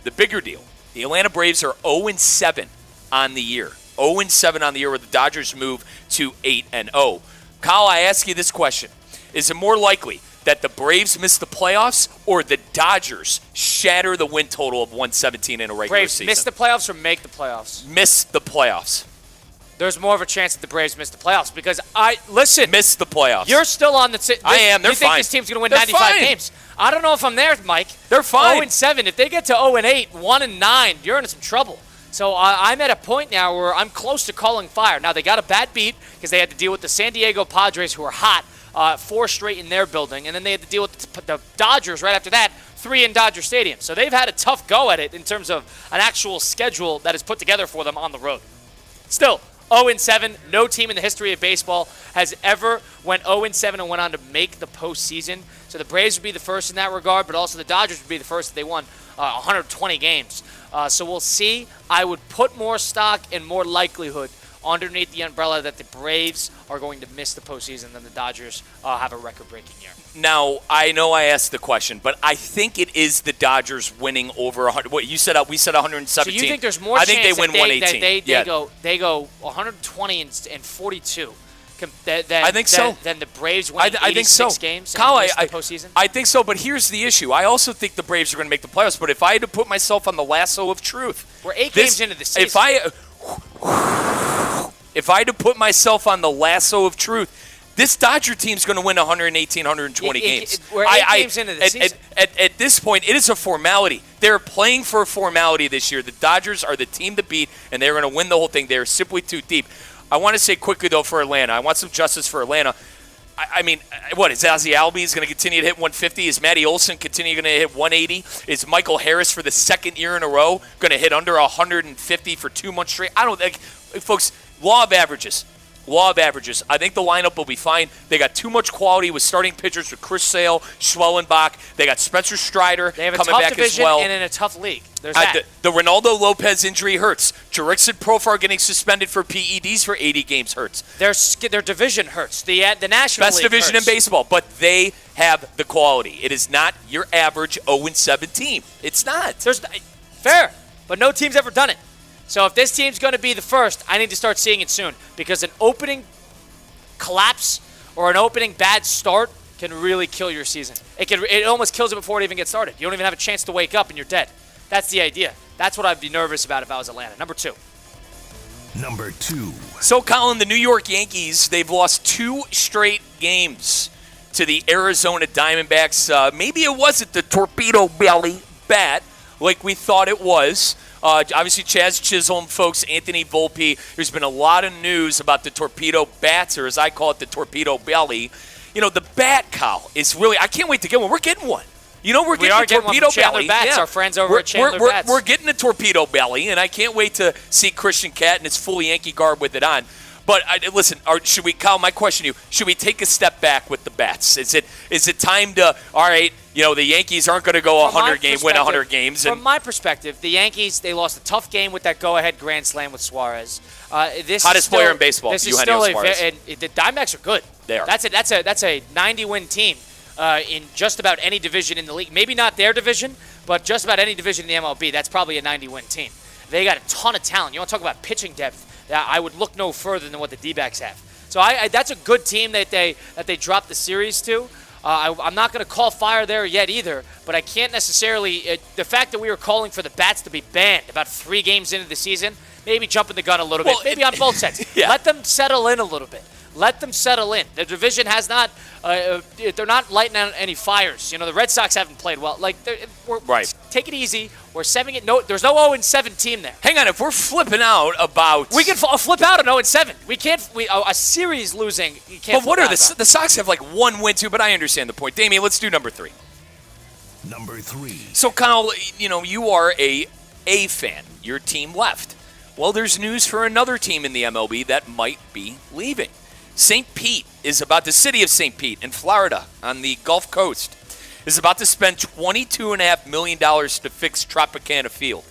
the bigger deal, the Atlanta Braves are 0-7 on the year. 0-7 on the year, where the Dodgers move to 8-0. Kyle, I ask you this question. Is it more likely that the Braves miss the playoffs or the Dodgers shatter the win total of 117 in a regular season? Braves miss the playoffs or make the playoffs? Miss the playoffs. There's more of a chance that the Braves miss the playoffs because miss the playoffs. You're still on the. I am. They're you fine. think this team's going to win They're 95 fine. games? I don't know if I'm there, Mike. They're fine. 0-7. If they get to 0-8, 1-9, you're in some trouble. So I'm at a point now where I'm close to calling fire. Now they got a bad beat because they had to deal with the San Diego Padres, who are hot, 4 straight in their building, and then they had to deal with the Dodgers right after that, 3 in Dodger Stadium. So they've had a tough go at it in terms of an actual schedule that is put together for them on the road. Still, 0-7. No team in the history of baseball has ever went 0-7 and went on to make the postseason. So the Braves would be the first in that regard, but also the Dodgers would be the first if they won 120 games. So we'll see. I would put more stock and more likelihood underneath the umbrella that the Braves are going to miss the postseason than the Dodgers have a record-breaking year. Now, I know I asked the question, but I think it is the Dodgers winning over 100. What you said? We said 117. So you think there's more I chance think they win that 118. they go 120 and 42 I think so. Than the Braves winning I think so. games Kyle, and miss the postseason? I think so, but here's the issue. I also think the Braves are going to make the playoffs, but if I had to put myself on the lasso of truth. We're 8 games into the season. If I had to put myself on the lasso of truth, this Dodger team's going to win 118, 120 games. We're 8 games into the season. At this point, it is a formality. They're playing for a formality this year. The Dodgers are the team to beat, and they're going to win the whole thing. They're simply too deep. I want to say quickly, though, for Atlanta, I want some justice for Atlanta. I mean, what, is Ozzie Albies going to continue to hit 150? Is Matty Olson continue going to hit 180? Is Michael Harris, for the second year in a row, going to hit under 150 for 2 months straight? I don't think, folks, law of averages. Law of averages. I think the lineup will be fine. They got too much quality with starting pitchers with Chris Sale, Schwellenbach. They got Spencer Strider they have a coming tough back division as well. And in a tough league. There's that. The Ronaldo Lopez injury hurts. Jurickson Profar getting suspended for PEDs for 80 games hurts. Their division hurts. The National Best League division hurts. in baseball, but they have the quality. It is not your average 0-7 team. It's not. Fair, but no team's ever done it. So if this team's going to be the first, I need to start seeing it soon because an opening collapse or an opening bad start can really kill your season. It almost kills it before it even gets started. You don't even have a chance to wake up and you're dead. That's the idea. That's what I'd be nervous about if I was Atlanta. Number 2. Number 2. So, Colin, the New York Yankees, they've lost 2 straight games to the Arizona Diamondbacks. Maybe it wasn't the torpedo belly bat like we thought it was. Obviously, Chaz Chisholm, folks, Anthony Volpe. There's been a lot of news about the torpedo bats, or as I call it, the torpedo belly. You know, the bat, Kyle, is really, I can't wait to get one. We're getting one. You know, we're getting a torpedo belly. Bats, yeah. Our friends over at Chandler Bats. We're getting a torpedo belly, and I can't wait to see Christian Cat in his full Yankee garb with it on. But listen, should we, Kyle? My question to you: should we take a step back with the bats? Is it time to? All right, you know the Yankees aren't going to go win 100 games. From my perspective, the Yankees they lost a tough game with that go-ahead grand slam with Suarez. Hottest player in baseball. This Eugenio is still Suarez. and the Diamondbacks are good. They are. That's a 90-win team in just about any division in the league. Maybe not their division, but just about any division in the MLB. That's probably a 90-win team. They got a ton of talent. You want to talk about pitching depth? I would look no further than what the D-backs have. So that's a good team that they dropped the series to. I'm not going to call fire there yet either, but I can't necessarily the fact that we were calling for the bats to be banned about 3 games into the season, maybe jumping the gun a little bit, maybe on both sides. Yeah. Let them settle in a little bit. Let them settle in. The division has not they're not lighting on any fires. You know, the Red Sox haven't played well. Take it easy. We're 7. There's no 0-7 team there. Hang on, if we're flipping out about, we can flip out an 0-7. We can't. A series losing. You can't. But what are the Sox have like 1 win too? But I understand the point. Damien, let's do number 3. Number 3. So Kyle, you know you are a fan. Your team left. Well, there's news for another team in the MLB that might be leaving. St. Pete is about, the city of St. Pete in Florida on the Gulf Coast, is about to spend $22.5 million to fix Tropicana Field.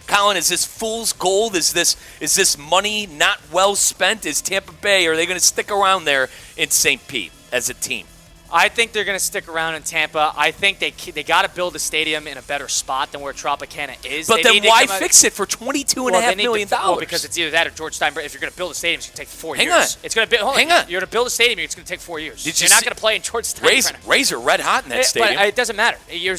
Colin, is this fool's gold? Is this money not well spent? Is Tampa Bay, are they going to stick around there in St. Pete as a team? I think they're going to stick around in Tampa. I think they got to build a stadium in a better spot than where Tropicana is. But then why fix it for $22.5 million? Well, because it's either that or George Steinbrenner. If you're going to build a stadium, it's going to take 4 years. Hang on. It's going to Hang on. You're going to build a stadium, it's going to take 4 years. You're not going to play in George Steinbrenner. Razor red hot in that stadium. But it doesn't matter. You're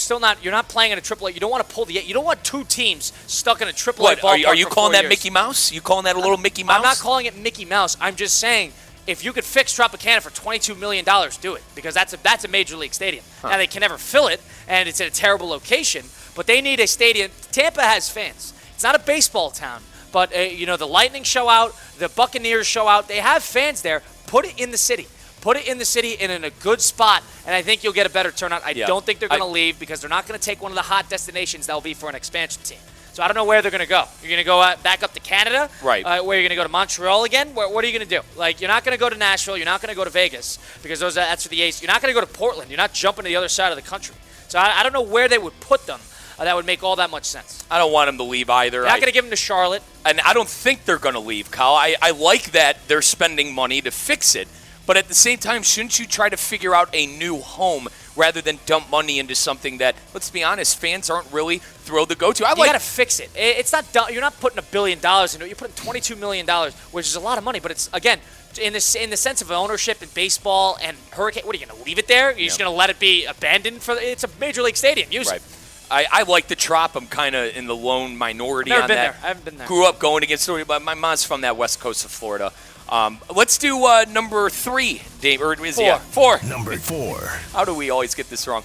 not playing in a AAA. You don't want to pull you don't want two teams stuck in a AAA ballpark. Are you calling that years. Mickey Mouse? You calling that a little Mickey Mouse? I'm not calling it Mickey Mouse. I'm just saying, if you could fix Tropicana for $22 million, do it, because that's a major league stadium. Now, they can never fill it, and it's in a terrible location, but they need a stadium. Tampa has fans. It's not a baseball town, but the Lightning show out, the Buccaneers show out. They have fans there. Put it in the city. Put it in the city and in a good spot, and I think you'll get a better turnout. I don't think they're going to leave, because they're not going to take one of the hot destinations that will be for an expansion team. So I don't know where they're going to go. You're going to go back up to Canada? Right. Where you're going to go to Montreal again? What are you going to do? Like, you're not going to go to Nashville. You're not going to go to Vegas, because that's for the A's. You're not going to go to Portland. You're not jumping to the other side of the country. So I don't know where they would put them that would make all that much sense. I don't want them to leave either. They're not going to give them to Charlotte. And I don't think they're going to leave, Kyle. I like that they're spending money to fix it. But at the same time, shouldn't you try to figure out a new home rather than dump money into something that, let's be honest, fans aren't really thrilled to go to? You got to fix it. It's not dumb. You're not putting $1 billion into it. You're putting $22 million, which is a lot of money. But it's, again, in the sense of ownership in baseball and Hurricane, what are you going to leave it there? You're just going to let it be abandoned? It's a major league stadium. Use it. I like the Trop. I'm kind of in the lone minority on that. There. I haven't been there. Grew up going against it, but my mom's from that west coast of Florida. Let's do number 3, Dave. Or is he 4? Number 4. How do we always get this wrong?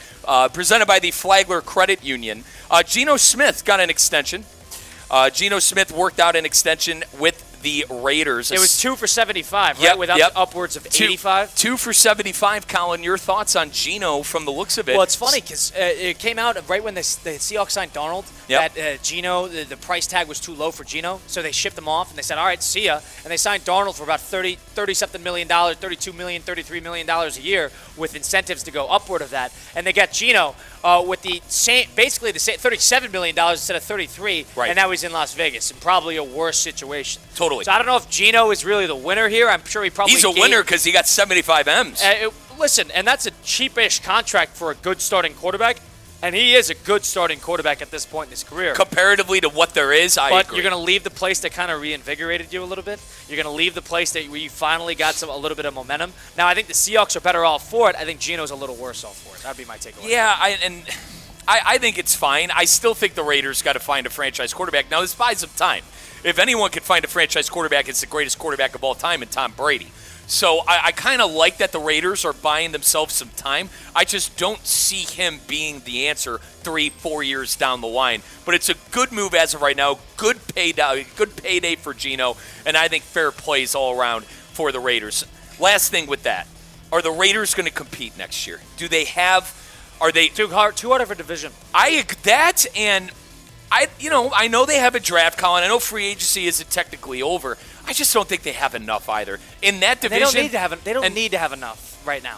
Presented by the Flagler Credit Union. Geno Smith got an extension. Geno Smith worked out an extension with the Raiders. It was 2 for $75, right? With upwards of 85. 2 for $75. Colin, your thoughts on Geno from the looks of it? Well, it's funny because it came out right when the Seahawks signed Darnold that Geno, the price tag was too low for Geno, so they shipped him off and they said, all right, see ya. And they signed Darnold for about $30-something million, $32 million, $33 million a year with incentives to go upward of that. And they got Geno with the same, basically the same, $37 million instead of $33, and now he's in Las Vegas in probably a worse situation. Totally. So I don't know if Geno is really the winner here. I'm sure he probably He's a winner because he got 75 M's. Listen, and that's a cheapish contract for a good starting quarterback, and he is a good starting quarterback at this point in his career. Comparatively to what there is, I agree. But you're going to leave the place that kind of reinvigorated you a little bit. You're going to leave the place where you finally got a little bit of momentum. Now, I think the Seahawks are better off for it. I think Geno's a little worse off for it. That would be my takeaway. Yeah, I think it's fine. I still think the Raiders got to find a franchise quarterback. Now, this buys them time. If anyone could find a franchise quarterback, it's the greatest quarterback of all time in Tom Brady. So I kind of like that the Raiders are buying themselves some time. I just don't see him being the answer 3-4 years down the line. But it's a good move as of right now. Good payday for Geno, and I think fair plays all around for the Raiders. Last thing with that, are the Raiders going to compete next year? Do they have? Are they too hard of a division? I know they have a draft, Colin. I know free agency isn't technically over. I just don't think they have enough either in that division. They don't need to have enough right now.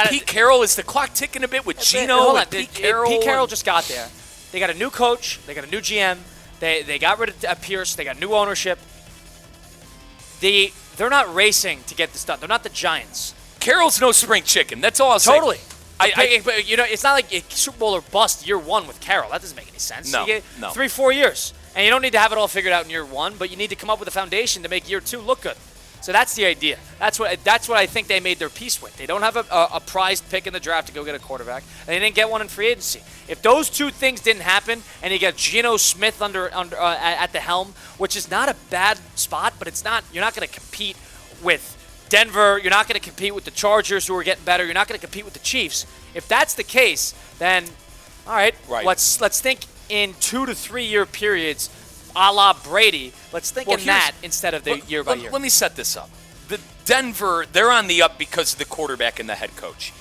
Pete Carroll, is the clock ticking a bit with Geno and Pete Carroll? Pete Carroll just got there. They got a new coach. They got a new GM. They got rid of Pierce. They got new ownership. They're not racing to get this done. They're not the Giants. Carroll's no spring chicken. That's all I'll say. Totally. It's not like Super Bowl or bust year one with Carroll. That doesn't make any sense. No, you get 3-4 years. And you don't need to have it all figured out in year one, but you need to come up with a foundation to make year 2 look good. So that's the idea. That's what I think they made their peace with. They don't have a prized pick in the draft to go get a quarterback, and they didn't get one in free agency. If those two things didn't happen, and you got Geno Smith at the helm, which is not a bad spot, but you're not going to compete with Denver, you're not going to compete with the Chargers, who are getting better. You're not going to compete with the Chiefs. If that's the case, then all right. Let's think in 2 to 3 year periods, a la Brady. Let's think in that instead of the year by year. Let me set this up. The Denver, they're on the up because of the quarterback and the head coach.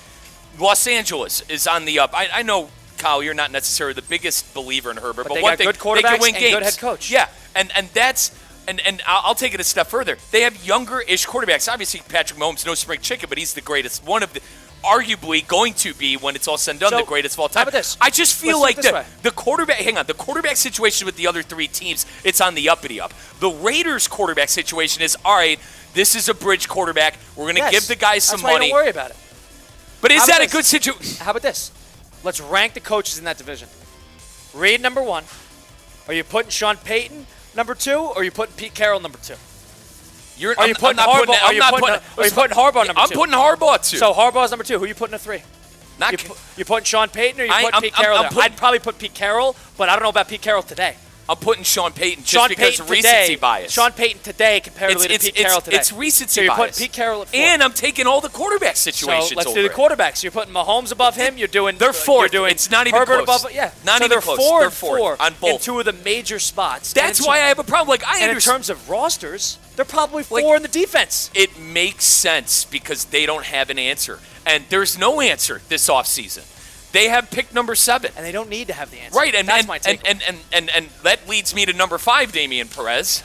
Los Angeles is on the up. I know, Kyle, you're not necessarily the biggest believer in Herbert, but one thing, good quarterbacks, they can win games. Good head coach. Yeah, and that's. And I'll take it a step further. They have younger-ish quarterbacks. Obviously, Patrick Mahomes, no spring chicken, but he's the greatest. One of the, arguably going to be, when it's all said and done, the greatest of all time. How about this? I just feel like the quarterback. Hang on, the quarterback situation with the other 3 teams, it's on the uppity up. The Raiders' quarterback situation is all right. This is a bridge quarterback. We're going to give the guys some money. That's why you don't worry about it. But is that a good situation? How about this? Let's rank the coaches in that division. Reed, number 1. Are you putting Sean Payton, number 2, or are you putting Pete Carroll, number 2? Are you putting Harbaugh? Are you putting Harbaugh number 2? I'm putting Harbaugh 2. So Harbaugh's number 2. Who are you putting at 3? You putting Sean Payton or you putting Pete Carroll there? I'd probably put Pete Carroll, but I don't know about Pete Carroll today. I'm putting Sean Payton just because of recency bias. Sean Payton today comparatively to Pete Carroll today. It's recency bias. bias. You're putting Pete Carroll at 4. And I'm taking all the quarterback situations So let's over do the quarterbacks. You're putting Mahomes above him. You're doing They're 4th. You're doing it's not even Herbert close. above. Yeah, not so even they're close. 4 They're and 4 on both. in 2 of the major spots. That's why I have a problem. Like I understand. understand. In terms of rosters, they're probably 4 in the defense. It makes sense because they don't have an answer, and there's no answer this offseason. They have pick number 7. And they don't need to have the answer. Right, and that's my take. And that leads me to number 5, Damian Perez.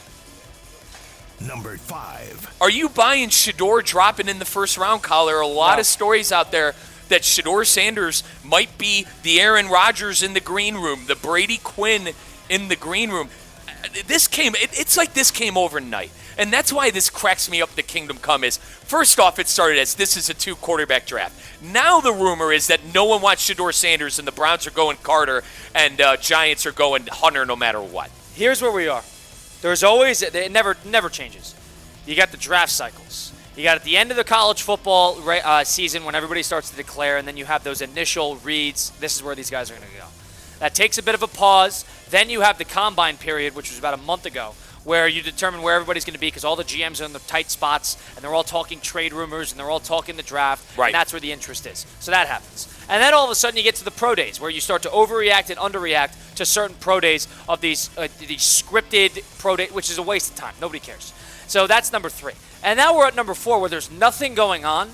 Number 5. Are you buying Shedeur dropping in the first round, Kyle? There are a lot of stories out there that Shedeur Sanders might be the Aaron Rodgers in the green room, the Brady Quinn in the green room. It's like this came overnight. And that's why this cracks me up the Kingdom Come is, first off, it started as this is a 2-quarterback draft. Now the rumor is that no one wants Shedeur Sanders and the Browns are going Carter and Giants are going Hunter no matter what. Here's where we are. There's always, it never changes. You got the draft cycles. You got at the end of the college football season when everybody starts to declare, and then you have those initial reads. This is where these guys are going to go. That takes a bit of a pause. Then you have the combine period, which was about a month ago, where you determine where everybody's going to be because all the GMs are in the tight spots, and they're all talking trade rumors, and they're all talking the draft, right. And that's where the interest is. So that happens. And then all of a sudden you get to the pro days, where you start to overreact and underreact to certain pro days of these scripted pro days, which is a waste of time. Nobody cares. So that's number 3. And now we're at number 4, where there's nothing going on,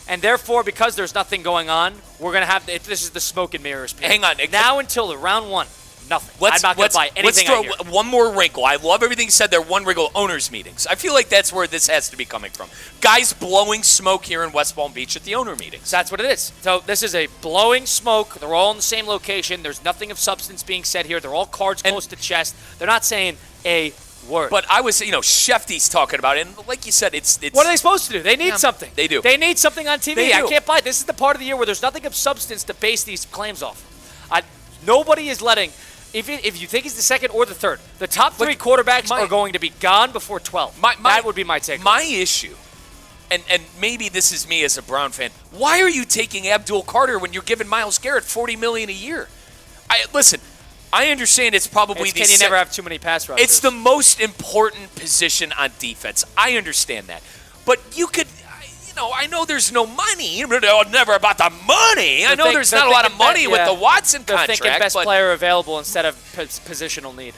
and therefore, because there's nothing going on, we're going to have, this is the smoke and mirrors period. Hang on. Now until the round 1. Nothing. I'm not going to buy anything Let's throw one more wrinkle. I love everything you said there. One wrinkle, owners' meetings. I feel like that's where this has to be coming from. Guys blowing smoke here in West Palm Beach at the owner meetings. That's what it is. So this is a blowing smoke. They're all in the same location. There's nothing of substance being said here. They're all cards close to chest. They're not saying a word. But I was, Shefty's talking about it, and like you said, it's what are they supposed to do? They need something. They do. They need something on TV. They do. I can't buy it. This is the part of the year where there's nothing of substance to base these claims off. Nobody is letting. If you think he's the second or the third, the top 3 quarterbacks are going to be gone before 12. That would be my take. My issue, and maybe this is me as a Brown fan, why are you taking Abdul Carter when you're giving Myles Garrett $40 million a year? Listen, I understand it's probably Can you never have too many pass rushers? It's the most important position on defense. I understand that. But you could, I know there's no money. Never about the money. I know there's not a lot of money with the Watson contract. They're thinking best player available instead of positional need.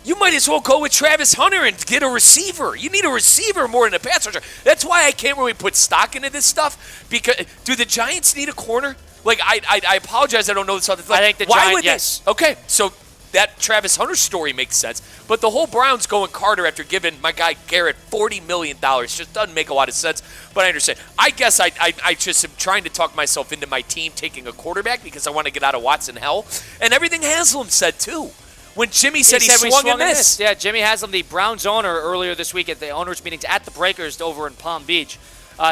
You might as well go with Travis Hunter and get a receiver. You need a receiver more than a pass rusher. That's why I can't really put stock into this stuff. Because do the Giants need a corner? Like, I apologize, I don't know this other thing. I think the Giants, yes. Okay, so that Travis Hunter story makes sense. But the whole Browns going Carter after giving my guy Garrett $40 million just doesn't make a lot of sense. But I understand. I guess I just am trying to talk myself into my team taking a quarterback because I want to get out of Watson hell. And everything Haslam said, too. When Jimmy said he swung and missed. Yeah, Jimmy Haslam, the Browns owner, earlier this week at the owners' meetings at the Breakers over in Palm Beach,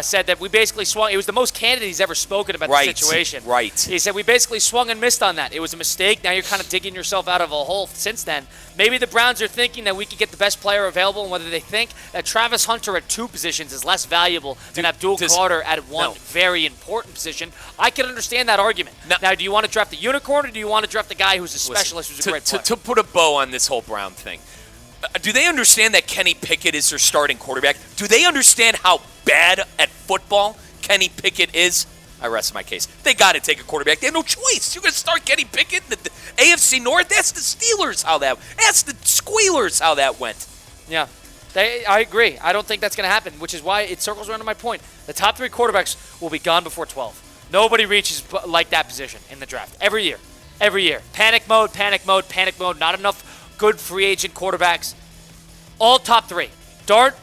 said that we basically swung. It was the most candid he's ever spoken about the situation. Right. He said we basically swung and missed on that. It was a mistake. Now you're kind of digging yourself out of a hole since then. Maybe the Browns are thinking that we could get the best player available, and whether they think that Travis Hunter at 2 positions is less valuable than Abdul Carter at 1 very important position. I can understand that argument. Now, do you want to draft the unicorn, or do you want to draft the guy who's a specialist, who's a great player? To put a bow on this whole Brown thing, do they understand that Kenny Pickett is their starting quarterback? Do they understand how bad at football Kenny Pickett is? I rest my case. They got to take a quarterback. They have no choice. You're going to start Kenny Pickett in the AFC North? Ask the Steelers how that went. Ask the Squealers how that went. Yeah, I agree. I don't think that's going to happen, which is why it circles around to my point. The top 3 quarterbacks will be gone before 12. Nobody reaches like that position in the draft. Every year. Every year. Panic mode, panic mode, panic mode. Not enough good free agent quarterbacks. All top 3. Dart,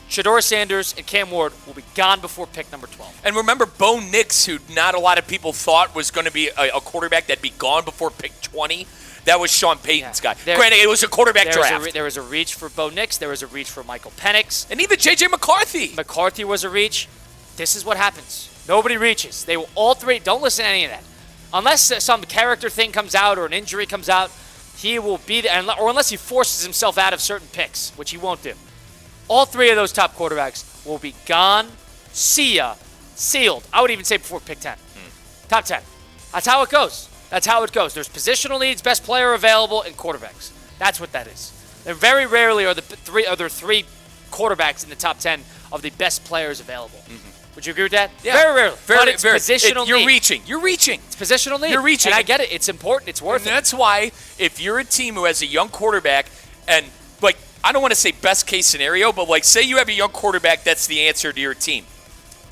Shedeur Sanders, and Cam Ward will be gone before pick number 12. And remember Bo Nix, who not a lot of people thought was going to be a quarterback that'd be gone before pick 20. That was Sean Payton's guy. Granted, it was a quarterback draft. There was a reach for Bo Nix. There was a reach for Michael Penix. And even J.J. McCarthy. McCarthy was a reach. This is what happens. Nobody reaches. They will all three. Don't listen to any of that. Unless some character thing comes out or an injury comes out, he will be there. Or unless he forces himself out of certain picks, which he won't do. All three of those top quarterbacks will be gone. See ya. Sealed. I would even say before pick 10. Top 10. That's how it goes. That's how it goes. There's positional needs, best player available, and quarterbacks. That's what that is. There very rarely are there three quarterbacks in the top 10 of the best players available. Would you agree with that? Yeah. Very rarely. But it's very. positional You're need. reaching. You're reaching. It's positional need. You're reaching. And I get it. It's important. It's worth and it. That's why if you're a team who has a young quarterback and, like, I don't want to say best case scenario, but, like, say you have a young quarterback that's the answer to your team.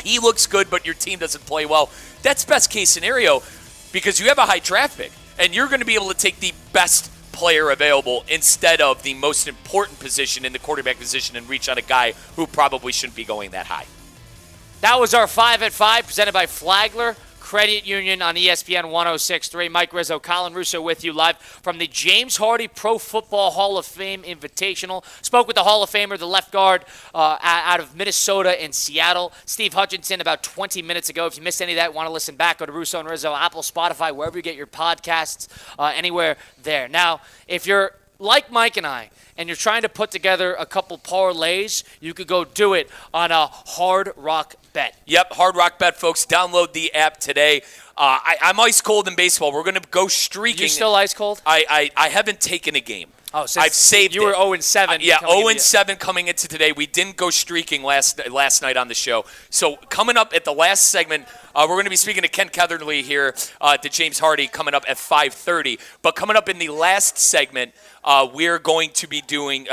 He looks good, but your team doesn't play well. That's best case scenario because you have a high draft pick, and you're going to be able to take the best player available instead of the most important position in the quarterback position and reach on a guy who probably shouldn't be going that high. That was our 5 at 5 presented by Flagler Credit Union on ESPN 106.3. Mike Rizzo, Colin Russo with you live from the James Hardy Pro Football Hall of Fame Invitational. Spoke with the Hall of Famer, the left guard out of Minnesota and Seattle, Steve Hutchinson, about 20 minutes ago. If you missed any of that, want to listen back, go to Russo and Rizzo, Apple, Spotify, wherever you get your podcasts, anywhere there. Now, if you're like Mike and I, and you're trying to put together a couple parlays, you could go do it on a Hard Rock Bet. Yep, Hard Rock Bet, folks. Download the app today. I'm ice cold in baseball. We're going to go streaking. You still ice cold? I haven't taken a game. Oh, I've saved you were 0-7. Yeah, 0-7 coming into today. We didn't go streaking last night on the show. So coming up at the last segment, we're going to be speaking to Ken Ketherly here to James Hardy coming up at 5:30. But coming up in the last segment, we're going to be doing,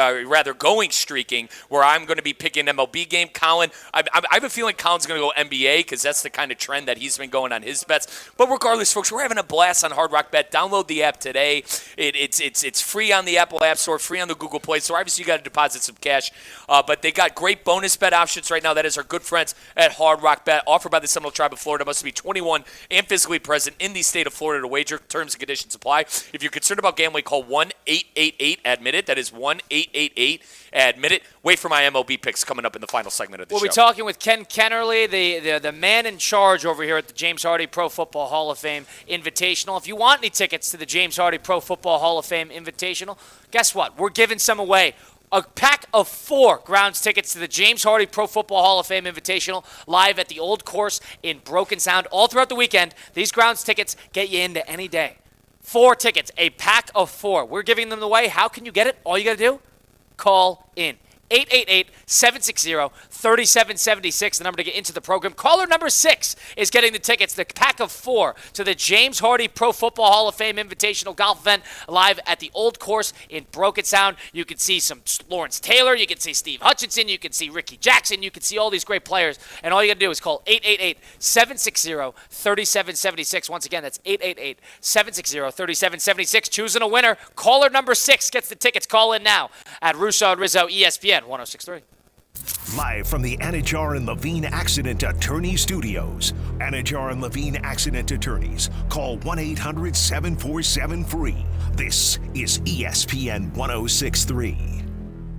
going streaking, where I'm going to be picking an MLB game. Colin, I have a feeling Colin's going to go NBA because that's the kind of trend that he's been going on his bets. But regardless, folks, we're having a blast on Hard Rock Bet. Download the app today. It's free on the Apple App Store, free on the Google Play Store. Obviously, you got to deposit some cash. But they got great bonus bet options right now. That is our good friends at Hard Rock Bet, offered by the Seminole Tribe of Florida. Must be 21 and physically present in the state of Florida to wager. Terms and conditions apply. If you're concerned about gambling, call 1-888-ADMIT-IT. That is 1-888-ADMIT-IT. Wait for my MLB picks coming up in the final segment of the show. We'll be talking with Ken Kennerly, the man in charge over here at the James Hardy Pro Football Hall of Fame Invitational. If you want any tickets to the James Hardy Pro Football Hall of Fame Invitational, guess what? We're giving some away. A pack of 4 grounds tickets to the James Hardy Pro Football Hall of Fame Invitational live at the Old Course in Broken Sound all throughout the weekend. These grounds tickets get you into any day. 4 tickets, a pack of 4. We're giving them away. How can you get it? All you got to do? Call in. 888-760-3776, the number to get into the program. Caller number 6 is getting the tickets, the pack of 4, to the James Hardy Pro Football Hall of Fame Invitational Golf Event live at the Old Course in Broken Sound. You can see some Lawrence Taylor, you can see Steve Hutchinson, you can see Ricky Jackson, you can see all these great players, and all you got to do is call 888-760-3776. Once again, that's 888-760-3776. Choosing a winner. Caller number 6 gets the tickets. Call in now at Russo and Rizzo, ESPN 106.3. Live from the Anajar and Levine Accident Attorney Studios. Anajar and Levine Accident Attorneys. Call 1-800-747-FREE. This is ESPN 106.3.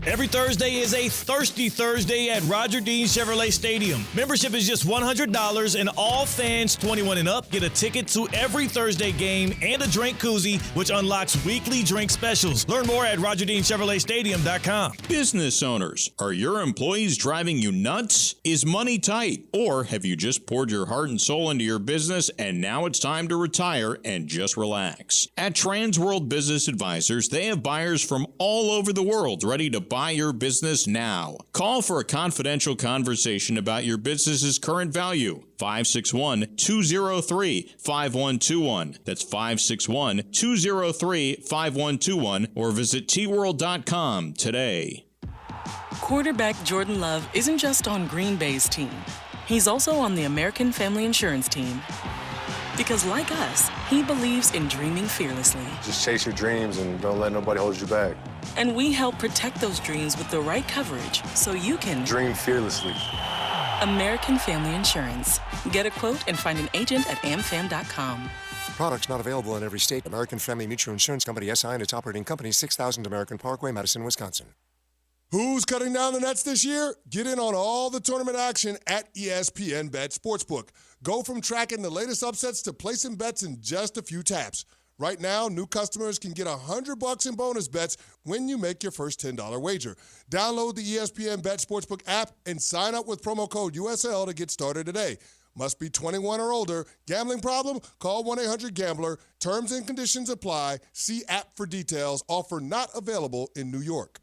Every Thursday is a Thirsty Thursday at Roger Dean Chevrolet Stadium. Membership is just $100, and all fans 21 and up get a ticket to every Thursday game and a drink koozie, which unlocks weekly drink specials. Learn more at RogerDeanChevroletStadium.com. Business owners, are your employees driving you nuts? Is money tight? Or have you just poured your heart and soul into your business and now it's time to retire and just relax? At Transworld Business Advisors, they have buyers from all over the world ready to buy your business now. Call for a confidential conversation about your business's current value. 561-203-5121. That's 561-203-5121, or visit tworld.com today. Quarterback Jordan Love isn't just on Green Bay's team. He's also on the American Family Insurance team. Because like us, he believes in dreaming fearlessly. Just chase your dreams and don't let nobody hold you back. And we help protect those dreams with the right coverage so you can dream fearlessly. American Family Insurance. Get a quote and find an agent at amfam.com. Products not available in every state. American Family Mutual Insurance Company, SI, and its operating company, 6000 American Parkway, Madison, Wisconsin. Who's cutting down the nets this year? Get in on all the tournament action at ESPN Bet Sportsbook. Go from tracking the latest upsets to placing bets in just a few taps. Right now, new customers can get $100 in bonus bets when you make your first $10 wager. Download the ESPN Bet Sportsbook app and sign up with promo code USL to get started today. Must be 21 or older. Gambling problem? Call 1-800-GAMBLER. Terms and conditions apply. See app for details. Offer not available in New York.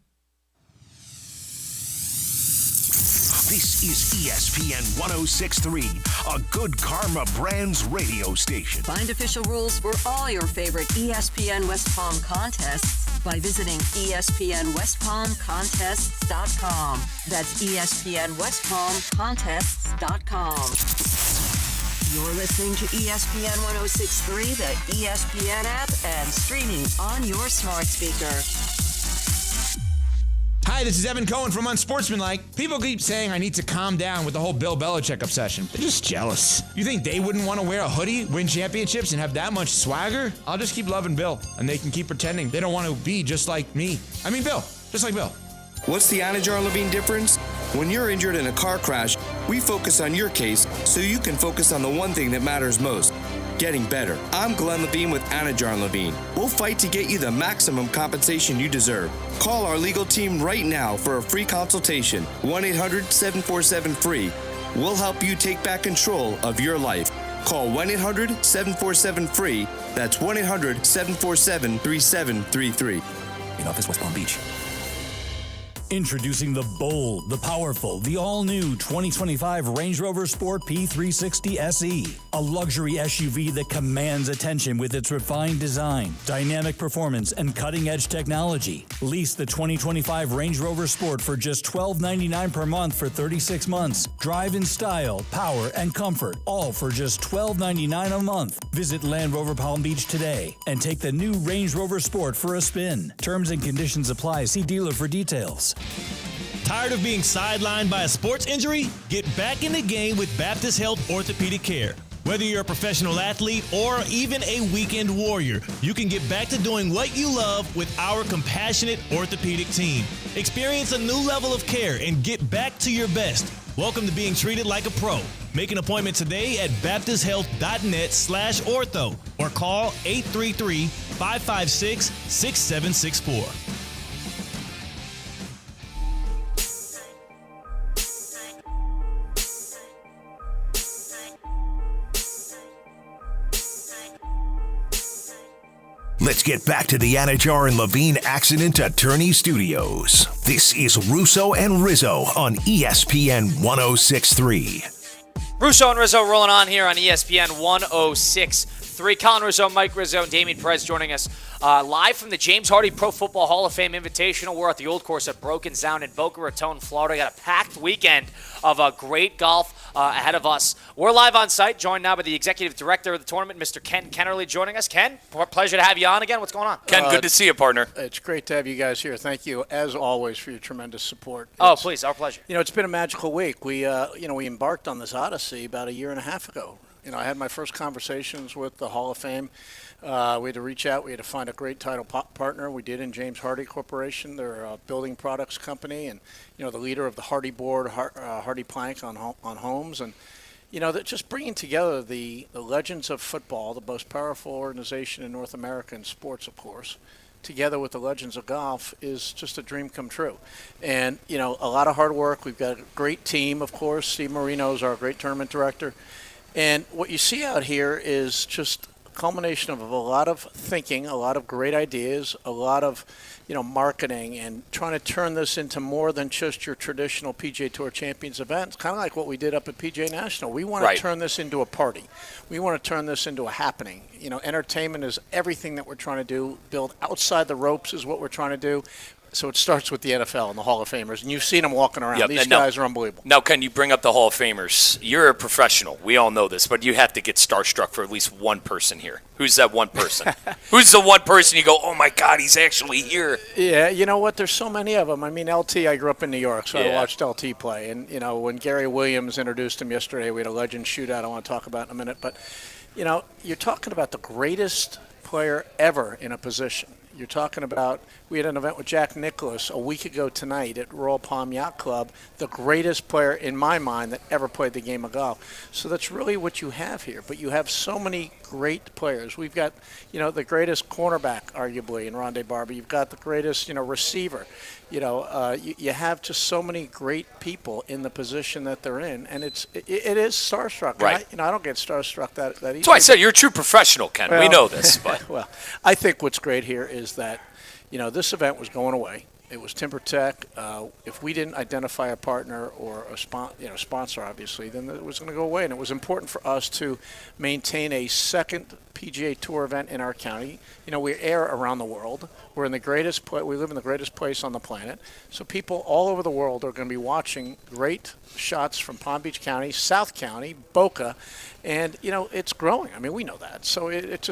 This is ESPN 106.3, a Good Karma Brands radio station. Find official rules for all your favorite ESPN West Palm contests by visiting ESPNWestPalmContests.com. That's ESPNWestPalmContests.com. You're listening to ESPN 106.3, the ESPN app, and streaming on your smart speaker. Hi, this is Evan Cohen from Unsportsmanlike. People keep saying I need to calm down with the whole Bill Belichick obsession. They're just jealous. You think they wouldn't want to wear a hoodie, win championships, and have that much swagger? I'll just keep loving Bill, and they can keep pretending they don't want to be just like me. I mean Bill, just like Bill. What's the Anajar Levine difference? When you're injured in a car crash, we focus on your case so you can focus on the one thing that matters most. Getting better. I'm Glenn Levine with Anajar Levine. We'll fight to get you the maximum compensation you deserve. Call our legal team right now for a free consultation. 1-800-747-FREE. We'll help you take back control of your life. Call 1-800-747-FREE. That's 1-800-747-3733. In office, West Palm Beach. Introducing the bold, the powerful, the all-new 2025 Range Rover Sport P360 SE. A luxury SUV that commands attention with its refined design, dynamic performance, and cutting-edge technology. Lease the 2025 Range Rover Sport for just $12.99 per month for 36 months. Drive in style, power, and comfort, all for just $12.99 a month. Visit Land Rover Palm Beach today and take the new Range Rover Sport for a spin. Terms and conditions apply. See dealer for details. Tired of being sidelined by a sports injury? Get back in the game with Baptist Health Orthopedic Care. Whether you're a professional athlete or even a weekend warrior, you can get back to doing what you love with our compassionate orthopedic team. Experience a new level of care and get back to your best. Welcome to being treated like a pro. Make an appointment today at baptisthealth.net/ortho or call 833-556-6764. Let's get back to the Anajar and Levine Accident Attorney Studios. This is Russo and Rizzo on ESPN 106.3. Russo and Rizzo rolling on here on ESPN 106.3. Colin Rizzo, Mike Rizzo, and Damian Perez joining us live from the James Hardy Pro Football Hall of Fame Invitational. We're at the Old Course at Broken Sound in Boca Raton, Florida. Got a packed weekend of great golf ahead of us. We're live on site, joined now by the executive director of the tournament, Mr. Ken Kennerly, joining us. Ken, pleasure to have you on again. What's going on? Ken, good to see you, partner. It's great to have you guys here. Thank you, as always, for your tremendous support. Please, our pleasure. You know, it's been a magical week. We embarked on this odyssey about a year and a half ago. You know, I had my first conversations with the Hall of Fame. We had to reach out. We had to find a great title partner. We did in James Hardy Corporation. They're a building products company, and the leader of the Hardy board, Hardy Plank on homes, and that just bringing together the legends of football, the most powerful organization in North America in sports, of course, together with the legends of golf is just a dream come true. And a lot of hard work. We've got a great team, of course. Steve Marino is our great tournament director. And what you see out here is just a culmination of a lot of thinking, a lot of great ideas, a lot of, marketing, and trying to turn this into more than just your traditional PGA Tour Champions event. It's kind of like what we did up at PGA National. We want to turn this into a party. We want to turn this into a happening. Entertainment is everything that we're trying to do. Build outside the ropes is what we're trying to do. So it starts with the NFL and the Hall of Famers, and you've seen them walking around. These guys are unbelievable. Now, Ken, you bring up the Hall of Famers. You're a professional. We all know this, but you have to get starstruck for at least one person here. Who's that one person? Who's the one person you go, oh, my God, he's actually here? Yeah, you know what? There's so many of them. I mean, LT, I grew up in New York, so I watched LT play. And, when Gary Williams introduced him yesterday, we had a legend shootout I want to talk about in a minute. But, you're talking about the greatest player ever in a position. You're talking about, we had an event with Jack Nicklaus a week ago tonight at Royal Palm Yacht Club, the greatest player in my mind that ever played the game of golf. So that's really what you have here. But you have so many great players. We've got, the greatest cornerback, arguably, in Rondé Barber. You've got the greatest, receiver. You have just so many great people in the position that they're in, and it is starstruck. Right. I don't get starstruck that easily. That's why I said you're a true professional, Ken. We know this. But. Well, I think what's great here is that, this event was going away. It was Timber Tech. If we didn't identify a partner or a sponsor, obviously, then it was going to go away. And it was important for us to maintain a second PGA Tour event in our county. We air around the world. We're in the greatest we live in the greatest place on the planet. So people all over the world are going to be watching great shots from Palm Beach County, South County, Boca, and it's growing. I mean, we know that. So it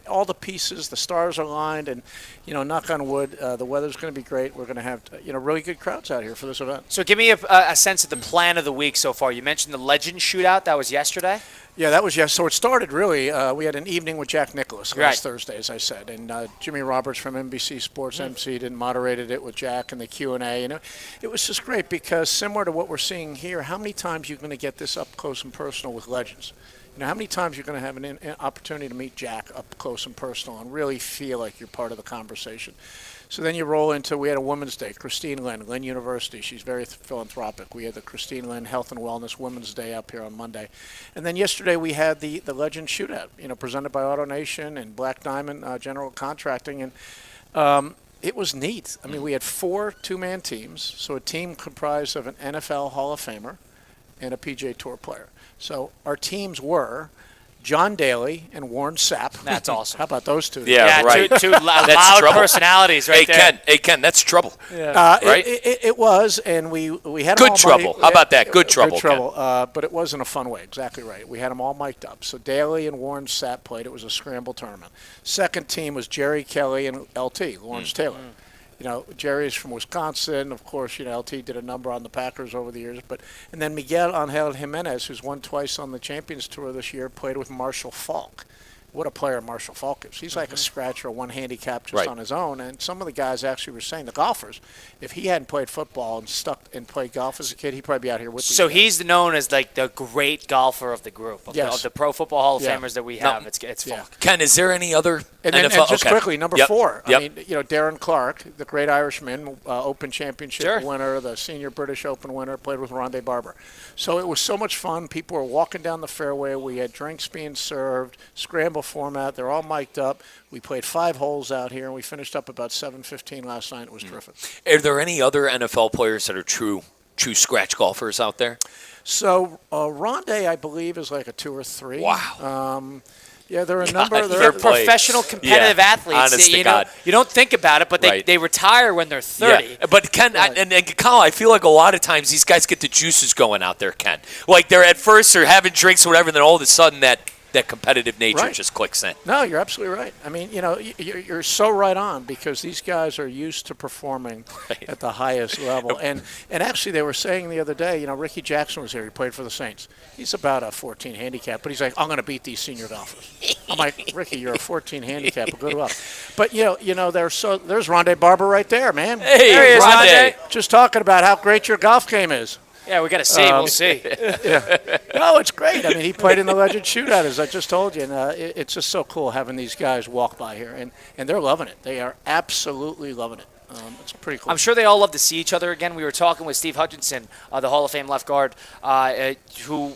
all the pieces, the stars are aligned, and knock on wood, the weather's going to be great. We're going to have really good crowds out here for this event. So give me a sense of the plan of the week so far. You mentioned the Legend Shootout. That was yesterday? Yeah, that was So it started really. We had an evening with Jack Nicklaus last Thursday, as I said, and Jimmy Roberts from NBC Sports emceed and moderated it with Jack and the Q&A. It was just great because similar to what we're seeing here, how many times you're going to get this up close and personal with legends? How many times you're going to have an opportunity to meet Jack up close and personal and really feel like you're part of the conversation? So then you roll into, we had a Women's Day, Christine Lynn University. She's very philanthropic. We had the Christine Lynn Health and Wellness Women's Day up here on Monday. And then yesterday we had the Legend Shootout, presented by AutoNation and Black Diamond General Contracting. And it was neat. I mean, we had 4 two-man teams, so a team comprised of an NFL Hall of Famer and a PGA Tour player. So our teams were John Daly and Warren Sapp. That's awesome. How about those two? Yeah, right. Two loud personalities right there. Hey, Ken, that's trouble. Yeah. Right? It was, and we had good them all trouble. How about that? Good trouble. Good trouble. But it was in a fun way. Exactly right. We had them all mic'd up. So Daly and Warren Sapp played. It was a scramble tournament. Second team was Jerry Kelly and LT, Lawrence Taylor. Jerry's from Wisconsin. Of course, LT did a number on the Packers over the years. And then Miguel Angel Jimenez, who's won twice on the Champions Tour this year, played with Marshall Falk. What a player Marshall Falk is. He's like a scratcher, one handicap just on his own. And some of the guys actually were saying, the golfers, if he hadn't played football and stuck and played golf as a kid, he'd probably be out here with So he's known as like the great golfer of the group, of the Pro Football Hall of Famers that we have. It's Falk. Ken, is there any other and NFL? And just quickly, number 4. Yep. I mean, Darren Clark, the great Irishman, Open Championship winner, the Senior British Open winner, played with Rondé Barber. So it was so much fun. People were walking down the fairway. We had drinks being served, scramble format. They're all mic'd up. We played 5 holes out here, and we finished up about 7:15 last night. It was terrific. Are there any other NFL players that are true scratch golfers out there? So Rondé, I believe, is like a 2 or 3. Wow. Yeah, there are a number. They're professional competitive athletes. Honest to God. You don't think about it, but they retire when they're 30. Yeah. But Ken, and Kyle, I feel like a lot of times these guys get the juices going out there, Ken. Like they're at first they're having drinks or whatever, and then all of a sudden that competitive nature just clicks in. No, you're absolutely right. I mean, you're so right on because these guys are used to performing at the highest level. And actually, they were saying the other day, Ricky Jackson was here. He played for the Saints. He's about a 14 handicap, but he's like, I'm going to beat these senior golfers. I'm like, Ricky, you're a 14 handicap. Good luck. But there's Rondé Barber right there, man. Hey, there he is, Rondé. Just talking about how great your golf game is. Yeah, we got to see. We'll see. No, it's great. I mean, he played in the Legend Shootout, as I just told you, and it's just so cool having these guys walk by here, and they're loving it. They are absolutely loving it. It's pretty cool. I'm sure they all love to see each other again. We were talking with Steve Hutchinson, the Hall of Fame left guard, who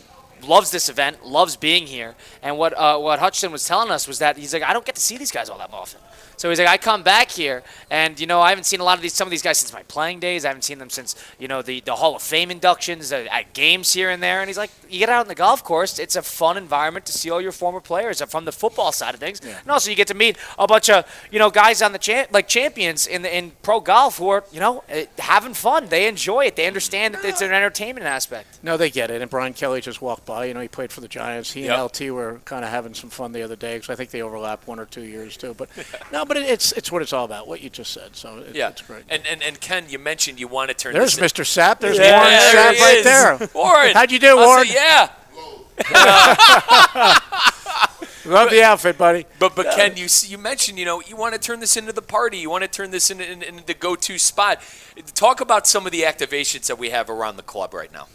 loves this event, loves being here. And what Hutchinson was telling us was that he's like, I don't get to see these guys all that often. So he's like, I come back here, and I haven't seen some of these guys since my playing days. I haven't seen them since the Hall of Fame inductions at games here and there. And he's like, you get out on the golf course, it's a fun environment to see all your former players from the football side of things, and also you get to meet a bunch of guys on the champions in pro golf who are having fun. They enjoy it. They understand that it's an entertainment aspect. No, they get it. And Brian Kelly just walked by. He played for the Giants. He and LT were kind of having some fun the other day because I think they overlapped 1 or 2 years too. But no. But it's what it's all about, what you just said. So it's great. And Ken, you mentioned you want to turn. There's Mr. Sapp. There's Warren Sapp right there. Warren, how'd you do, Warren? Yeah. Love the outfit, buddy. But Ken, you mentioned, you want to turn this into the party. You want to turn this into the go-to spot. Talk about some of the activations that we have around the club right now.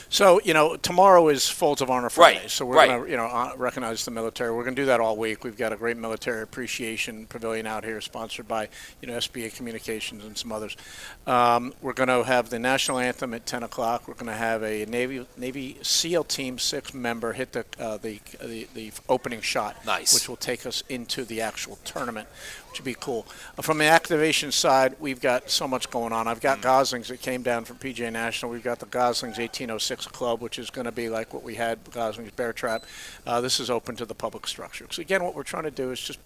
So, tomorrow is Folds of Honor Friday. Right, So we're going to, recognize the military. We're going to do that all week. We've got a great military appreciation pavilion out here sponsored by, SBA Communications and some others. We're going to have the national anthem at 10 o'clock. We're going to have a Navy SEAL Team 6 member hit the opening shot. Nice. Which will take us into the actual tournament, which would be cool. From the activation side, we've got so much going on. I've got Goslings that came down from PGA National. We've got the Goslings 1806 Club, which is going to be like what we had, Goslings Bear Trap. This is open to the public structure. So again, what we're trying to do is just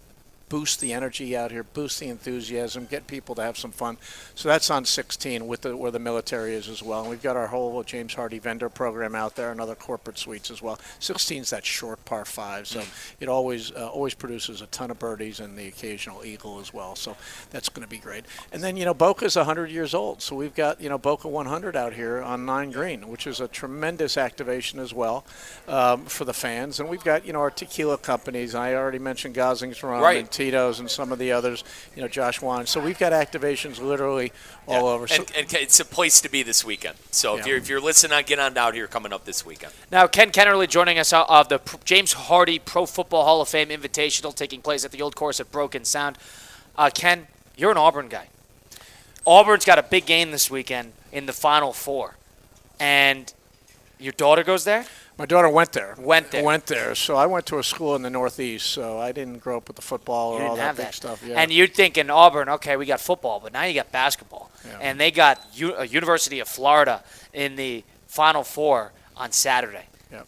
boost the energy out here, boost the enthusiasm, get people to have some fun. So that's on 16 with where the military is as well. And we've got our whole James Hardy vendor program out there and other corporate suites as well. 16 is that short par 5, so it always produces a ton of birdies and the occasional eagle as well. So that's going to be great. And then, Boca's 100 years old. So we've got, Boca 100 out here on 9 Green, which is a tremendous activation as well for the fans. And we've got, our tequila companies. I already mentioned Goslings Rum and Tito's and some of the others, Josh Wine. So we've got activations literally all over. And it's a place to be this weekend. So if you're listening, get on out here coming up this weekend. Now, Ken Kennerly joining us of the James Hardy Pro Football Hall of Fame Invitational taking place at the Old Course at Broken Sound. Ken, you're an Auburn guy. Auburn's got a big game this weekend in the Final Four. And your daughter goes there? My daughter went there. Went there. So I went to a school in the Northeast, so I didn't grow up with the football or all that big stuff. Yeah. And you're thinking, Auburn, okay, we got football, but now you got basketball. Yeah. And they got University of Florida in the Final Four on Saturday. Yeah.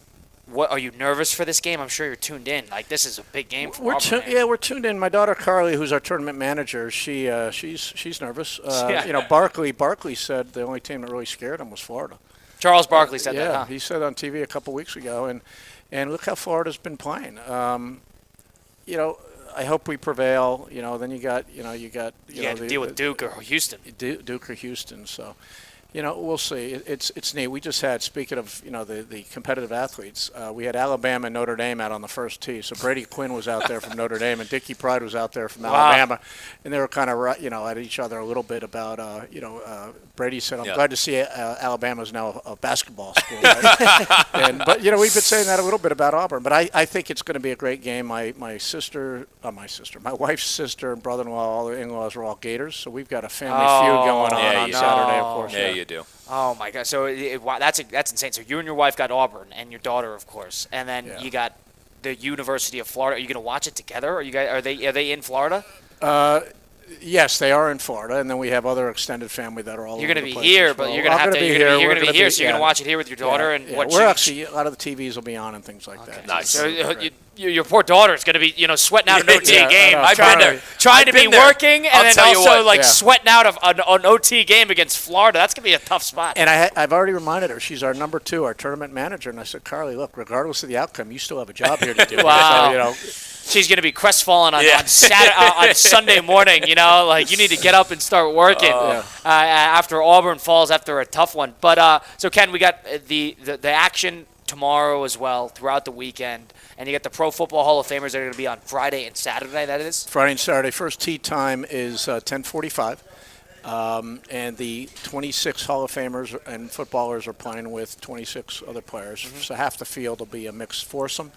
What, are you nervous for this game? I'm sure you're tuned in. Like, this is a big game for Auburn. We're tuned in. My daughter Carly, who's our tournament manager, she's nervous. Barkley said the only team that really scared him was Florida. Charles Barkley said that, Yeah, he said on TV a couple weeks ago, and look how Florida's been playing. I hope we prevail. Then you got to deal with Duke or Houston. Duke or Houston. So, we'll see. It's neat. We just had, speaking of the competitive athletes, we had Alabama and Notre Dame out on the first tee. So Brady Quinn was out there from Notre Dame, and Dickie Pride was out there from Alabama, and they were kind of at each other a little bit about Brady said, I'm glad to see Alabama's now a basketball school. Right? But we've been saying that a little bit about Auburn. But I think it's going to be a great game. My wife's sister and brother-in-law, all the in-laws are all Gators. So we've got a family feud going on Saturday, of course. Yeah, you do. Oh, my God. So that's insane. So you and your wife got Auburn and your daughter, of course. And then you got the University of Florida. Are you going to watch it together? Are they in Florida? Yes, they are in Florida, and then we have other extended family that are all You're over going the to place be here, as well. but you're going to have to be here. You're going to be here, so you're going to watch it here with your daughter. A lot of the TVs will be on and things like that. Nice. So your poor daughter is going to be, sweating out an OT game. I've been there. Trying to be working, and then also sweating out of an OT game against Florida. That's going to be a tough spot. And I've already reminded her, she's our number 2, our tournament manager, and I said, Carly, look, regardless of the outcome, you still have a job here to do. Wow. So, she's going to be crestfallen on Sunday morning, like you need to get up and start working after Auburn falls after a tough one. But so Ken, we got the action tomorrow as well throughout the weekend, and you got the Pro Football Hall of Famers that are going to be on Friday and Saturday. That is Friday and Saturday. First tee time is 10:45. And the 26 Hall of Famers and footballers are playing with 26 other players. Mm-hmm. So half the field will be a mixed foursome.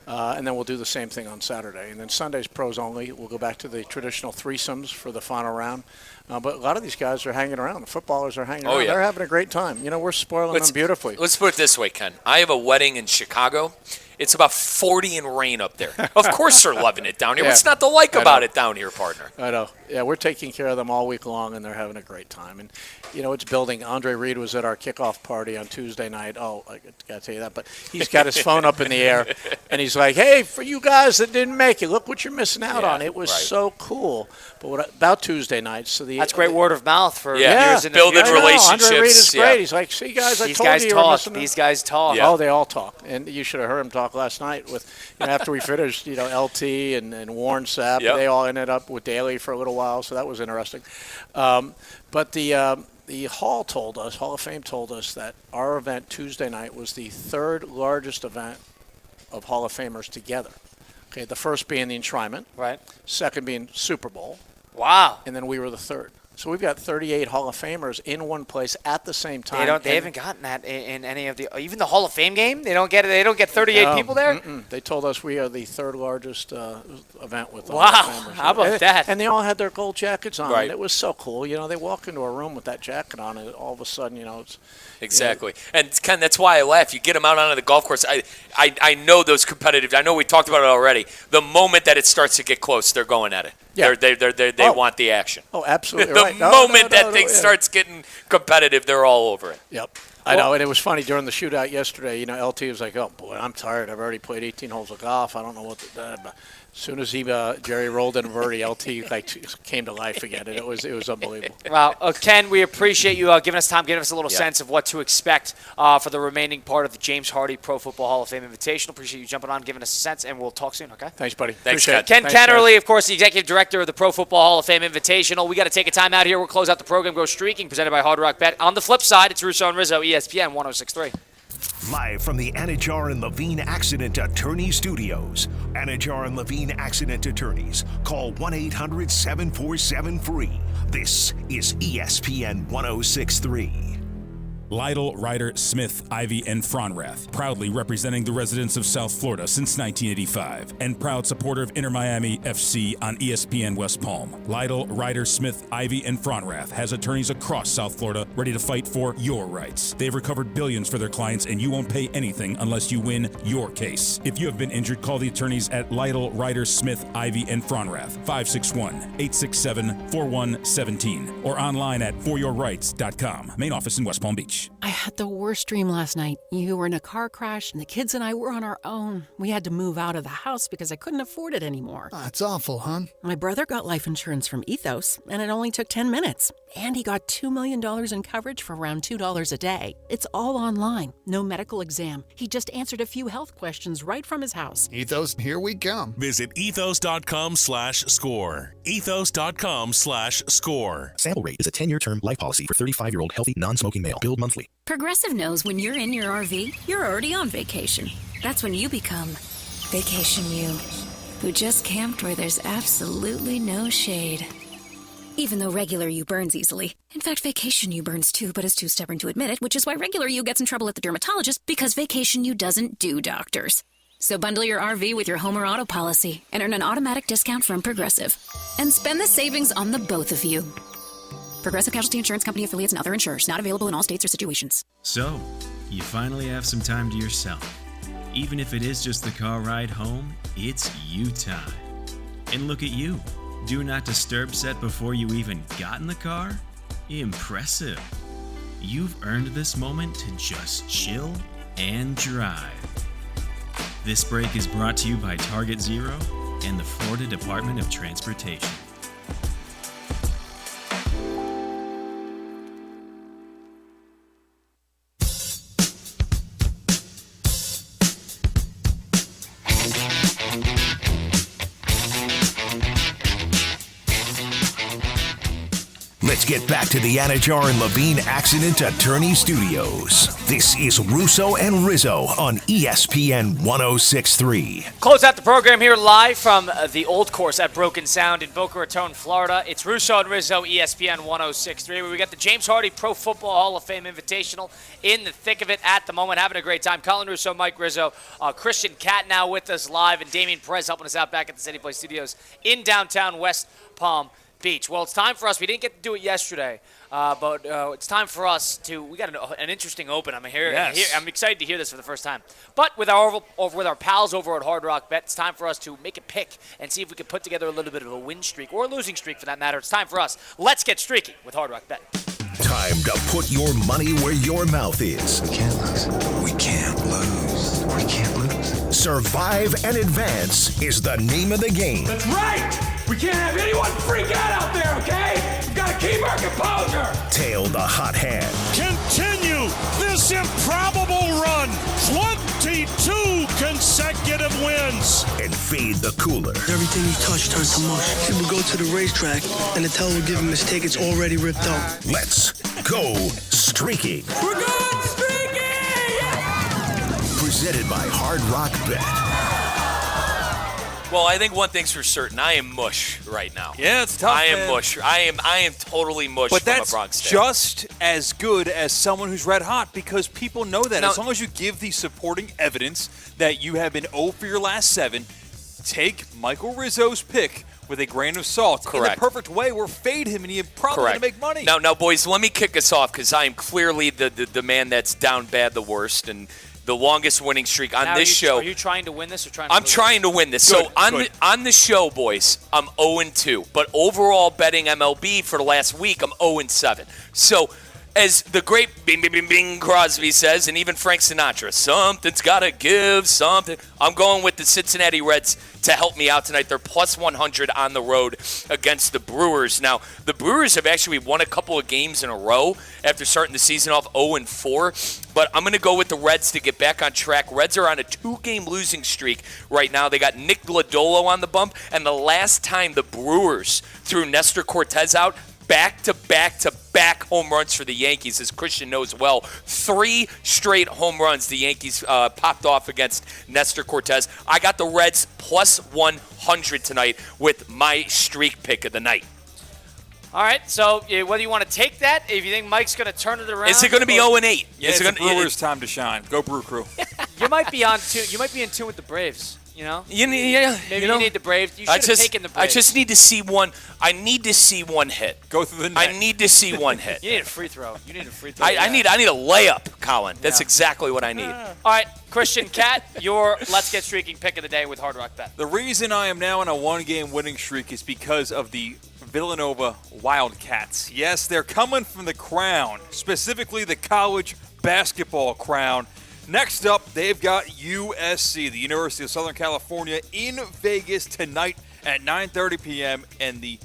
And then we'll do the same thing on Saturday. And then Sunday's pros only. We'll go back to the traditional threesomes for the final round. But a lot of these guys are hanging around. The footballers are hanging around. Yeah. They're having a great time. We're spoiling them beautifully. Let's put it this way, Ken. I have a wedding in Chicago. It's about 40 and rain up there. Of course they're loving it down here. What's not to like about it down here, partner? I know. Yeah, we're taking care of them all week long, and they're having a great time. And, it's building. Andre Reed was at our kickoff party on Tuesday night. Oh, I got to tell you that. But he's got his phone up in the air, and he's like, hey, for you guys that didn't make it, look what you're missing out on. It was so cool. But about Tuesday night. So that's great word of mouth for years in the building relationships. Andre Reed is great. He's like, see, guys, I told you were missing out. These guys talk. Oh, they all talk. And you should have heard him talk last night with, after we finished, LT and Warren Sapp. Yep. They all ended up with Daly for a little while, so that was interesting. But the Hall of Fame told us that our event Tuesday night was the third largest event of Hall of Famers together. Okay, the first being the enshrinement. Right. Second being Super Bowl. Wow. And then we were the third. So we've got 38 Hall of Famers in one place at the same time. They haven't gotten that in any of the even the Hall of Fame game. They don't get 38 people there. They told us we are the third largest event with Wow. Hall of Famers. How about that? And they all had their gold jackets on. Right. And it was so cool. You know, they walk into a room with that jacket on, and all of a sudden, you know, it's Exactly. And Ken, that's why I laugh. You get them out onto the golf course. I know those competitive. I know we talked about it already. The moment that it starts to get close, they're going at it. Yeah. They want the action. Oh, absolutely The right. moment that thing starts getting competitive, they're all over it. Yep. I know, and it was funny during the shootout yesterday. You know, LT was like, "Oh boy, I'm tired. I've already played 18 holes of golf. I don't know what to do." But as soon as Jerry rolled in a birdie, LT came to life again, and it was unbelievable. Wow, Ken, we appreciate you giving us time, giving us a little sense of what to expect for the remaining part of the James Hardy Pro Football Hall of Fame Invitational. Appreciate you jumping on, giving us a sense, and we'll talk soon. Okay. Thanks, buddy. Thanks, Appreciate Ken. it. Ken Kennerly, of course, the executive director of the Pro Football Hall of Fame Invitational. We got to take a time out here. We'll close out the program. Go streaking, presented by Hard Rock Bet. On the flip side, it's Russo and Rizzo, ESPN 106.3. Live from the Anajar and Levine Accident Attorney Studios. Anajar and Levine Accident Attorneys. Call 1-800-747-FREE. This is ESPN 106.3. Lytle, Ryder, Smith, Ivy, and Fronrath, proudly representing the residents of South Florida since 1985, and proud supporter of Inter Miami FC on ESPN West Palm. Lytle, Ryder, Smith, Ivy, and Fronrath has attorneys across South Florida ready to fight for your rights. They've recovered billions for their clients, and you won't pay anything unless you win your case. If you have been injured, call the attorneys at Lytle, Ryder, Smith, Ivy, and Fronrath, 561-867-4117, or online at foryourrights.com. Main office in West Palm Beach. I had the worst dream last night. You were in a car crash, and the kids and I were on our own. We had to move out of the house because I couldn't afford it anymore. That's awful, hon. My brother got life insurance from Ethos, and it only took 10 minutes. And he got $2 million in coverage for around $2 a day. It's all online. No medical exam. He just answered a few health questions right from his house. Ethos, here we come. Visit ethos.com/score. Ethos.com/score. Sample rate is a 10-year term life policy for 35-year-old healthy, non-smoking male. Billed monthly. Progressive knows when you're in your RV, you're already on vacation. That's when you become Vacation You, who just camped where there's absolutely no shade. Even though regular you burns easily. In fact, Vacation You burns too, but is too stubborn to admit it, which is why regular you gets in trouble at the dermatologist, because Vacation You doesn't do doctors. So bundle your RV with your home or auto policy and earn an automatic discount from Progressive. And spend the savings on the both of you. Progressive Casualty Insurance Company affiliates and other insurers. Not available in all states or situations. So, you finally have some time to yourself. Even if it is just the car ride home, it's you time. And look at you. Do not disturb set before you even got in the car? Impressive. You've earned this moment to just chill and drive. This break is brought to you by Target Zero and the Florida Department of Transportation. Let's get back to the Anajar and Levine Accident Attorney Studios. This is Russo and Rizzo on ESPN 106.3. Close out the program here live from the Old Course at Broken Sound in Boca Raton, Florida. It's Russo and Rizzo, ESPN 106.3, where we got the James Hardy Pro Football Hall of Fame Invitational in the thick of it at the moment, having a great time. Colin Russo, Mike Rizzo, Christian Cat now with us live, and Damian Perez helping us out back at the City Play Studios in downtown West Palm Beach. Well, it's time for us. We didn't get to do it yesterday, but it's time for us to. We got an interesting open. I'm excited to hear this for the first time. But with our pals over at Hard Rock Bet, it's time for us to make a pick and see if we can put together a little bit of a win streak or a losing streak for that matter. It's time for us. Let's get streaky with Hard Rock Bet. Time to put your money where your mouth is. We can't lose. We can't lose. We can't lose. Survive and Advance is the name of the game. That's right! We can't have anyone freak out there, okay? We've got to keep our composure. Tail the hot hand. Continue this improbable run. 22 consecutive wins. And fade the cooler. Everything you touch turns to mush. People go to the racetrack and the teller will give him his tickets already ripped out. Let's go streaking. We're going streaking! Presented by Hard Rock Bet. Well, I think one thing's for certain. I am mush right now. Yeah, it's tough, I am man. mush. I am totally mush But from that's a Bronx state. just as good as someone who's red hot because people know that. Now- As long as you give the supporting evidence that you have been 0 for your last 7, take Michael Rizzo's pick with a grain of salt. Correct. In the perfect way, or fade him, and you're probably going to make money. Now, boys, let me kick us off because I am clearly the man that's down bad the worst and the longest winning streak on this show. Are you trying to win this or trying to I'm lose? trying to win this. Good, So on good. on the show, boys, I'm 0-2. But overall betting MLB for the last week, I'm 0-7. So as the great Bing Bing Bing Bing Crosby says, and even Frank Sinatra, something's got to give something. I'm going with the Cincinnati Reds to help me out tonight. They're plus 100 on the road against the Brewers. Now, the Brewers have actually won a couple of games in a row after starting the season off 0-4. But I'm going to go with the Reds to get back on track. Reds are on a 2-game losing streak right now. They got Nick Lodolo on the bump. And the last time the Brewers threw Nestor Cortez out, back-to-back-to-back home runs for the Yankees, as Christian knows well. 3 straight home runs the Yankees popped off against Nestor Cortez. I got the Reds plus 100 tonight with my streak pick of the night. All right, so whether you want to take that, if you think Mike's going to turn it around. Is it going to be 0-8? Yeah, it's the Brewers' time to shine. Go Brew Crew. You might be on tune. You might be in tune with the Braves. You know, Yeah, maybe you need the Braves. You should have taken the Braves. I just need to see one. I need to see one hit. Go through the net. I need to see one hit. You need a free throw. I need a layup, Colin. That's exactly what I need. All right, Christian Cat, your Let's Get Streaking pick of the day with Hard Rock Bet. The reason I am now on a 1-game winning streak is because of the Villanova Wildcats. Yes, they're coming from the crown, specifically the college basketball crown. Next up, they've got USC, the University of Southern California, in Vegas tonight at 9:30 p.m. And the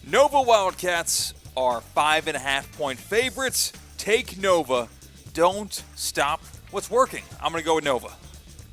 Nova Wildcats are 5.5-point favorites. Take Nova. Don't stop what's working. I'm going to go with Nova.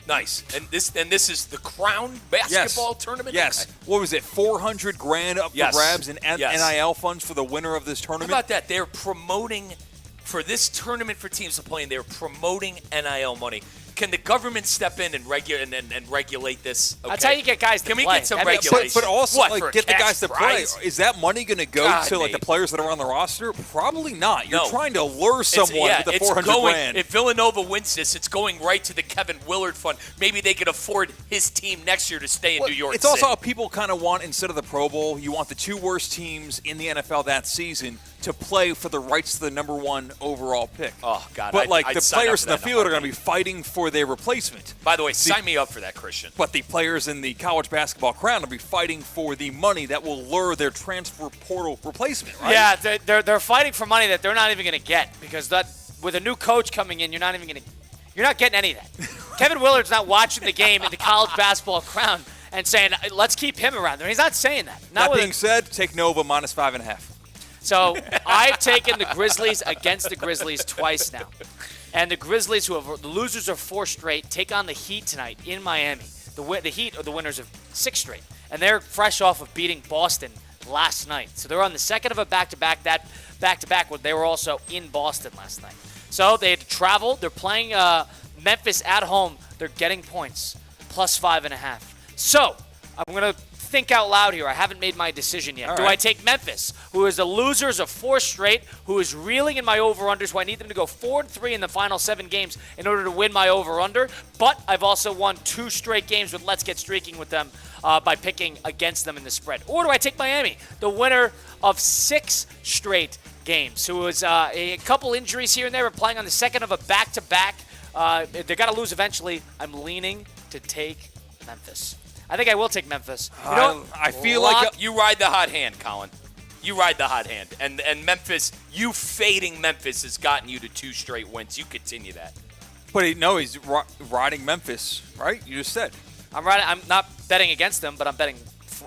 Nice. And this is the Crown basketball tournament? Yes. Okay. What was it, $400,000 up Yes. for grabs in Yes. NIL funds for the winner of this How tournament? about that? They're promoting, for this tournament for teams to play in, they're promoting NIL money. Can the government step in and regulate this? Okay. That's how you get guys to Can we play. get some That'd be a regulation? But also, What, for a get the cash guys to prize? play. Is that money going to go God, to the Nate. players that are on the roster? Probably not. You're No. trying to lure someone with the it's $400,000. going. If Villanova wins this, it's going right to the Kevin Willard Fund. Maybe they could afford his team next year to stay in Well, New York it's also City. how people kind of want, instead of the Pro Bowl, you want the 2 worst teams in the NFL that season to play for the rights to the number 1 overall pick. Oh, God. But I'd the sign up players for in the that in a field are going to be heartbeat. fighting for their replacement. By the way, sign me up for that, Christian. But the players in the college basketball crown will be fighting for the money that will lure their transfer portal replacement, right? Yeah, they're fighting for money that they're not even going to get because that with a new coach coming in, you're not getting any of that. Kevin Willard's not watching the game in the college basketball crown and saying, let's keep him around there. He's not saying that. Not That with being said, take Nova minus 5.5. So I've taken the Grizzlies against the Grizzlies twice now. And the Grizzlies, who are the losers of 4 straight, take on the Heat tonight in Miami. The Heat are the winners of 6 straight. And they're fresh off of beating Boston last night. So they're on the second of a back-to-back. That back-to-back, they were also in Boston last night. So they had to travel. They're playing Memphis at home. They're getting points, plus 5.5. So I'm going to think out loud here. I haven't made my decision yet. All Do right. I take Memphis, who is the losers of 4 straight, who is reeling in my over-unders, who I need them to go 4-3 in the final 7 games in order to win my over-under, but I've also won 2 straight games with Let's Get Streaking with them by picking against them in the spread? Or do I take Miami, the winner of 6 straight games, who was a couple injuries here and there, but playing on the second of a back-to-back? They're going to lose eventually. I'm leaning to take Memphis. I think I will take Memphis. You know, I feel like You ride the hot hand, Colin. You ride the hot hand. And Memphis, you fading Memphis has gotten you to 2 straight wins. You continue that. But he's riding Memphis, right? You just said. I'm right. I'm not betting against them, but I'm betting.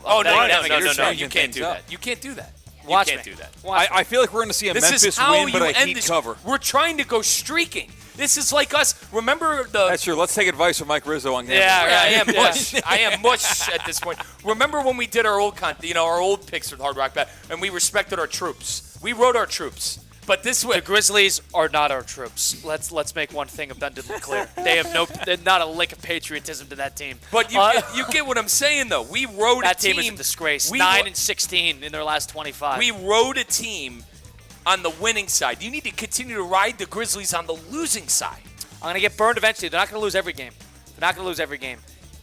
Oh, betting no. them against them. You can't do that. You can't do that. Watch You can't me. do that. Watch me. I feel like we're going to see a This Memphis is how win, but you a end Heat this. cover. We're trying to go streaking. This is like us. Remember the. That's true. Let's take advice from Mike Rizzo on gambling. Yeah, I am yeah. mush. I am mush at this point. Remember when we did our old our old picks with Hard Rock Bet, and we respected our troops. We wrote our troops. But this way, The Grizzlies are not our troops. Let's make one thing abundantly clear. They're not a lick of patriotism to that team. but you get what I'm saying, though. We rode That a team. team is a disgrace. We 9-16 in their last 25. We rode a team on the winning side. You need to continue to ride the Grizzlies on the losing side. I'm going to get burned eventually. They're not going to lose every game.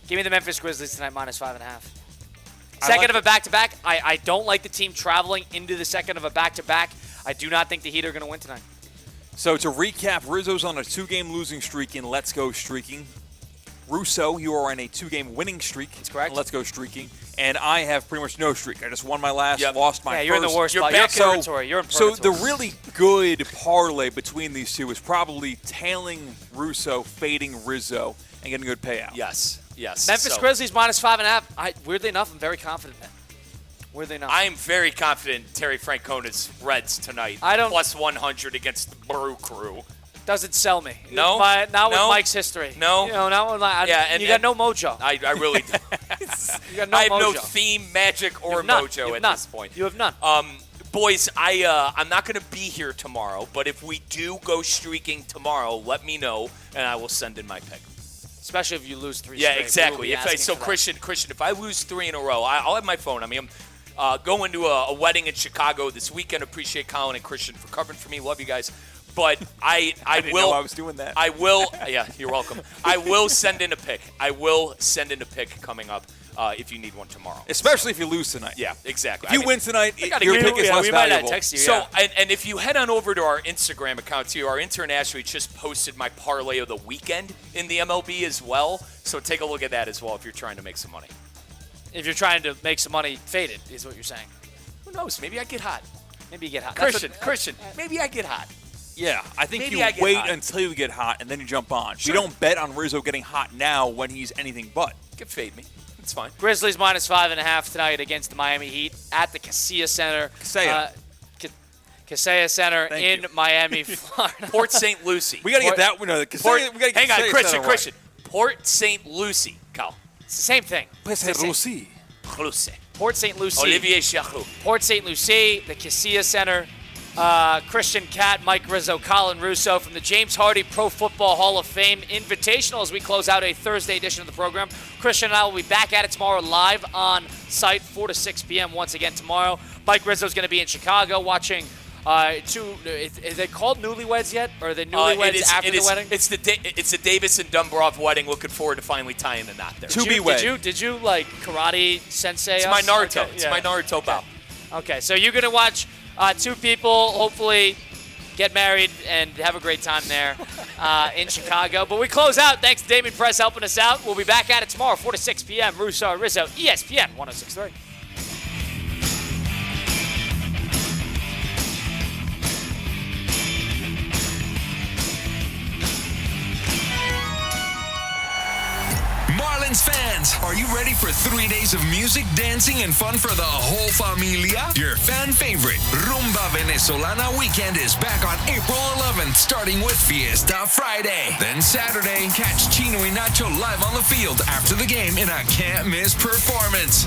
Give me the Memphis Grizzlies tonight, -5.5. Second of a back-to-back. I don't like the team traveling into the second of a back-to-back. I do not think the Heat are going to win tonight. So to recap, Rizzo's on a 2-game losing streak in Let's Go Streaking. Russo, you are on a 2-game winning streak. That's correct. In Let's Go Streaking. And I have pretty much no streak. I just won my last, lost my first. Yeah, you're in the worst spot. You're in purgatory. You're in So purgatory. the really good parlay between these two is probably tailing Russo, fading Rizzo, and getting a good payout. Yes. Memphis Grizzlies -5.5. Weirdly enough, I'm very confident in that. Weirdly enough. I am very confident in Terry Francona's Reds tonight. I don't- Plus 100 against the Brew Crew. Doesn't sell me. No? Not with No? Mike's history. No? You know, not with and you got no mojo. I really don't. You got no I have no mojo. theme, magic, or You have none. mojo You have at none. this point. You have none. Boys, I'm not going to be here tomorrow, but if we do go streaking tomorrow, let me know, and I will send in my pick. Especially if you lose 3 Yeah, straight. We will exactly. be asking So for that. Christian, if I lose 3 in a row, I'll have my phone. I mean, I'm going to a wedding in Chicago this weekend. Appreciate Colin and Christian for covering for me. Love you guys. But I didn't will. know I was doing that. I will. Yeah, you're welcome. I will send in a pick. Coming up if you need one tomorrow. Especially if you lose tonight. Yeah, exactly. If you win tonight, gotta your give pick you- is yeah, less we might not valuable. text you. So, and if you head on over to our Instagram account too, our intern Ashley just posted my parlay of the weekend in the MLB as well. So take a look at that as well if you're trying to make some money. If you're trying to make some money, faded is what you're saying. Who knows? Maybe I get hot. Maybe you get hot. Christian, maybe I get hot. Yeah, I think Maybe you I get wait hot. until you get hot and then you jump on. Sure. We don't bet on Rizzo getting hot now when he's anything but. You can fade me. It's fine. Grizzlies -5.5 tonight against the Miami Heat at the Kaseya Center. Kaseya Center Thank in you. Miami, Florida. Port St. Lucie. We got to get that one. Hang on, Christian. Port St. Lucie, Cal. It's the same thing. Lucie. Lucie. Port St. Lucie. Olivier Giroud. Port St. Lucie, the Kaseya Center. Christian Cat, Mike Rizzo, Colin Russo from the James Hardy Pro Football Hall of Fame Invitational as we close out a Thursday edition of the program. Christian and I will be back at it tomorrow live on site, 4 to 6 p.m. once again tomorrow. Mike Rizzo's going to be in Chicago watching two. Is they called newlyweds yet? Or are they newlyweds after the wedding? It's the Davis and Dumbrov wedding. Looking forward to finally tying the knot there. Did you like karate sensei? It's us? my Naruto. Okay, It's yeah. my Naruto bow. Okay, so you're going to watch two people hopefully get married and have a great time there in Chicago. But we close out. Thanks to Damien Press helping us out. We'll be back at it tomorrow, 4 to 6 p.m. Russo, Rizzo, ESPN 106.3. Marlins fans, are you ready for 3 days of music, dancing, and fun for the whole familia? Your fan favorite, Rumba Venezolana Weekend is back on April 11th, starting with Fiesta Friday. Then Saturday, catch Chino y Nacho live on the field after the game in a can't-miss performance.